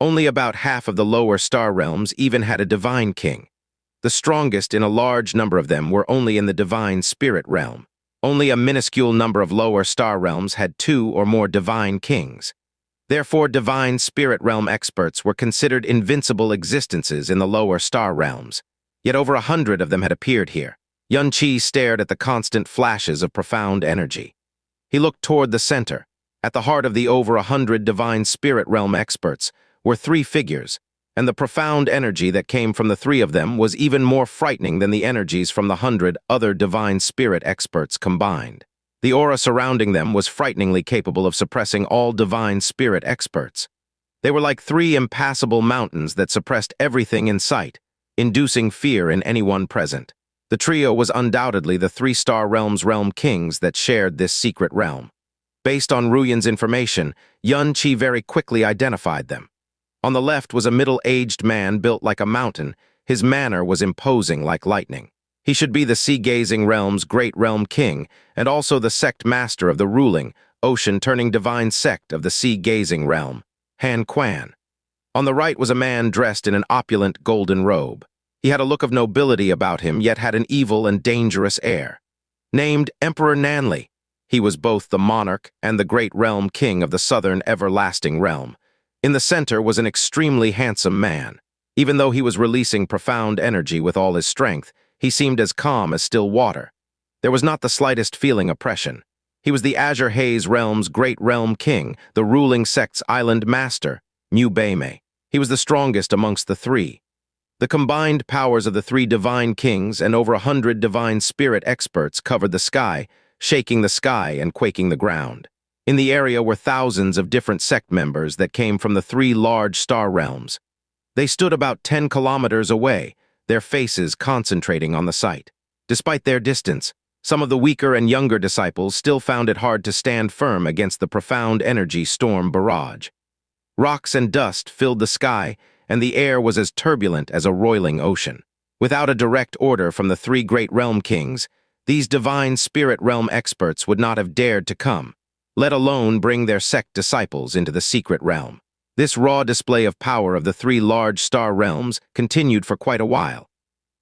Only about half of the lower star realms even had a divine king. The strongest in a large number of them were only in the divine spirit realm. Only a minuscule number of lower star realms had 2 or more divine kings. Therefore, divine spirit realm experts were considered invincible existences in the lower star realms. Yet over 100 of them had appeared here. Xianxia stared at the constant flashes of profound energy. He looked toward the center. At the heart of the over 100 divine spirit realm experts were 3 figures, and the profound energy that came from the 3 of them was even more frightening than the energies from the 100 other divine spirit experts combined. The aura surrounding them was frighteningly capable of suppressing all divine spirit experts. They were like 3 impassable mountains that suppressed everything in sight, inducing fear in anyone present. The trio was undoubtedly the 3-star realm's realm kings that shared this secret realm. Based on Ruyan's information, Xianxia very quickly identified them. On the left was a middle-aged man built like a mountain. His manner was imposing like lightning. He should be the sea-gazing realm's great realm king, and also the sect master of the ruling, ocean-turning divine sect of the sea-gazing realm, Han Quan. On the right was a man dressed in an opulent golden robe. He had a look of nobility about him, yet had an evil and dangerous air. Named Emperor Nanli, he was both the monarch and the great realm king of the southern everlasting realm. In the center was an extremely handsome man. Even though he was releasing profound energy with all his strength, he seemed as calm as still water. There was not the slightest feeling oppression. He was the Azure Haze realm's great realm king, the ruling sect's island master, Mu Beimei. He was the strongest amongst the 3. The combined powers of the 3 divine kings and over 100 divine spirit experts covered the sky, shaking the sky and quaking the ground. In the area were thousands of different sect members that came from the 3 large star realms. They stood about 10 kilometers away, their faces concentrating on the sight. Despite their distance, some of the weaker and younger disciples still found it hard to stand firm against the profound energy storm barrage. Rocks and dust filled the sky, and the air was as turbulent as a roiling ocean. Without a direct order from the 3 great realm kings, these divine spirit realm experts would not have dared to come, let alone bring their sect disciples into the secret realm. This raw display of power of the 3 large star realms continued for quite a while.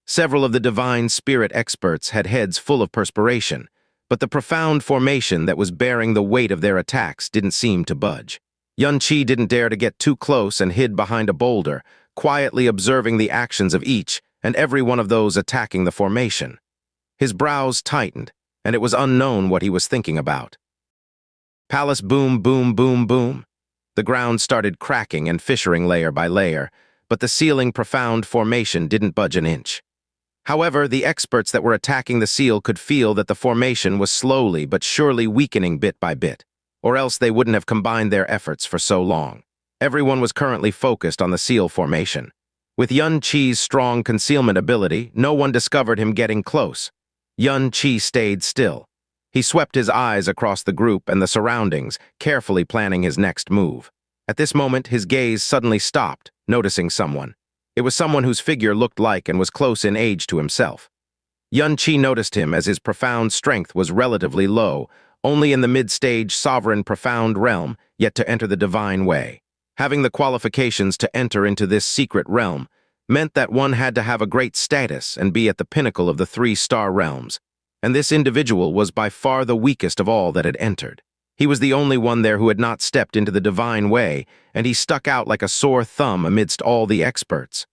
Several of the divine spirit experts had heads full of perspiration, but the profound formation that was bearing the weight of their attacks didn't seem to budge. Xianxia didn't dare to get too close and hid behind a boulder, quietly observing the actions of each and every one of those attacking the formation. His brows tightened, and it was unknown what he was thinking about. Palace boom, boom, boom, boom. The ground started cracking and fissuring layer by layer, but the ceiling profound formation didn't budge an inch. However, the experts that were attacking the seal could feel that the formation was slowly but surely weakening bit by bit, or else they wouldn't have combined their efforts for so long. Everyone was currently focused on the seal formation. With Xianxia's strong concealment ability, no one discovered him getting close. Xianxia stayed still. He swept his eyes across the group and the surroundings, carefully planning his next move. At this moment, his gaze suddenly stopped, noticing someone. It was someone whose figure looked like and was close in age to himself. Xianxia noticed him as his profound strength was relatively low, only in the mid-stage sovereign profound realm, yet to enter the divine way. Having the qualifications to enter into this secret realm meant that one had to have a great status and be at the pinnacle of the 3-star realms, and this individual was by far the weakest of all that had entered. He was the only one there who had not stepped into the divine way, and he stuck out like a sore thumb amidst all the experts.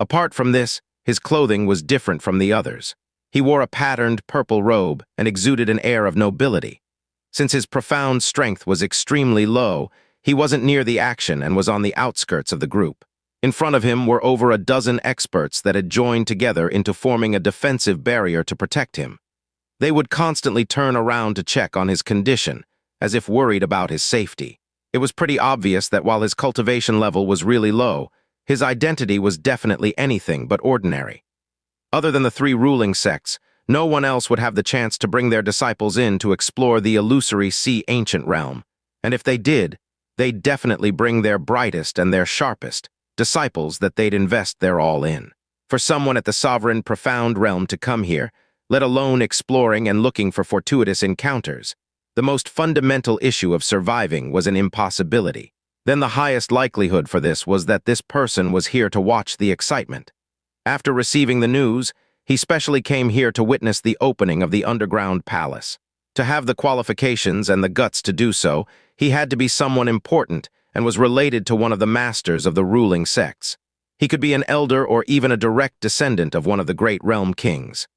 Apart from this, his clothing was different from the others. He wore a patterned purple robe and exuded an air of nobility. Since his profound strength was extremely low, he wasn't near the action and was on the outskirts of the group. In front of him were over a dozen experts that had joined together into forming a defensive barrier to protect him. They would constantly turn around to check on his condition, as if worried about his safety. It was pretty obvious that while his cultivation level was really low, his identity was definitely anything but ordinary. Other than the three ruling sects, no one else would have the chance to bring their disciples in to explore the illusory sea ancient realm. And if they did, they'd definitely bring their brightest and their sharpest, disciples that they'd invest their all in. For someone at the sovereign, profound realm to come here, let alone exploring and looking for fortuitous encounters, the most fundamental issue of surviving was an impossibility. Then the highest likelihood for this was that this person was here to watch the excitement. After receiving the news, he specially came here to witness the opening of the underground palace. To have the qualifications and the guts to do so, he had to be someone important and was related to one of the masters of the ruling sects. He could be an elder or even a direct descendant of one of the great realm kings.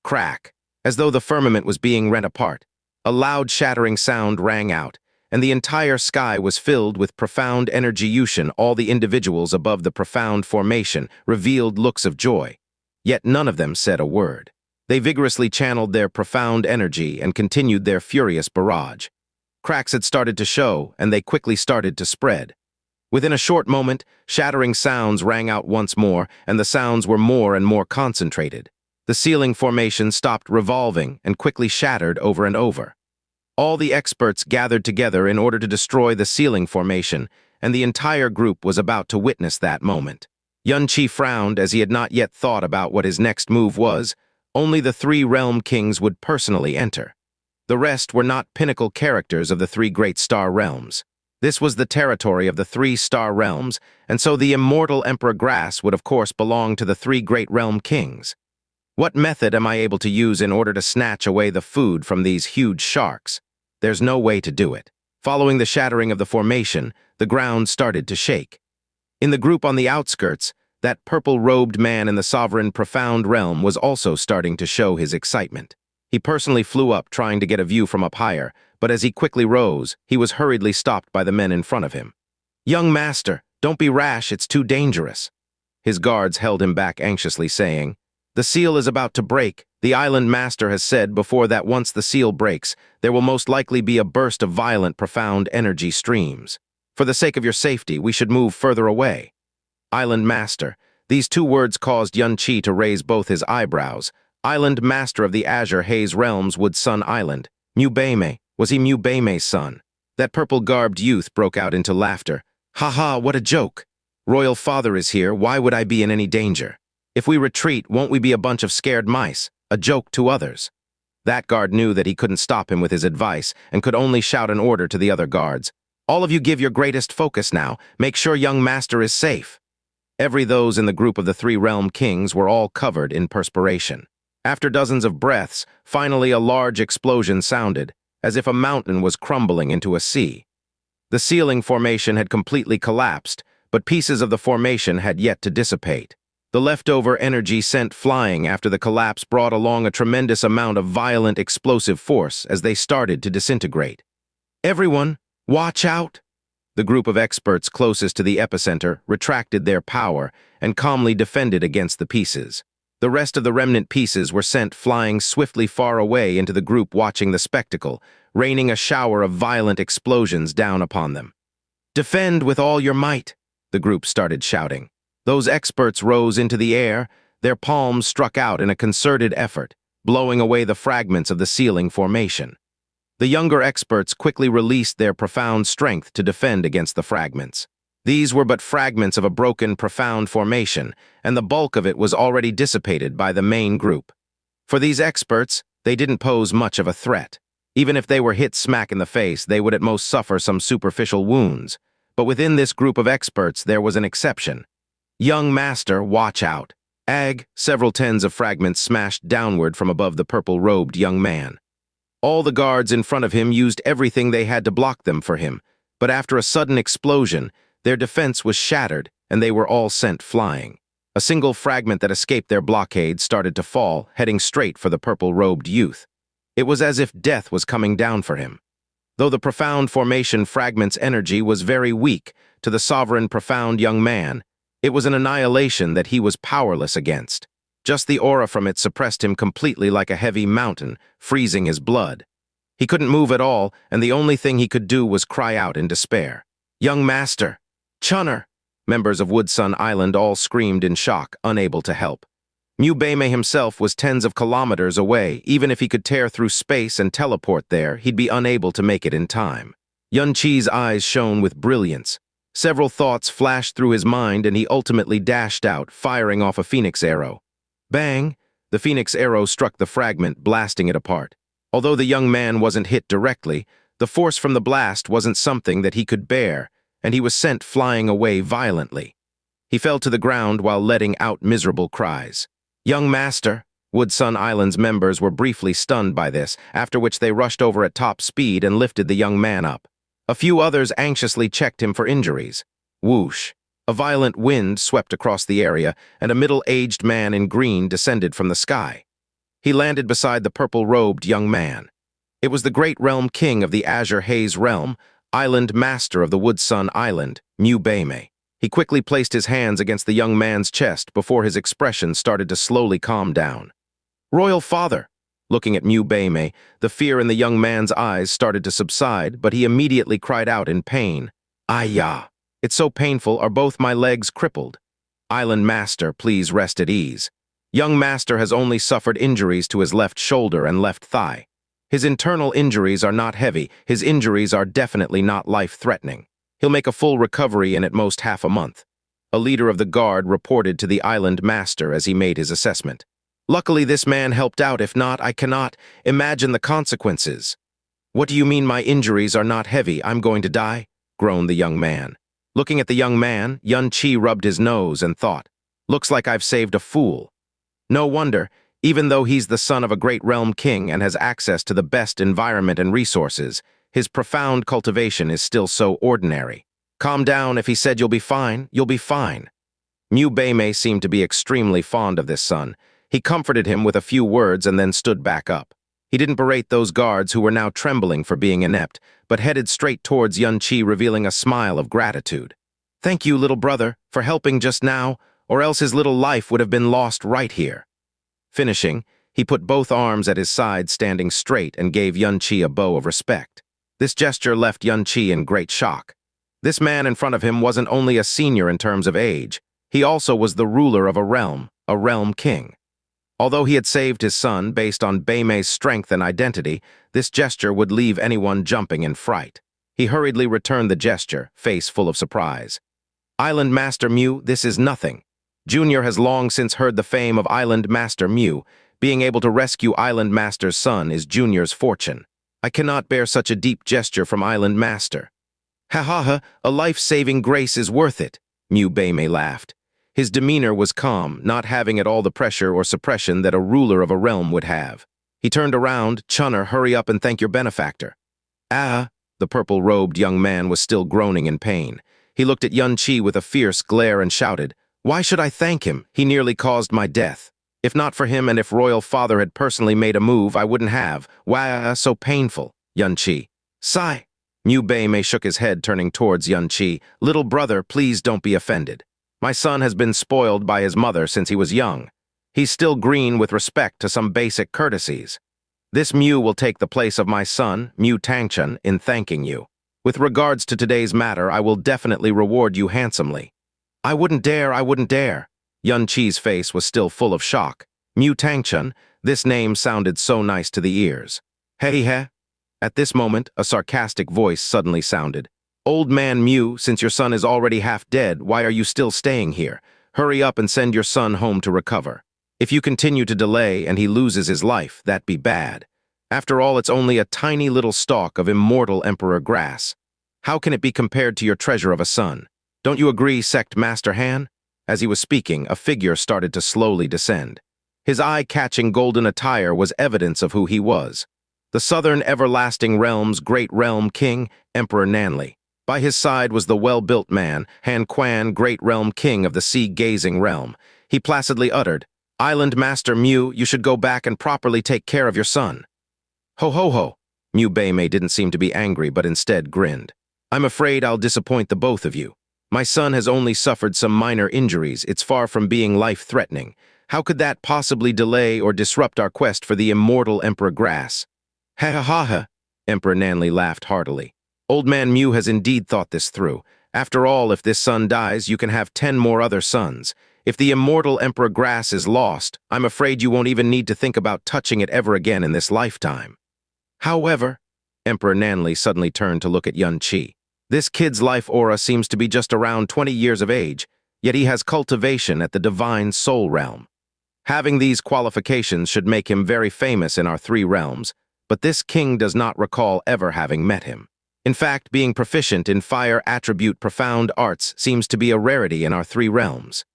Crack, as though the firmament was being rent apart. A loud shattering sound rang out, and the entire sky was filled with profound energy-ustion. All the individuals above the profound formation revealed looks of joy. Yet none of them said a word. They vigorously channeled their profound energy and continued their furious barrage. Cracks had started to show, and they quickly started to spread. Within a short moment, shattering sounds rang out once more, and the sounds were more and more concentrated. The ceiling formation stopped revolving and quickly shattered over and over. All the experts gathered together in order to destroy the ceiling formation, and the entire group was about to witness that moment. Xianxia frowned as he had not yet thought about what his next move was. Only the three realm kings would personally enter. The rest were not pinnacle characters of the three great star realms. This was the territory of the three star realms, and so the immortal Emperor Grass would of course belong to the three great realm kings. What method am I able to use in order to snatch away the food from these huge sharks? There's no way to do it. Following the shattering of the formation, the ground started to shake. In the group on the outskirts, that purple-robed man in the sovereign profound realm was also starting to show his excitement. He personally flew up trying to get a view from up higher, but as he quickly rose, he was hurriedly stopped by the men in front of him. "Young master, don't be rash, it's too dangerous." His guards held him back anxiously, saying, "The seal is about to break. The island master has said before that once the seal breaks, there will most likely be a burst of violent, profound energy streams. For the sake of your safety, we should move further away." Island master. These two words caused Xianxia to raise both his eyebrows. Island master of the Azure Haze Realms Wood Sun Island. Mubeme. Was he Mubeme's son? That purple-garbed youth broke out into laughter. "Ha ha, what a joke. Royal father is here, why would I be in any danger? If we retreat, won't we be a bunch of scared mice? A joke to others." That guard knew that he couldn't stop him with his advice and could only shout an order to the other guards. "All of you give your greatest focus now. Make sure young master is safe." Every those in the group of the three realm kings were all covered in perspiration. After dozens of breaths, finally a large explosion sounded, as if a mountain was crumbling into a sea. The ceiling formation had completely collapsed, but pieces of the formation had yet to dissipate. The leftover energy sent flying after the collapse brought along a tremendous amount of violent explosive force as they started to disintegrate. "Everyone, watch out!" The group of experts closest to the epicenter retracted their power and calmly defended against the pieces. The rest of the remnant pieces were sent flying swiftly far away into the group watching the spectacle, raining a shower of violent explosions down upon them. "Defend with all your might," the group started shouting. Those experts rose into the air, their palms struck out in a concerted effort, blowing away the fragments of the ceiling formation. The younger experts quickly released their profound strength to defend against the fragments. These were but fragments of a broken, profound formation, and the bulk of it was already dissipated by the main group. For these experts, they didn't pose much of a threat. Even if they were hit smack in the face, they would at most suffer some superficial wounds. But within this group of experts, there was an exception. "Young master, watch out." Several tens of fragments smashed downward from above the purple-robed young man. All the guards in front of him used everything they had to block them for him, but after a sudden explosion, their defense was shattered and they were all sent flying. A single fragment that escaped their blockade started to fall, heading straight for the purple-robed youth. It was as if death was coming down for him. Though the profound formation fragment's energy was very weak, to the sovereign profound young man, it was an annihilation that he was powerless against. Just the aura from it suppressed him completely like a heavy mountain, freezing his blood. He couldn't move at all, and the only thing he could do was cry out in despair. "Young master! Chunner!" Members of Woodsun Island all screamed in shock, unable to help. Mu Beimei himself was tens of kilometers away. Even if he could tear through space and teleport there, he'd be unable to make it in time. Xianxia's eyes shone with brilliance. Several thoughts flashed through his mind, and he ultimately dashed out, firing off a phoenix arrow. Bang! The phoenix arrow struck the fragment, blasting it apart. Although the young man wasn't hit directly, the force from the blast wasn't something that he could bear, and he was sent flying away violently. He fell to the ground while letting out miserable cries. "Young master!" Woodsun Island's members were briefly stunned by this, after which they rushed over at top speed and lifted the young man up. A few others anxiously checked him for injuries. Whoosh! A violent wind swept across the area, and a middle-aged man in green descended from the sky. He landed beside the purple-robed young man. It was the great realm king of the Azure Haze realm, island master of the Woodsun Island, Mu Beimei. He quickly placed his hands against the young man's chest before his expression started to slowly calm down. "Royal father!" Looking at Mu Beimei, the fear in the young man's eyes started to subside, but he immediately cried out in pain. "Ayah! It's so painful. Are both my legs crippled? Island master, please rest at ease. Young master has only suffered injuries to his left shoulder and left thigh. His internal injuries are not heavy. His injuries are definitely not life-threatening. He'll make a full recovery in at most half a month." A leader of the guard reported to the island master as he made his assessment. "Luckily this man helped out. If not, I cannot imagine the consequences." "What do you mean my injuries are not heavy? I'm going to die?" groaned the young man. Looking at the young man, Xianxia rubbed his nose and thought, "Looks like I've saved a fool." No wonder, even though he's the son of a great realm king and has access to the best environment and resources, his profound cultivation is still so ordinary. "Calm down. If he said you'll be fine, you'll be fine." Mu Beimei seemed to be extremely fond of this son. He comforted him with a few words and then stood back up. He didn't berate those guards who were now trembling for being inept, but headed straight towards Xianxia, revealing a smile of gratitude. "Thank you, little brother, for helping just now, or else his little life would have been lost right here." Finishing, he put both arms at his side, standing straight, and gave Xianxia a bow of respect. This gesture left Xianxia in great shock. This man in front of him wasn't only a senior in terms of age, he also was the ruler of a realm king. Although he had saved his son based on Beimei's strength and identity, this gesture would leave anyone jumping in fright. He hurriedly returned the gesture, face full of surprise. "Island Master Mu, this is nothing. Junior has long since heard the fame of Island Master Mu. Being able to rescue Island Master's son is Junior's fortune. I cannot bear such a deep gesture from Island Master." "Ha ha ha, a life-saving grace is worth it," Mu Beimei laughed. His demeanor was calm, not having at all the pressure or suppression that a ruler of a realm would have. He turned around. "Chunner, hurry up and thank your benefactor." "Ah!" The purple-robed young man was still groaning in pain. He looked at Xianxia with a fierce glare and shouted, "Why should I thank him? He nearly caused my death. If not for him and if royal father had personally made a move, I wouldn't have. Why, so painful." Xianxia. "Sigh." Mu Beimei shook his head, turning towards Xianxia. "Little brother, please don't be offended. My son has been spoiled by his mother since he was young. He's still green with respect to some basic courtesies. This Mu will take the place of my son, Mu Tangchen, in thanking you. With regards to today's matter, I will definitely reward you handsomely." I wouldn't dare." Xianxia's face was still full of shock. Mu Tangchen, this name sounded so nice to the ears. "Hey he." At this moment, a sarcastic voice suddenly sounded. "Old man Mu, since your son is already half dead, why are you still staying here? Hurry up and send your son home to recover. If you continue to delay and he loses his life, that'd be bad. After all, it's only a tiny little stalk of immortal emperor grass. How can it be compared to your treasure of a son? Don't you agree, Sect Master Han?" As he was speaking, a figure started to slowly descend. His eye-catching golden attire was evidence of who he was. The Southern Everlasting Realm's great realm king, Emperor Nanli. By his side was the well-built man, Han Quan, great realm king of the sea-gazing realm. He placidly uttered, "Island Master Mu, you should go back and properly take care of your son." "Ho ho ho." Mu Beimei didn't seem to be angry, but instead grinned. I'm afraid I'll disappoint the both of you. My son has only suffered some minor injuries. It's far from being life-threatening. How could that possibly delay or disrupt our quest for the immortal Emperor Grass? Ha ha ha ha! Emperor Nanli laughed heartily. Old Man Mu has indeed thought this through. After all, if this son dies, you can have 10 more other sons. If the immortal Emperor Grass is lost, I'm afraid you won't even need to think about touching it ever again in this lifetime. However, Emperor Nanli suddenly turned to look at Xianxia. This kid's life aura seems to be just around 20 years of age, yet he has cultivation at the divine soul realm. Having these qualifications should make him very famous in our 3 realms, but this king does not recall ever having met him. In fact, being proficient in fire attribute profound arts seems to be a rarity in our 3 realms.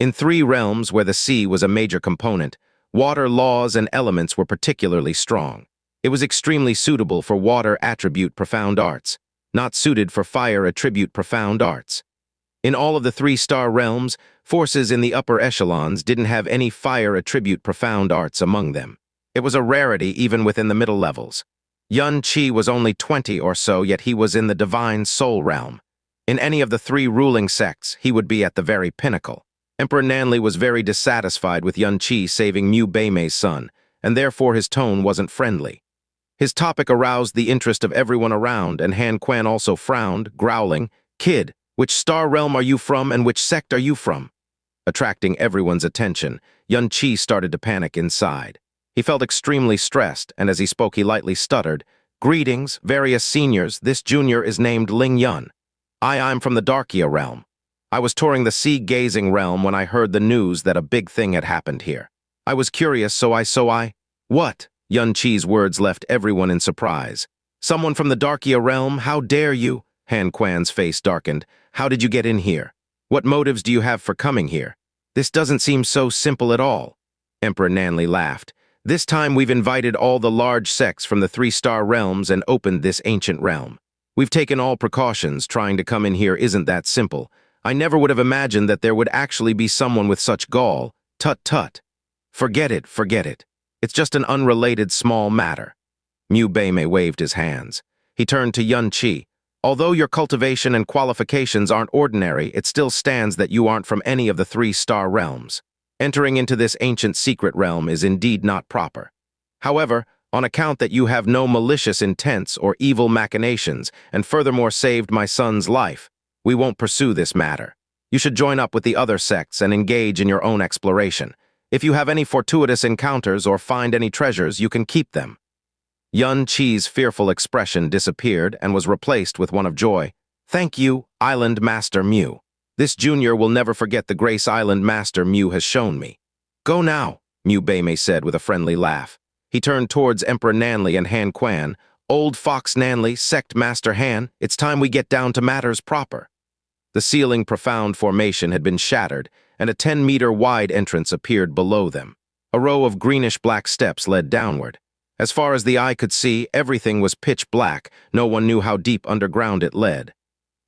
In 3 realms where the sea was a major component, water laws and elements were particularly strong. It was extremely suitable for water attribute profound arts, not suited for fire attribute profound arts. In all of the 3-star realms, forces in the upper echelons didn't have any fire attribute profound arts among them. It was a rarity even within the middle levels. Xianxia was only 20 or so, yet he was in the divine soul realm. In any of the 3 ruling sects, he would be at the very pinnacle. Emperor Nanli was very dissatisfied with Xianxia saving Mu Beimei's son, and therefore his tone wasn't friendly. His topic aroused the interest of everyone around, and Han Quan also frowned, growling, "Kid, which star realm are you from and which sect are you from?" Attracting everyone's attention, Xianxia started to panic inside. He felt extremely stressed, and as he spoke he lightly stuttered, "Greetings, various seniors, this junior is named Ling Yun. I'm from the Darkia realm. I was touring the sea-gazing realm when I heard the news that a big thing had happened here. I was curious, so I... What? Xianxia's words left everyone in surprise. Someone from the Darkia realm? How dare you? Han Quan's face darkened. How did you get in here? What motives do you have for coming here? This doesn't seem so simple at all. Emperor Nanli laughed. This time we've invited all the large sects from the 3-star realms and opened this ancient realm. We've taken all precautions. Trying to come in here isn't that simple. I never would have imagined that there would actually be someone with such gall. Tut tut. Forget it, forget it. It's just an unrelated small matter. Mu Beimei waved his hands. He turned to Xianxia. Although your cultivation and qualifications aren't ordinary, it still stands that you aren't from any of the 3-star realms. Entering into this ancient secret realm is indeed not proper. However, on account that you have no malicious intents or evil machinations, and furthermore saved my son's life, we won't pursue this matter. You should join up with the other sects and engage in your own exploration. If you have any fortuitous encounters or find any treasures, you can keep them. Xianxia's fearful expression disappeared and was replaced with one of joy. Thank you, Island Master Mu. This junior will never forget the grace Island Master Mu has shown me. Go now, Mu Beimei said with a friendly laugh. He turned towards Emperor Nanli and Han Quan. Old Fox Nanli, Sect Master Han, it's time we get down to matters proper. The ceiling profound formation had been shattered, and a 10-meter-wide entrance appeared below them. A row of greenish-black steps led downward. As far as the eye could see, everything was pitch black. No one knew how deep underground it led.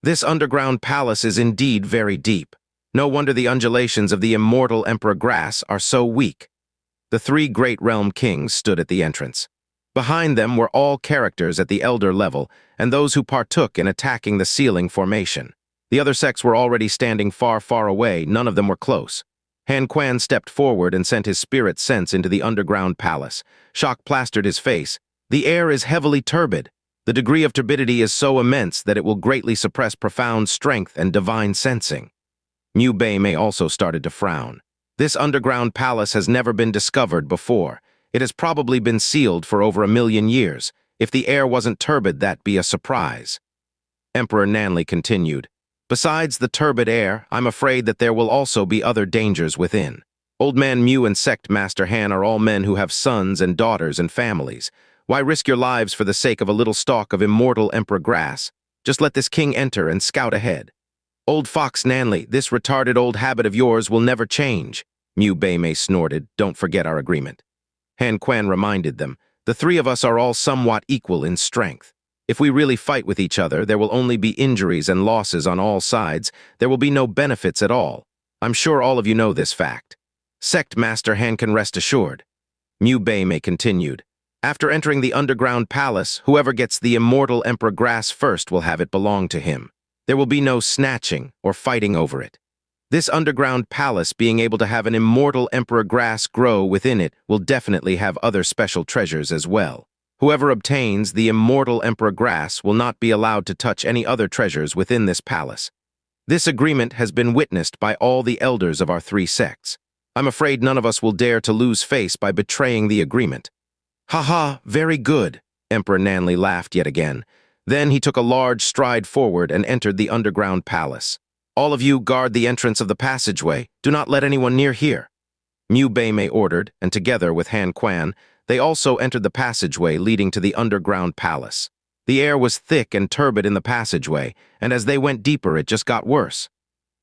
This underground palace is indeed very deep. No wonder the undulations of the immortal Emperor Grass are so weak. The 3 great realm kings stood at the entrance. Behind them were all characters at the elder level, and those who partook in attacking the ceiling formation. The other sects were already standing far, far away. None of them were close. Han Quan stepped forward and sent his spirit sense into the underground palace. Shock plastered his face. The air is heavily turbid. The degree of turbidity is so immense that it will greatly suppress profound strength and divine sensing. Mu Beimei also started to frown. This underground palace has never been discovered before. It has probably been sealed for over 1,000,000 years. If the air wasn't turbid, that'd be a surprise. Emperor Nanli continued. Besides the turbid air, I'm afraid that there will also be other dangers within. Old Man Mu and Sect Master Han are all men who have sons and daughters and families. Why risk your lives for the sake of a little stalk of immortal Emperor Grass? Just let this king enter and scout ahead. Old Fox Nanli, this retarded old habit of yours will never change. Mu Beimei snorted. Don't forget our agreement. Han Quan reminded them. The 3 of us are all somewhat equal in strength. If we really fight with each other, there will only be injuries and losses on all sides. There will be no benefits at all. I'm sure all of you know this fact. Sect Master Han can rest assured. Mu Beimei continued. After entering the underground palace, whoever gets the immortal Emperor Grass first will have it belong to him. There will be no snatching or fighting over it. This underground palace being able to have an immortal Emperor Grass grow within it will definitely have other special treasures as well. Whoever obtains the immortal Emperor Grass will not be allowed to touch any other treasures within this palace. This agreement has been witnessed by all the elders of our three sects. I'm afraid none of us will dare to lose face by betraying the agreement. "Ha, very good," Emperor Nanli laughed yet again. Then he took a large stride forward and entered the underground palace. "All of you guard the entrance of the passageway. Do not let anyone near here," Mu Beimei ordered, and together with Han Quan, they also entered the passageway leading to the underground palace. The air was thick and turbid in the passageway, and as they went deeper it just got worse.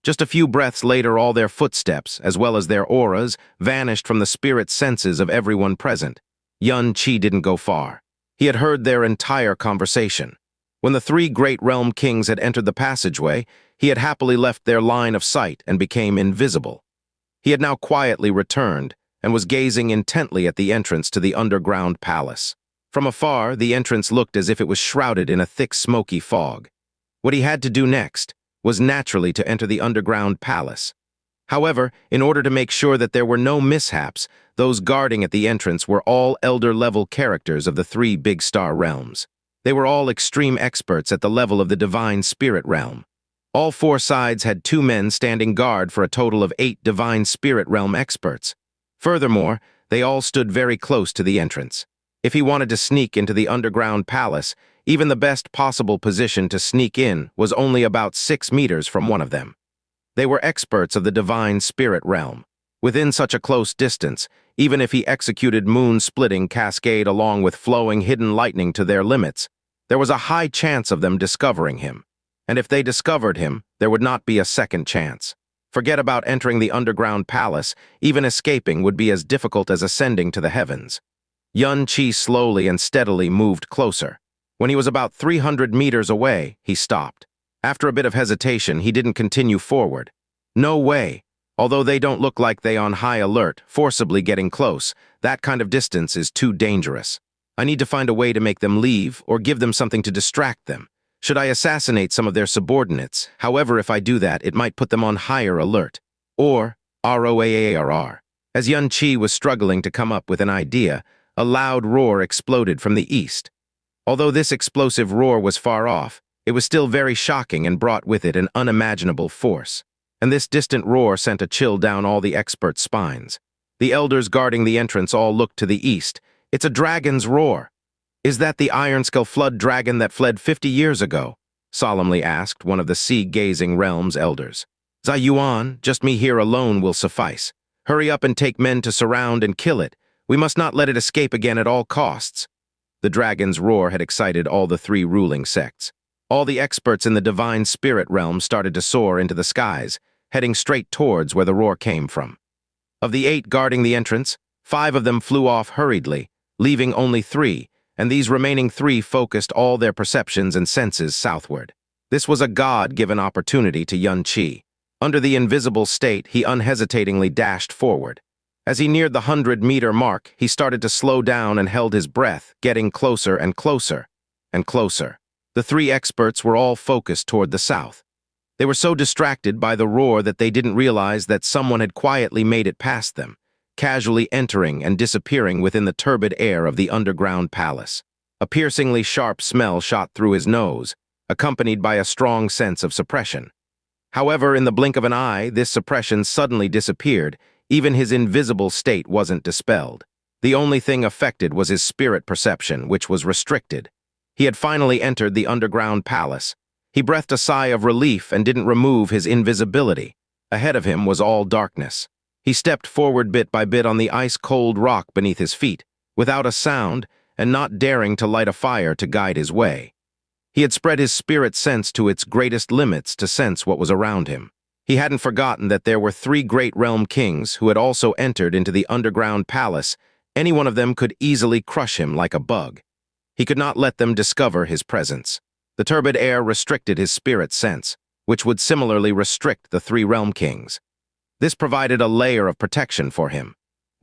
Just a few breaths later all their footsteps, as well as their auras, vanished from the spirit senses of everyone present. Yuan-Chi didn't go far. He had heard their entire conversation. When the three great realm kings had entered the passageway, he had happily left their line of sight and became invisible. He had now quietly returned and was gazing intently at the entrance to the underground palace. From afar, the entrance looked as if it was shrouded in a thick smoky fog. What he had to do next was naturally to enter the underground palace. However, in order to make sure that there were no mishaps, those guarding at the entrance were all elder-level characters of the three big star realms. They were all extreme experts at the level of the divine spirit realm. All four sides had 2 men standing guard for a total of 8 divine spirit realm experts. Furthermore, they all stood very close to the entrance. If he wanted to sneak into the underground palace, even the best possible position to sneak in was only about 6 meters from one of them. They were experts of the divine spirit realm. Within such a close distance, even if he executed moon-splitting cascade along with flowing hidden lightning to their limits, there was a high chance of them discovering him. And if they discovered him, there would not be a second chance. Forget about entering the underground palace, even escaping would be as difficult as ascending to the heavens. Yuan-Chi slowly and steadily moved closer. When he was about 300 meters away, he stopped. After a bit of hesitation, he didn't continue forward. No way. Although they don't look like they on high alert, forcibly getting close, that kind of distance is too dangerous. I need to find a way to make them leave or give them something to distract them. Should I assassinate some of their subordinates? However, if I do that, it might put them on higher alert. Or ROAARR. As Yuan-Chi was struggling to come up with an idea, a loud roar exploded from the east. Although this explosive roar was far off, it was still very shocking and brought with it an unimaginable force. And this distant roar sent a chill down all the experts' spines. The elders guarding the entrance all looked to the east. "It's a dragon's roar." "Is that the iron-skull flood dragon that fled 50 years ago?" solemnly asked one of the sea-gazing realm's elders. "Zai Yuan, just me here alone will suffice. Hurry up and take men to surround and kill it. We must not let it escape again at all costs." The dragon's roar had excited all the 3 ruling sects. All the experts in the divine spirit realm started to soar into the skies, heading straight towards where the roar came from. Of the 8 guarding the entrance, 5 of them flew off hurriedly, leaving only 3, and these remaining 3 focused all their perceptions and senses southward. This was a God-given opportunity to Yuan-Chi. Under the invisible state, he unhesitatingly dashed forward. As he neared the 100-meter mark, he started to slow down and held his breath, getting closer and closer and closer. The 3 experts were all focused toward the south. They were so distracted by the roar that they didn't realize that someone had quietly made it past them, casually entering and disappearing within the turbid air of the underground palace. A piercingly sharp smell shot through his nose, accompanied by a strong sense of suppression. However, in the blink of an eye, this suppression suddenly disappeared. Even his invisible state wasn't dispelled. The only thing affected was his spirit perception, which was restricted. He had finally entered the underground palace. He breathed a sigh of relief and didn't remove his invisibility. Ahead of him was all darkness. He stepped forward bit by bit on the ice-cold rock beneath his feet, without a sound and not daring to light a fire to guide his way. He had spread his spirit sense to its greatest limits to sense what was around him. He hadn't forgotten that there were 3 great realm kings who had also entered into the underground palace. Any one of them could easily crush him like a bug. He could not let them discover his presence. The turbid air restricted his spirit sense, which would similarly restrict the 3 realm kings. This provided a layer of protection for him.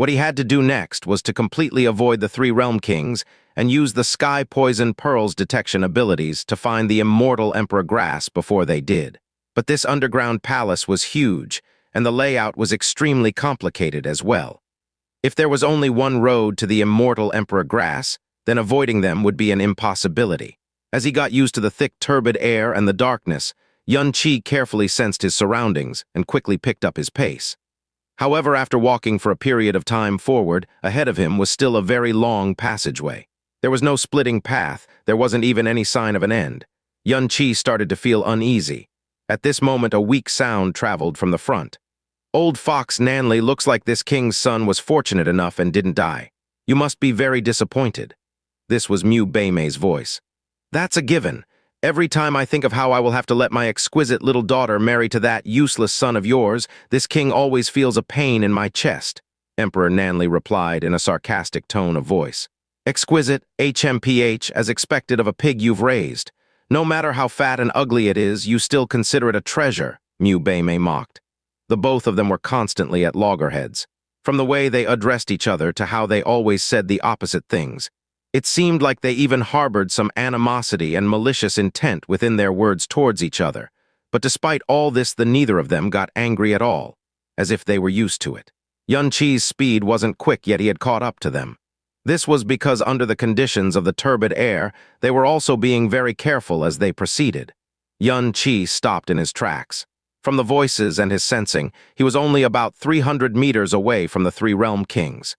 What he had to do next was to completely avoid the three Realm Kings and use the Sky Poison Pearl's detection abilities to find the immortal Emperor Grass before they did. But this underground palace was huge, and the layout was extremely complicated as well. If there was only one road to the immortal Emperor Grass, then avoiding them would be an impossibility. As he got used to the thick turbid air and the darkness, Xianxia carefully sensed his surroundings and quickly picked up his pace. However, after walking for a period of time forward, ahead of him was still a very long passageway. There was no splitting path, there wasn't even any sign of an end. Xianxia started to feel uneasy. At this moment, a weak sound traveled from the front. "Old Fox Nanley, looks like this king's son was fortunate enough and didn't die. You must be very disappointed." This was Mu Beimei's voice. "That's a given. Every time I think of how I will have to let my exquisite little daughter marry to that useless son of yours, this king always feels a pain in my chest," Emperor Nanley replied in a sarcastic tone of voice. "Exquisite, HMPH, as expected of a pig you've raised. No matter how fat and ugly it is, you still consider it a treasure," Mu Beimei mocked. The both of them were constantly at loggerheads. From the way they addressed each other to how they always said the opposite things, it seemed like they even harbored some animosity and malicious intent within their words towards each other. But despite all this, neither of them got angry at all, as if they were used to it. Xianxia's speed wasn't quick, yet he had caught up to them. This was because under the conditions of the turbid air, they were also being very careful as they proceeded. Xianxia stopped in his tracks. From the voices and his sensing, he was only about 300 meters away from the three Realm Kings.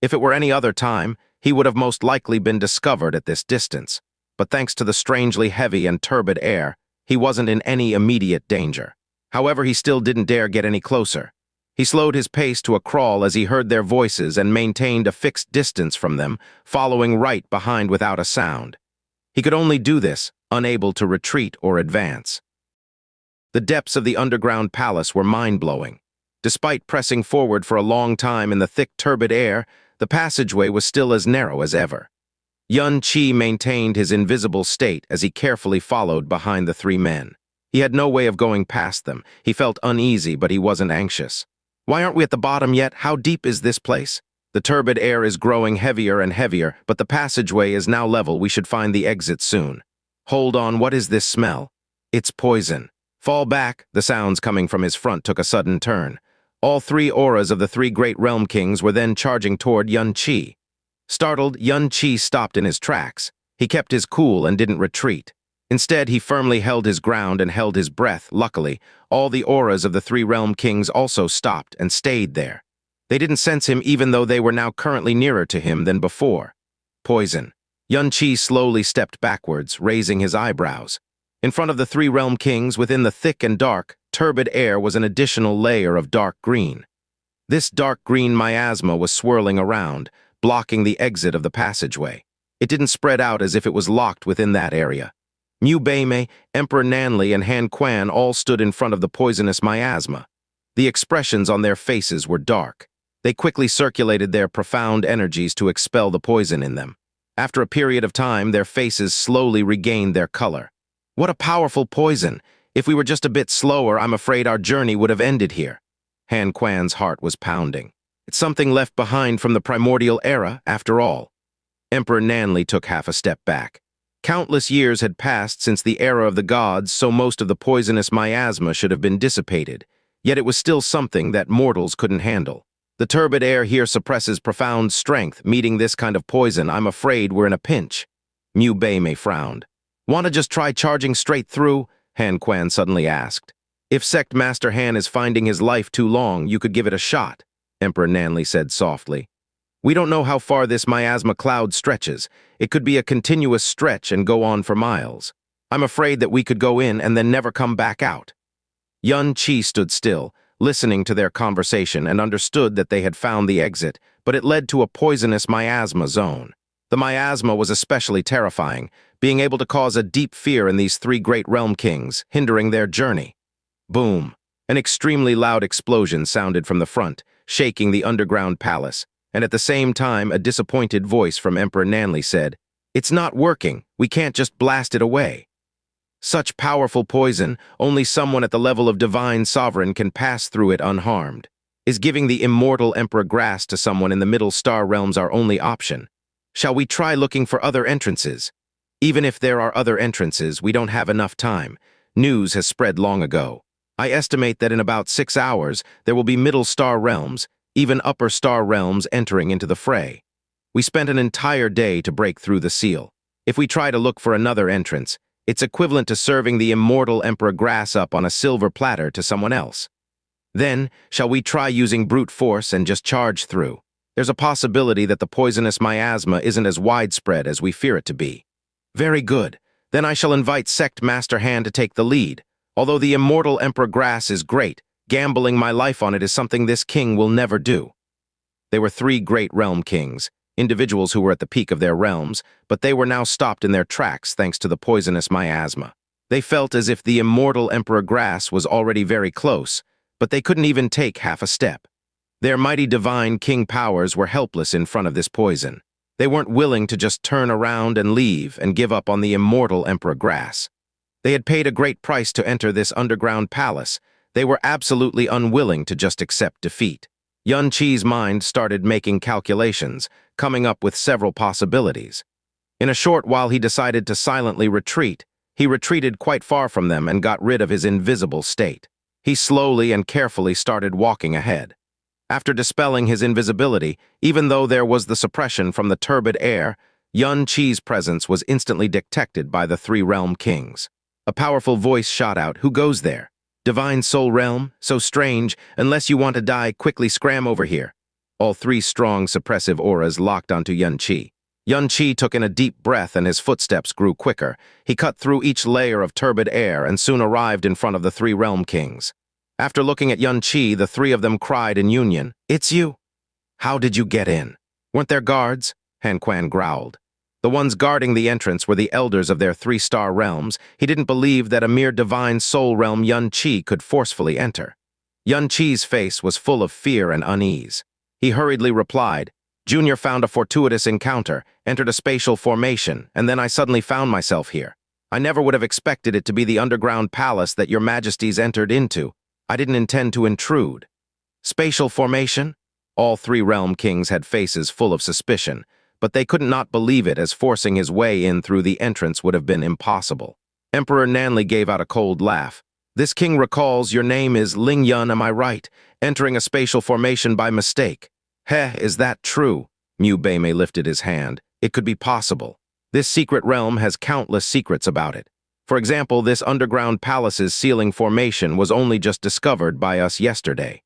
If it were any other time, he would have most likely been discovered at this distance. But thanks to the strangely heavy and turbid air, he wasn't in any immediate danger. However, he still didn't dare get any closer. He slowed his pace to a crawl as he heard their voices and maintained a fixed distance from them, following right behind without a sound. He could only do this, unable to retreat or advance. The depths of the underground palace were mind-blowing. Despite pressing forward for a long time in the thick turbid air, the passageway was still as narrow as ever. Xianxia maintained his invisible state as he carefully followed behind the three men. He had no way of going past them. He felt uneasy, but he wasn't anxious. "Why aren't we at the bottom yet? How deep is this place?" "The turbid air is growing heavier and heavier, but the passageway is now level. We should find the exit soon." "Hold on, what is this smell?" "It's poison." "Fall back." The sounds coming from his front took a sudden turn. All three auras of the three great Realm Kings were then charging toward Xianxia. Startled, Xianxia stopped in his tracks. He kept his cool and didn't retreat. Instead, he firmly held his ground and held his breath. Luckily, all the auras of the three Realm Kings also stopped and stayed there. They didn't sense him even though they were now currently nearer to him than before. Poison. Xianxia slowly stepped backwards, raising his eyebrows. In front of the three Realm Kings, within the thick and dark, turbid air was an additional layer of dark green. This dark green miasma was swirling around, blocking the exit of the passageway. It didn't spread out as if it was locked within that area. Mu Beimei, Emperor Nanley, and Han Quan all stood in front of the poisonous miasma. The expressions on their faces were dark. They quickly circulated their profound energies to expel the poison in them. After a period of time, their faces slowly regained their color. "What a powerful poison! If we were just a bit slower, I'm afraid our journey would have ended here." Han Quan's heart was pounding. It's something left behind from the primordial era, after all. Emperor Nanley took half a step back. Countless years had passed since the era of the gods, so most of the poisonous miasma should have been dissipated. Yet it was still something that mortals couldn't handle. "The turbid air here suppresses profound strength. Meeting this kind of poison, I'm afraid we're in a pinch." Mu Beimei frowned. "Want to just try charging straight through?" Han Quan suddenly asked. "If Sect Master Han is finding his life too long, you could give it a shot," Emperor Nanley said softly. "We don't know how far this miasma cloud stretches. It could be a continuous stretch and go on for miles. I'm afraid that we could go in and then never come back out." Xianxia stood still, listening to their conversation, and understood that they had found the exit, but it led to a poisonous miasma zone. The miasma was especially terrifying, being able to cause a deep fear in these three great Realm Kings, hindering their journey. Boom! An extremely loud explosion sounded from the front, shaking the underground palace, and at the same time a disappointed voice from Emperor Nanley said, "It's not working. We can't just blast it away." Such powerful poison, only someone at the level of Divine Sovereign can pass through it unharmed. Is giving the immortal Emperor grass to someone in the middle star realms our only option? Shall we try looking for other entrances? Even if there are other entrances, we don't have enough time. News has spread long ago. I estimate that in about 6 hours, there will be middle star realms, even upper star realms entering into the fray. We spent an entire day to break through the seal. If we try to look for another entrance, it's equivalent to serving the immortal Emperor grass up on a silver platter to someone else. Then, shall we try using brute force and just charge through? There's a possibility that the poisonous miasma isn't as widespread as we fear it to be. Very good. Then I shall invite Sect Master Hand to take the lead. Although the immortal Emperor grass is great, gambling my life on it is something this king will never do. They were 3 great realm kings, individuals who were at the peak of their realms, but they were now stopped in their tracks thanks to the poisonous miasma. They felt as if the immortal Emperor grass was already very close, but they couldn't even take half a step. Their mighty divine king powers were helpless in front of this poison. They weren't willing to just turn around and leave and give up on the immortal Emperor grass. They had paid a great price to enter this underground palace. They were absolutely unwilling to just accept defeat. Xianxia's mind started making calculations, coming up with several possibilities. In a short while he decided to silently retreat. He retreated quite far from them and got rid of his invisible state. He slowly and carefully started walking ahead. After dispelling his invisibility, even though there was the suppression from the turbid air, Xianxia's presence was instantly detected by the 3 realm kings. A powerful voice shot out, "Who goes there? Divine Soul Realm? So strange. Unless you want to die, quickly scram over here." All 3 strong suppressive auras locked onto Xianxia. Xianxia took in a deep breath and his footsteps grew quicker. He cut through each layer of turbid air and soon arrived in front of the 3 realm kings. After looking at Xianxia, the 3 of them cried in union, "It's you! How did you get in? Weren't there guards?" Han Quan growled. The ones guarding the entrance were the elders of their 3-star realms. He didn't believe that a mere divine soul realm Xianxia could forcefully enter. Xianxia's face was full of fear and unease. He hurriedly replied, "Junior found a fortuitous encounter, entered a spatial formation, and then I suddenly found myself here. I never would have expected it to be the underground palace that your majesties entered into. I didn't intend to intrude." Spatial formation? All 3 realm kings had faces full of suspicion, but they could not believe it, as forcing his way in through the entrance would have been impossible. Emperor Nanli gave out a cold laugh. "This king recalls your name is Ling Yun, am I right? Entering a spatial formation by mistake." "Heh, is that true?" Mu Beimei lifted his hand. "It could be possible. This secret realm has countless secrets about it. For example, this underground palace's ceiling formation was only just discovered by us yesterday.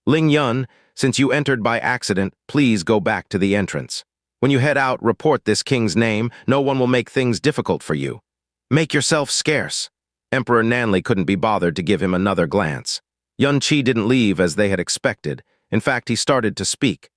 Ling Yun, since you entered by accident, please go back to the entrance. When you head out, report this king's name. No one will make things difficult for you. Make yourself scarce." Emperor Nanli couldn't be bothered to give him another glance. Xianxia didn't leave as they had expected. In fact, he started to speak.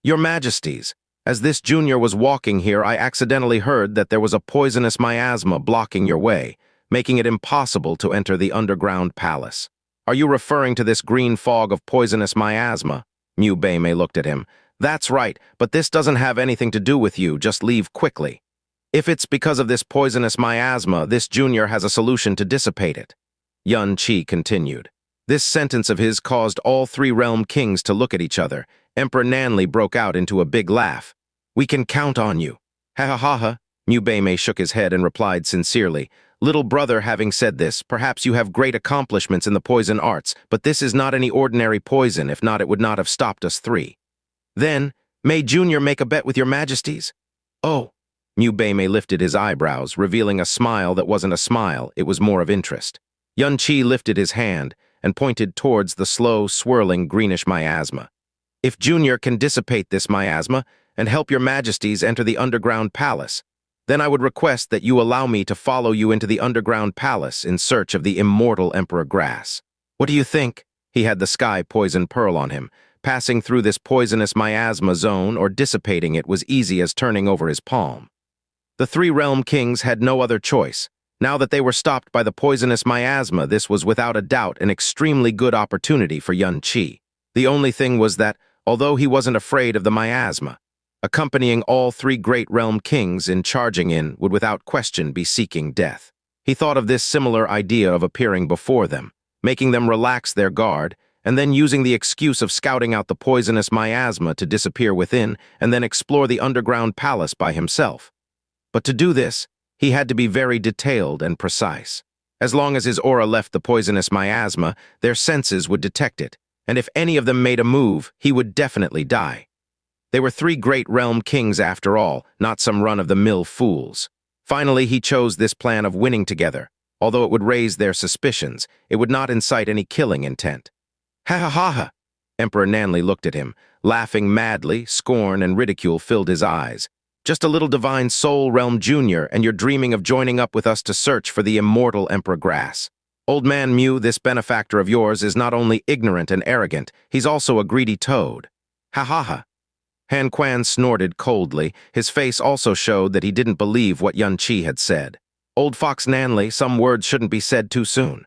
"Your Majesties, as this junior was walking here, I accidentally heard that there was a poisonous miasma blocking your way, making it impossible to enter the underground palace. Are you referring to this green fog of poisonous miasma?" Mu Beimei looked at him. "That's right, but this doesn't have anything to do with you. Just leave quickly. If it's because of this poisonous miasma, this junior has a solution to dissipate it." Xianxia continued. This sentence of his caused all 3 realm kings to look at each other. Emperor Nanli broke out into a big laugh. "We can count on you." "Ha ha ha ha." Mu Beimei shook his head and replied sincerely, "Little brother, having said this, perhaps you have great accomplishments in the poison arts, but this is not any ordinary poison. If not, it would not have stopped us 3. Then, may Junior make a bet with your majesties?" "Oh." Mu Beimei lifted his eyebrows, revealing a smile that wasn't a smile, it was more of interest. Xianxia lifted his hand and pointed towards the slow, swirling greenish miasma. "If Junior can dissipate this miasma and help your majesties enter the underground palace, then I would request that you allow me to follow you into the underground palace in search of the immortal Emperor Grass. What do you think?" He had the sky poison pearl on him. Passing through this poisonous miasma zone or dissipating it was easy as turning over his palm. The 3 realm kings had no other choice. Now that they were stopped by the poisonous miasma, this was without a doubt an extremely good opportunity for Xianxia. The only thing was that, although he wasn't afraid of the miasma, accompanying all 3 great realm kings in charging in would without question be seeking death. He thought of this similar idea of appearing before them, making them relax their guard, and then using the excuse of scouting out the poisonous miasma to disappear within and then explore the underground palace by himself. But to do this, he had to be very detailed and precise. As long as his aura left the poisonous miasma, their senses would detect it, and if any of them made a move, he would definitely die. They were 3 great realm kings after all, not some run-of-the-mill fools. Finally, he chose this plan of winning together. Although it would raise their suspicions, it would not incite any killing intent. Ha ha ha ha! Emperor Nanli looked at him, laughing madly. Scorn and ridicule filled his eyes. Just a little divine soul realm junior, and you're dreaming of joining up with us to search for the immortal Emperor Grass. Old man Mew, this benefactor of yours, is not only ignorant and arrogant, he's also a greedy toad. Ha ha ha! Han Quan snorted coldly. His face also showed that he didn't believe what Xianxia had said. Old Fox Nanli, some words shouldn't be said too soon.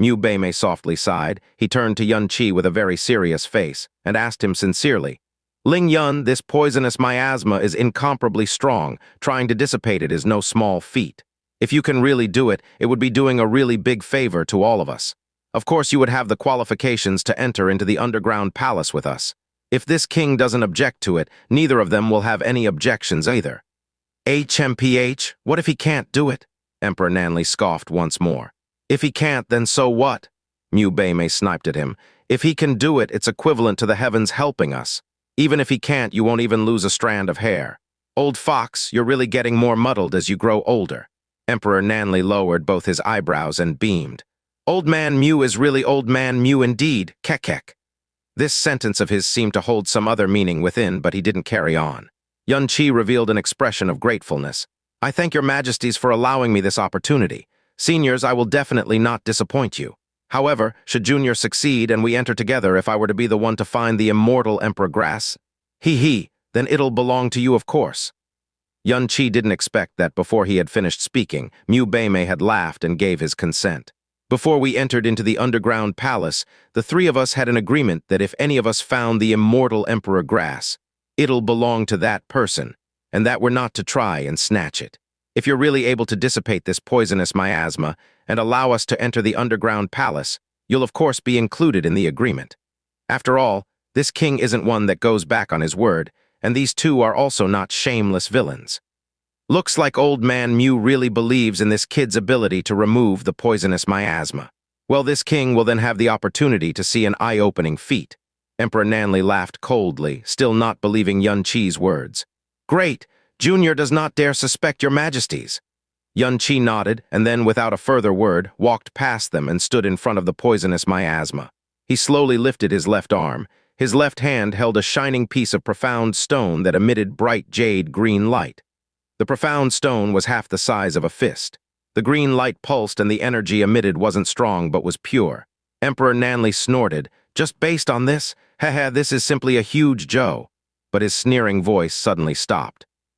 Mu Beimei softly sighed. He turned to Xianxia with a very serious face and asked him sincerely, Ling Yun, this poisonous miasma is incomparably strong. Trying to dissipate it is no small feat. If you can really do it, it would be doing a really big favor to all of us. Of course, you would have the qualifications to enter into the underground palace with us. If this king doesn't object to it, neither of them will have any objections either. HMPH, what if he can't do it? Emperor Nanli scoffed once more. If he can't, then so what? Mu Beimei sniped at him. If he can do it, it's equivalent to the heavens helping us. Even if he can't, you won't even lose a strand of hair. Old Fox, you're really getting more muddled as you grow older. Emperor Nanli lowered both his eyebrows and beamed. Old Man Mew is really Old Man Mew indeed, kek. This sentence of his seemed to hold some other meaning within, but he didn't carry on. Xianxia revealed an expression of gratefulness. I thank your majesties for allowing me this opportunity. Seniors, I will definitely not disappoint you. However, should Junior succeed and we enter together, if I were to be the one to find the immortal Emperor Grass, then it'll belong to you, of course. Xianxia didn't expect that before he had finished speaking, Mu Beimei had laughed and gave his consent. Before we entered into the underground palace, the 3 of us had an agreement that if any of us found the immortal Emperor Grass, it'll belong to that person, and that we're not to try and snatch it. If you're really able to dissipate this poisonous miasma and allow us to enter the underground palace, you'll of course be included in the agreement. After all, this king isn't one that goes back on his word, and these 2 are also not shameless villains. Looks like Old Man Mew really believes in this kid's ability to remove the poisonous miasma. Well, this king will then have the opportunity to see an eye-opening feat. Emperor Nanli laughed coldly, still not believing Xianxia's words. Great! Junior does not dare suspect your majesties. Xianxia nodded, and then, without a further word, walked past them and stood in front of the poisonous miasma. He slowly lifted his left arm. His left hand held a shining piece of profound stone that emitted bright jade-green light. The profound stone was half the size of a fist. The green light pulsed and the energy emitted wasn't strong but was pure. Emperor Nanli snorted. Just based on this? Haha, this is simply a huge Joe. But his sneering voice suddenly stopped.